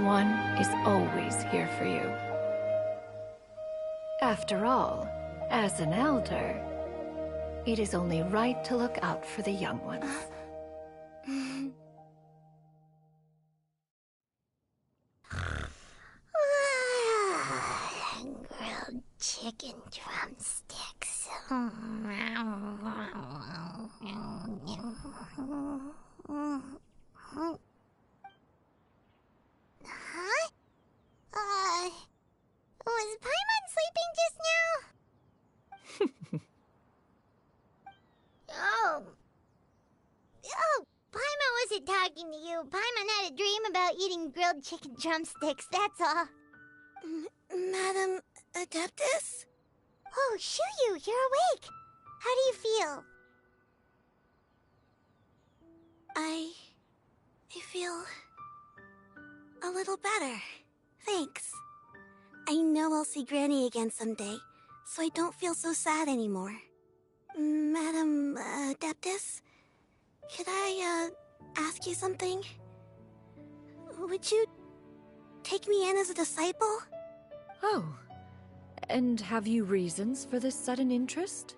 one is always here for you. After all, as an elder, it is only right to look out for the young ones. Grilled chicken drumsticks. Huh? Was Paimon sleeping just now? Oh, Paimon wasn't talking to you. Paimon had a dream about eating grilled chicken drumsticks, that's all. Madam Adeptus? Oh, Shuyu, you're awake. How do you feel? I feel a little better. Thanks. I know I'll see Granny again someday, so I don't feel so sad anymore. Madam Adeptus, could I ask you something? Would you take me in as a disciple? Oh, and have you reasons for this sudden interest?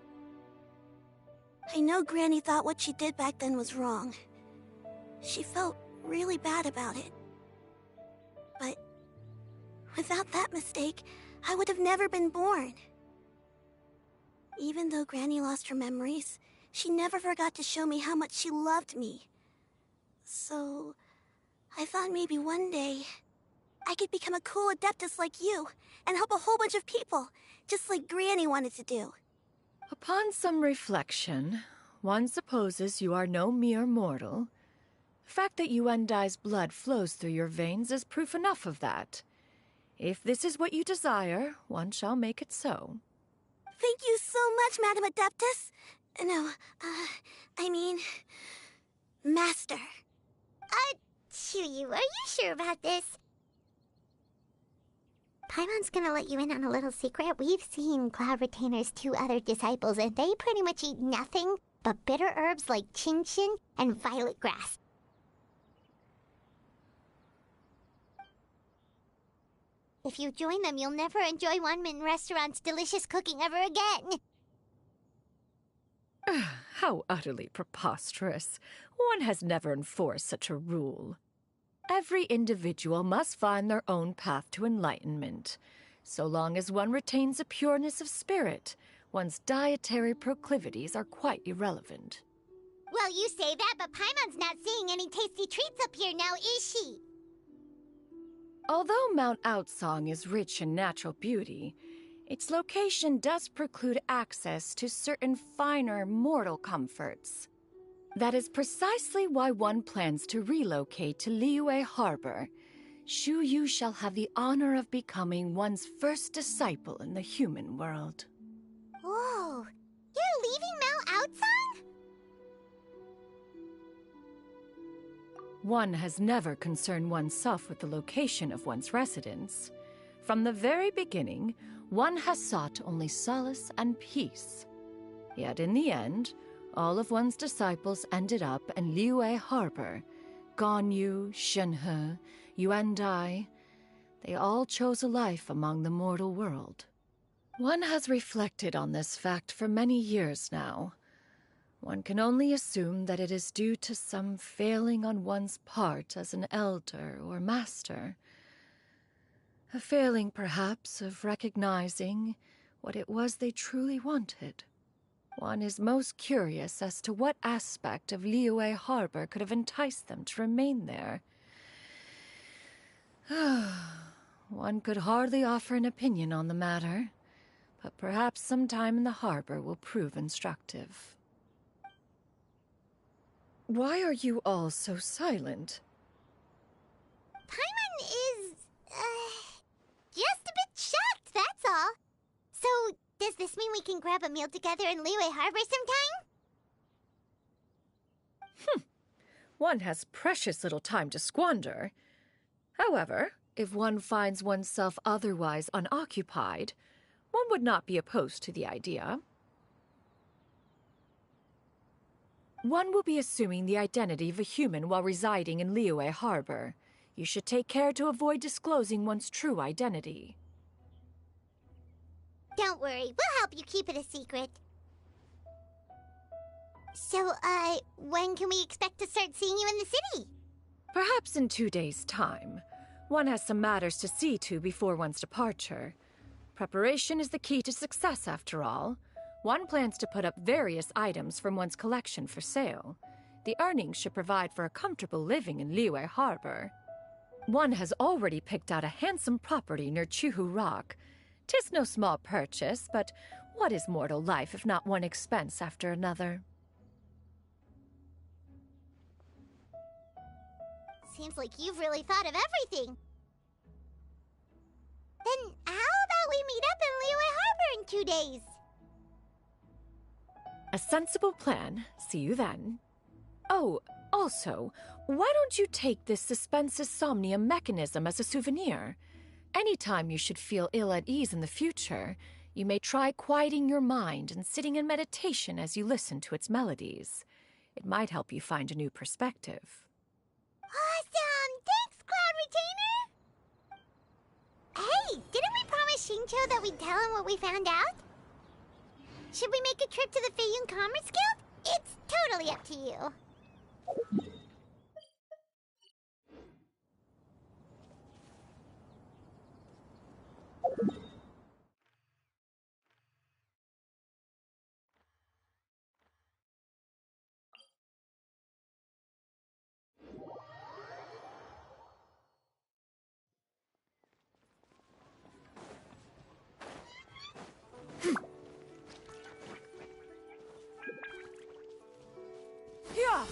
I know Granny thought what she did back then was wrong. She felt really bad about it. But without that mistake, I would have never been born. Even though Granny lost her memories, she never forgot to show me how much she loved me. So, I thought maybe one day, I could become a cool Adeptus like you, and help a whole bunch of people, just like Granny wanted to do. Upon some reflection, one supposes you are no mere mortal. The fact that Yuendai's blood flows through your veins is proof enough of that. If this is what you desire, one shall make it so. Thank you so much, Madam Adeptus. No, I mean... Master. Chuyu, are you sure about this? Paimon's gonna let you in on a little secret. We've seen Cloud Retainer's 2 other disciples, and they pretty much eat nothing but bitter herbs like chin-chin and violet grass. If you join them, you'll never enjoy One-Min Restaurant's delicious cooking ever again. How utterly preposterous. One has never enforced such a rule. Every individual must find their own path to enlightenment. So long as one retains a pureness of spirit, one's dietary proclivities are quite irrelevant. Well, you say that, but Paimon's not seeing any tasty treats up here now, is she? Although Mount Outsong is rich in natural beauty, its location does preclude access to certain finer mortal comforts. That is precisely why one plans to relocate to Liyue Harbor. Shuyu shall have the honor of becoming one's first disciple in the human world. Whoa, you're leaving Mount Outsong? One has never concerned oneself with the location of one's residence. From the very beginning, one has sought only solace and peace. Yet in the end, all of one's disciples ended up in Liyue Harbor. Ganyu, Shenhe, Yuendai, they all chose a life among the mortal world. One has reflected on this fact for many years now. One can only assume that it is due to some failing on one's part as an elder or master. A failing, perhaps, of recognizing what it was they truly wanted. One is most curious as to what aspect of Liyue Harbor could have enticed them to remain there. One could hardly offer an opinion on the matter, but perhaps some time in the harbor will prove instructive. Why are you all so silent? Paimon is, just a bit shocked, that's all. So, does this mean we can grab a meal together in Liyue Harbor sometime? One has precious little time to squander. However, if one finds oneself otherwise unoccupied, one would not be opposed to the idea. One will be assuming the identity of a human while residing in Liyue Harbor. You should take care to avoid disclosing one's true identity. Don't worry, we'll help you keep it a secret. So, when can we expect to start seeing you in the city? Perhaps in 2 days' time. One has some matters to see to before one's departure. Preparation is the key to success, after all. One plans to put up various items from one's collection for sale. The earnings should provide for a comfortable living in Liyue Harbor. One has already picked out a handsome property near Chuhu Rock. 'Tis no small purchase, but what is mortal life if not one expense after another? Seems like you've really thought of everything. Then how about we meet up in Liyue Harbor in 2 days? A sensible plan. See you then. Oh, also, why don't you take this suspense somnium mechanism as a souvenir? Anytime you should feel ill at ease in the future, you may try quieting your mind and sitting in meditation as you listen to its melodies. It might help you find a new perspective. Awesome! Thanks, Cloud Retainer! Hey, didn't we promise Shincho that we'd tell him what we found out? Should we make a trip to the Feiyun Commerce Guild? It's totally up to you. Yeah.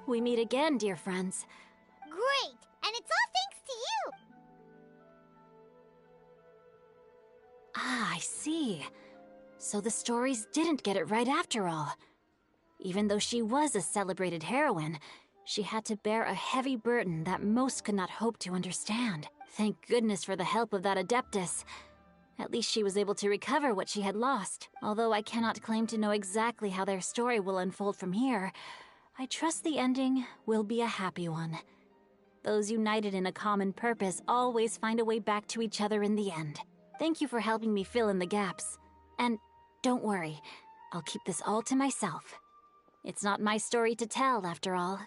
We meet again, dear friends. Great! And it's all thanks to you! Ah, I see. So the stories didn't get it right after all. Even though she was a celebrated heroine, she had to bear a heavy burden that most could not hope to understand. Thank goodness for the help of that Adeptus. At least she was able to recover what she had lost. Although I cannot claim to know exactly how their story will unfold from here, I trust the ending will be a happy one. Those united in a common purpose always find a way back to each other in the end. Thank you for helping me fill in the gaps. And don't worry, I'll keep this all to myself. It's not my story to tell, after all.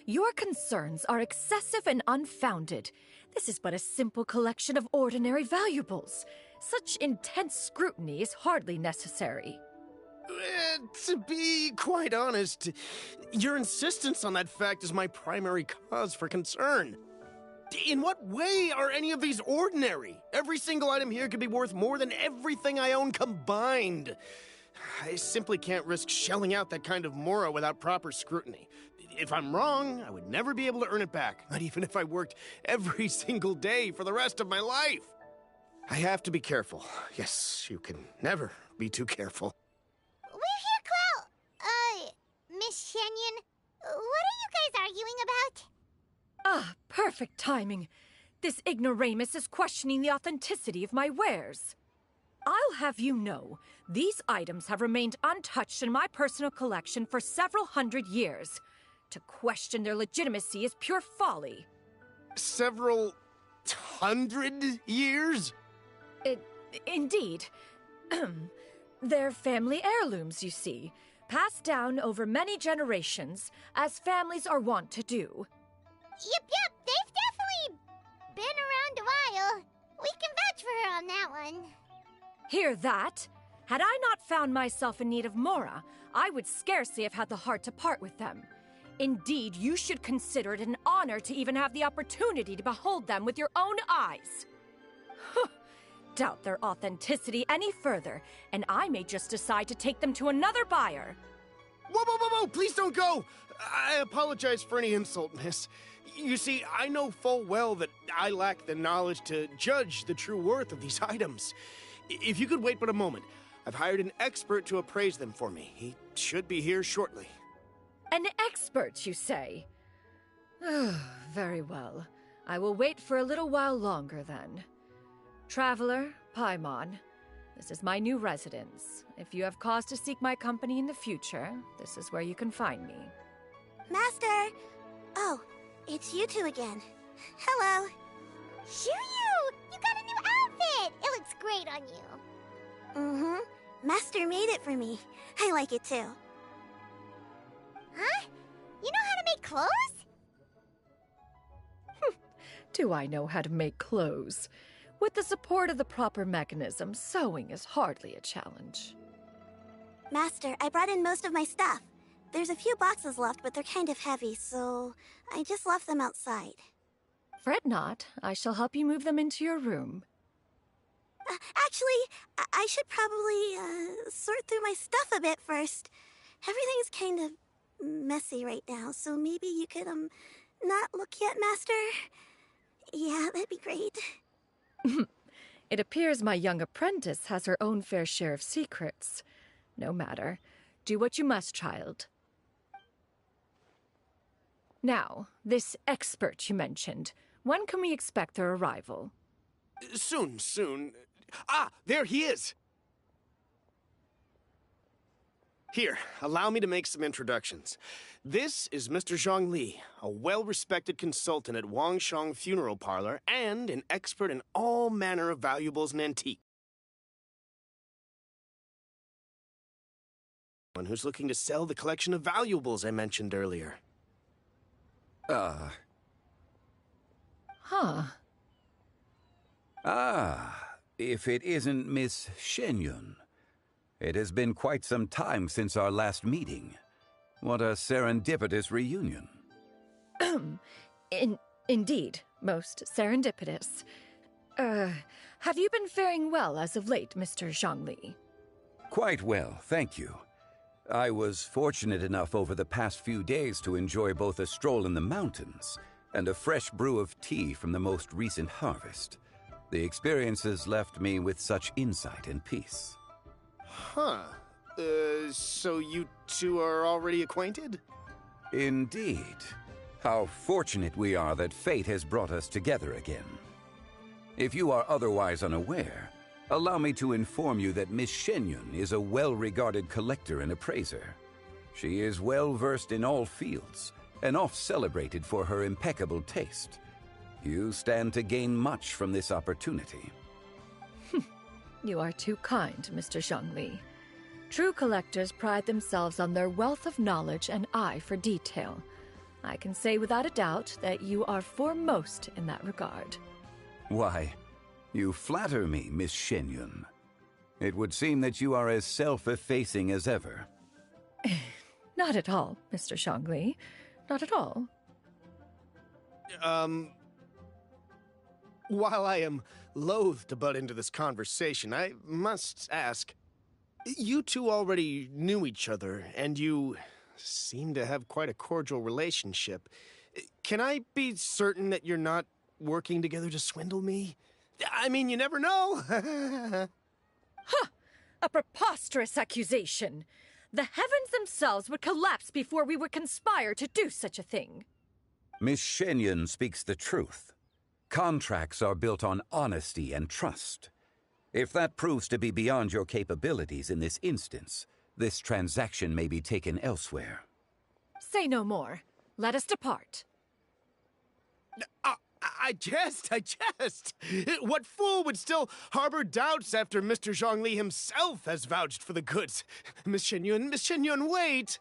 Your concerns are excessive and unfounded. This is but a simple collection of ordinary valuables. Such intense scrutiny is hardly necessary. To be quite honest, your insistence on that fact is my primary cause for concern. In what way are any of these ordinary? Every single item here could be worth more than everything I own combined. I simply can't risk shelling out that kind of mora without proper scrutiny. If I'm wrong, I would never be able to earn it back, not even if I worked every single day for the rest of my life. I have to be careful. Yes, you can never be too careful. We're here, Clow. Miss Shenyan, what are you guys arguing about? Ah, perfect timing. This ignoramus is questioning the authenticity of my wares. I'll have you know, these items have remained untouched in my personal collection for several hundred years. To question their legitimacy is pure folly. Several hundred years? Indeed. They're family heirlooms, you see, passed down over many generations, as families are wont to do. Yep, they've definitely been around a while. We can vouch for her on that one. Hear that? Had I not found myself in need of mora, I would scarcely have had the heart to part with them. Indeed, you should consider it an honor to even have the opportunity to behold them with your own eyes. Doubt their authenticity any further, and I may just decide to take them to another buyer. Whoa, please don't go! I apologize for any insult, miss. You see, I know full well that I lack the knowledge to judge the true worth of these items. If you could wait but a moment, I've hired an expert to appraise them for me. He should be here shortly. An expert, you say? Very well. I will wait for a little while longer, then. Traveler, Paimon, this is my new residence. If you have cause to seek my company in the future, this is where you can find me. Master! Oh, it's you two again. Hello. Shiryu! You got a new outfit! It looks great on you. Mm-hmm. Master made it for me. I like it too. Huh? You know how to make clothes? Do I know how to make clothes? With the support of the proper mechanism, sewing is hardly a challenge. Master, I brought in most of my stuff. There's a few boxes left, but they're kind of heavy, so I just left them outside. Fret not. I shall help you move them into your room. Actually, I should probably sort through my stuff a bit first. Everything's kind of messy right now, so maybe you could, not look yet, Master? Yeah, that'd be great. It appears my young apprentice has her own fair share of secrets. No matter. Do what you must, child. Now, this expert you mentioned, when can we expect their arrival? Soon. Ah, there he is! Here, allow me to make some introductions. This is Mr. Zhongli, a well-respected consultant at Wangshang Funeral Parlor and an expert in all manner of valuables and antiques. One who's looking to sell the collection of valuables I mentioned earlier. If it isn't Miss Shenyun. It has been quite some time since our last meeting. What a serendipitous reunion. Indeed, most serendipitous. Have you been faring well as of late, Mr. Zhongli? Quite well, thank you. I was fortunate enough over the past few days to enjoy both a stroll in the mountains and a fresh brew of tea from the most recent harvest. The experiences left me with such insight and peace. Huh. So you two are already acquainted? Indeed. How fortunate we are that fate has brought us together again. If you are otherwise unaware, allow me to inform you that Miss Shenyun is a well-regarded collector and appraiser. She is well-versed in all fields, and oft-celebrated for her impeccable taste. You stand to gain much from this opportunity. You are too kind, Mr. Zhongli. True collectors pride themselves on their wealth of knowledge and eye for detail. I can say without a doubt that you are foremost in that regard. Why, you flatter me, Miss Shenyun. It would seem that you are as self-effacing as ever. Not at all, Mr. Zhongli. Not at all. While I am loath to butt into this conversation, I must ask, you two already knew each other, and you seem to have quite a cordial relationship. Can I be certain that you're not working together to swindle me? I mean, you never know. Huh! A preposterous accusation. The heavens themselves would collapse before we would conspire to do such a thing. Miss Shenyun speaks the truth. Contracts are built on honesty and trust. If that proves to be beyond your capabilities in this instance, this transaction may be taken elsewhere. Say no more. Let us depart. I jest. What fool would still harbor doubts after Mr. Zhongli himself has vouched for the goods? Miss Shenyun, wait!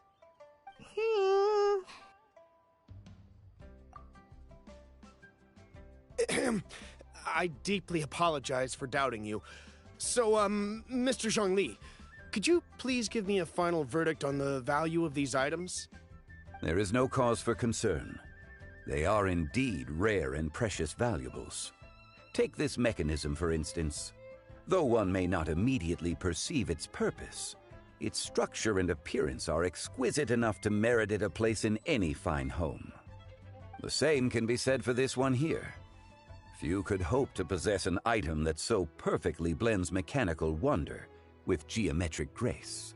I deeply apologize for doubting you. So, Mr. Zhongli, could you please give me a final verdict on the value of these items? There is no cause for concern. They are indeed rare and precious valuables. Take this mechanism, for instance. Though one may not immediately perceive its purpose, its structure and appearance are exquisite enough to merit it a place in any fine home. The same can be said for this one here. Few could hope to possess an item that so perfectly blends mechanical wonder with geometric grace.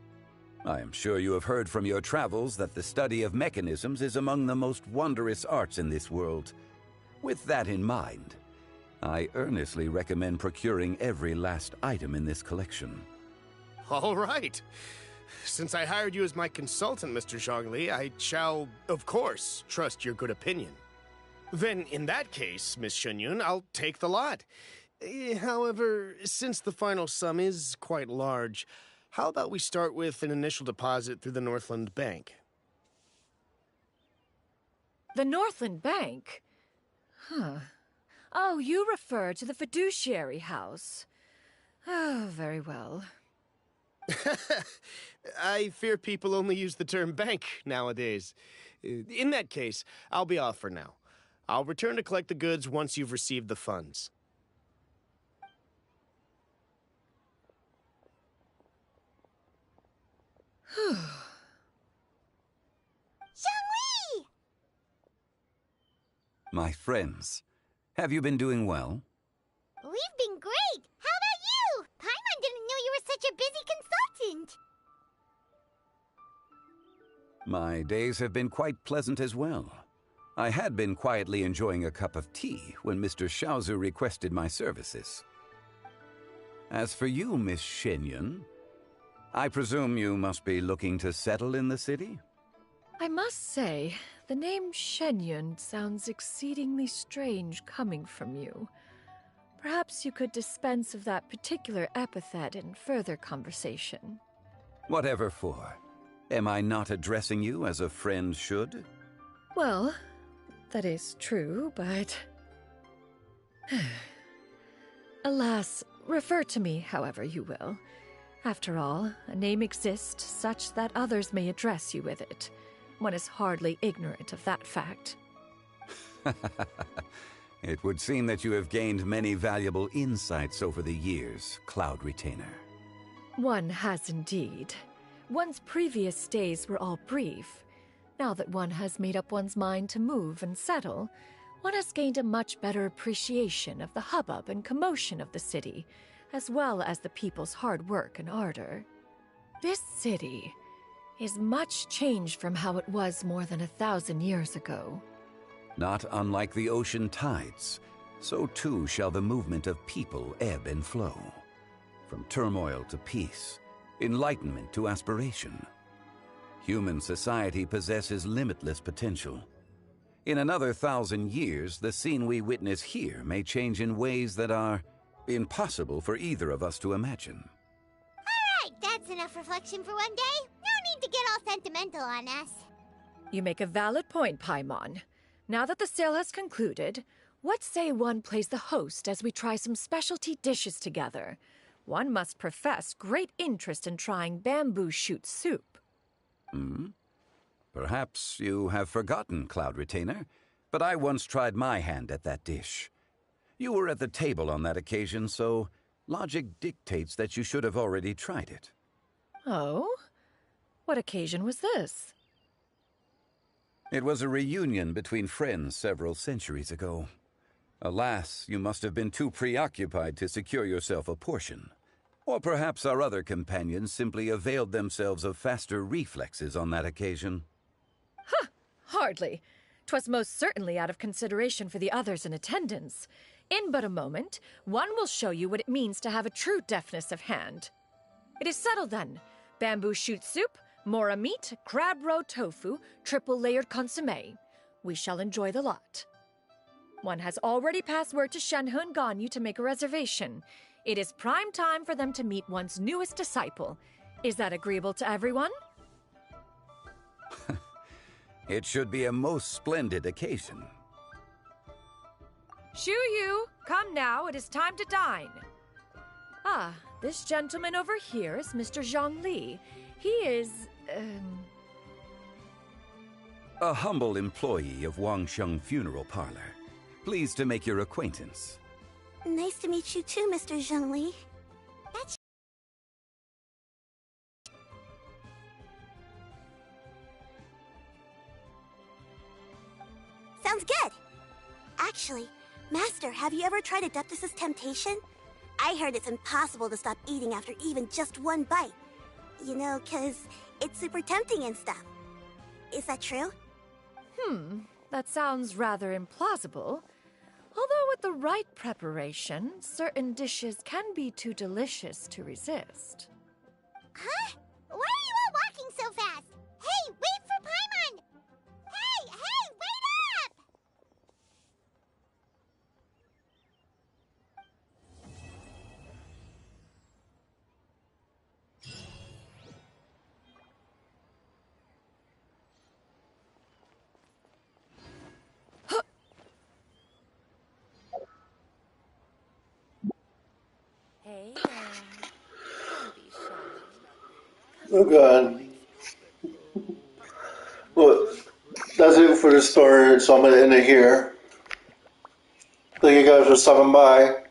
I am sure you have heard from your travels that the study of mechanisms is among the most wondrous arts in this world. With that in mind, I earnestly recommend procuring every last item in this collection. All right. Since I hired you as my consultant, Mr. Zhongli, I shall, of course, trust your good opinion. Then, in that case, Miss Shenyun, I'll take the lot. However, since the final sum is quite large, how about we start with an initial deposit through the Northland Bank? The Northland Bank? Huh. Oh, you refer to the fiduciary house. Oh, very well. I fear people only use the term bank nowadays. In that case, I'll be off for now. I'll return to collect the goods once you've received the funds. Zhongli! My friends, have you been doing well? We've been great! How about you? Paimon didn't know you were such a busy consultant! My days have been quite pleasant as well. I had been quietly enjoying a cup of tea when Mr. Xiaozu requested my services. As for you, Miss Shenyun, I presume you must be looking to settle in the city? I must say, the name Shenyun sounds exceedingly strange coming from you. Perhaps you could dispense of that particular epithet in further conversation. Whatever for. Am I not addressing you as a friend should? Well, that is true, but... Alas, refer to me however you will. After all, a name exists such that others may address you with it. One is hardly ignorant of that fact. It would seem that you have gained many valuable insights over the years, Cloud Retainer. One has indeed. One's previous days were all brief. Now that one has made up one's mind to move and settle, one has gained a much better appreciation of the hubbub and commotion of the city, as well as the people's hard work and ardor. This city is much changed from how it was more than 1,000 years ago. Not unlike the ocean tides, so too shall the movement of people ebb and flow. From turmoil to peace, enlightenment to aspiration. Human society possesses limitless potential. In another 1,000 years, the scene we witness here may change in ways that are impossible for either of us to imagine. Alright, that's enough reflection for one day. No need to get all sentimental on us. You make a valid point, Paimon. Now that the sale has concluded, what say one plays the host as we try some specialty dishes together? One must profess great interest in trying bamboo shoot soup. Perhaps you have forgotten, Cloud Retainer, but I once tried my hand at that dish. You were at the table on that occasion, so logic dictates that you should have already tried it. Oh? What occasion was this? It was a reunion between friends several centuries ago. Alas, you must have been too preoccupied to secure yourself a portion. Or perhaps our other companions simply availed themselves of faster reflexes on that occasion. Huh! Hardly. 'Twas most certainly out of consideration for the others in attendance. In but a moment, one will show you what it means to have a true deftness of hand. It is settled then. Bamboo shoot soup, mora meat, crab roe tofu, triple-layered consommé. We shall enjoy the lot. One has already passed word to Shenhe and Ganyu to make a reservation. It is prime time for them to meet one's newest disciple. Is that agreeable to everyone? It should be a most splendid occasion. Shu Yu, come now, it is time to dine. Ah, this gentleman over here is Mr. Zhang Li. He is, A humble employee of Wangsheng Funeral Parlor. Pleased to make your acquaintance. Nice to meet you too, Mr. Zhengli. That's... Sounds good! Actually, Master, have you ever tried Adeptus' temptation? I heard it's impossible to stop eating after even just one bite. You know, 'cause it's super tempting and stuff. Is that true? That sounds rather implausible. Although with the right preparation, certain dishes can be too delicious to resist. Huh? Why are you all walking so fast? Hey, wait for Paimon! Hey, wait up! Hey there. Don't be shy. Oh god. Well, that's it for the story, so I'm gonna end it here. Thank you guys for stopping by.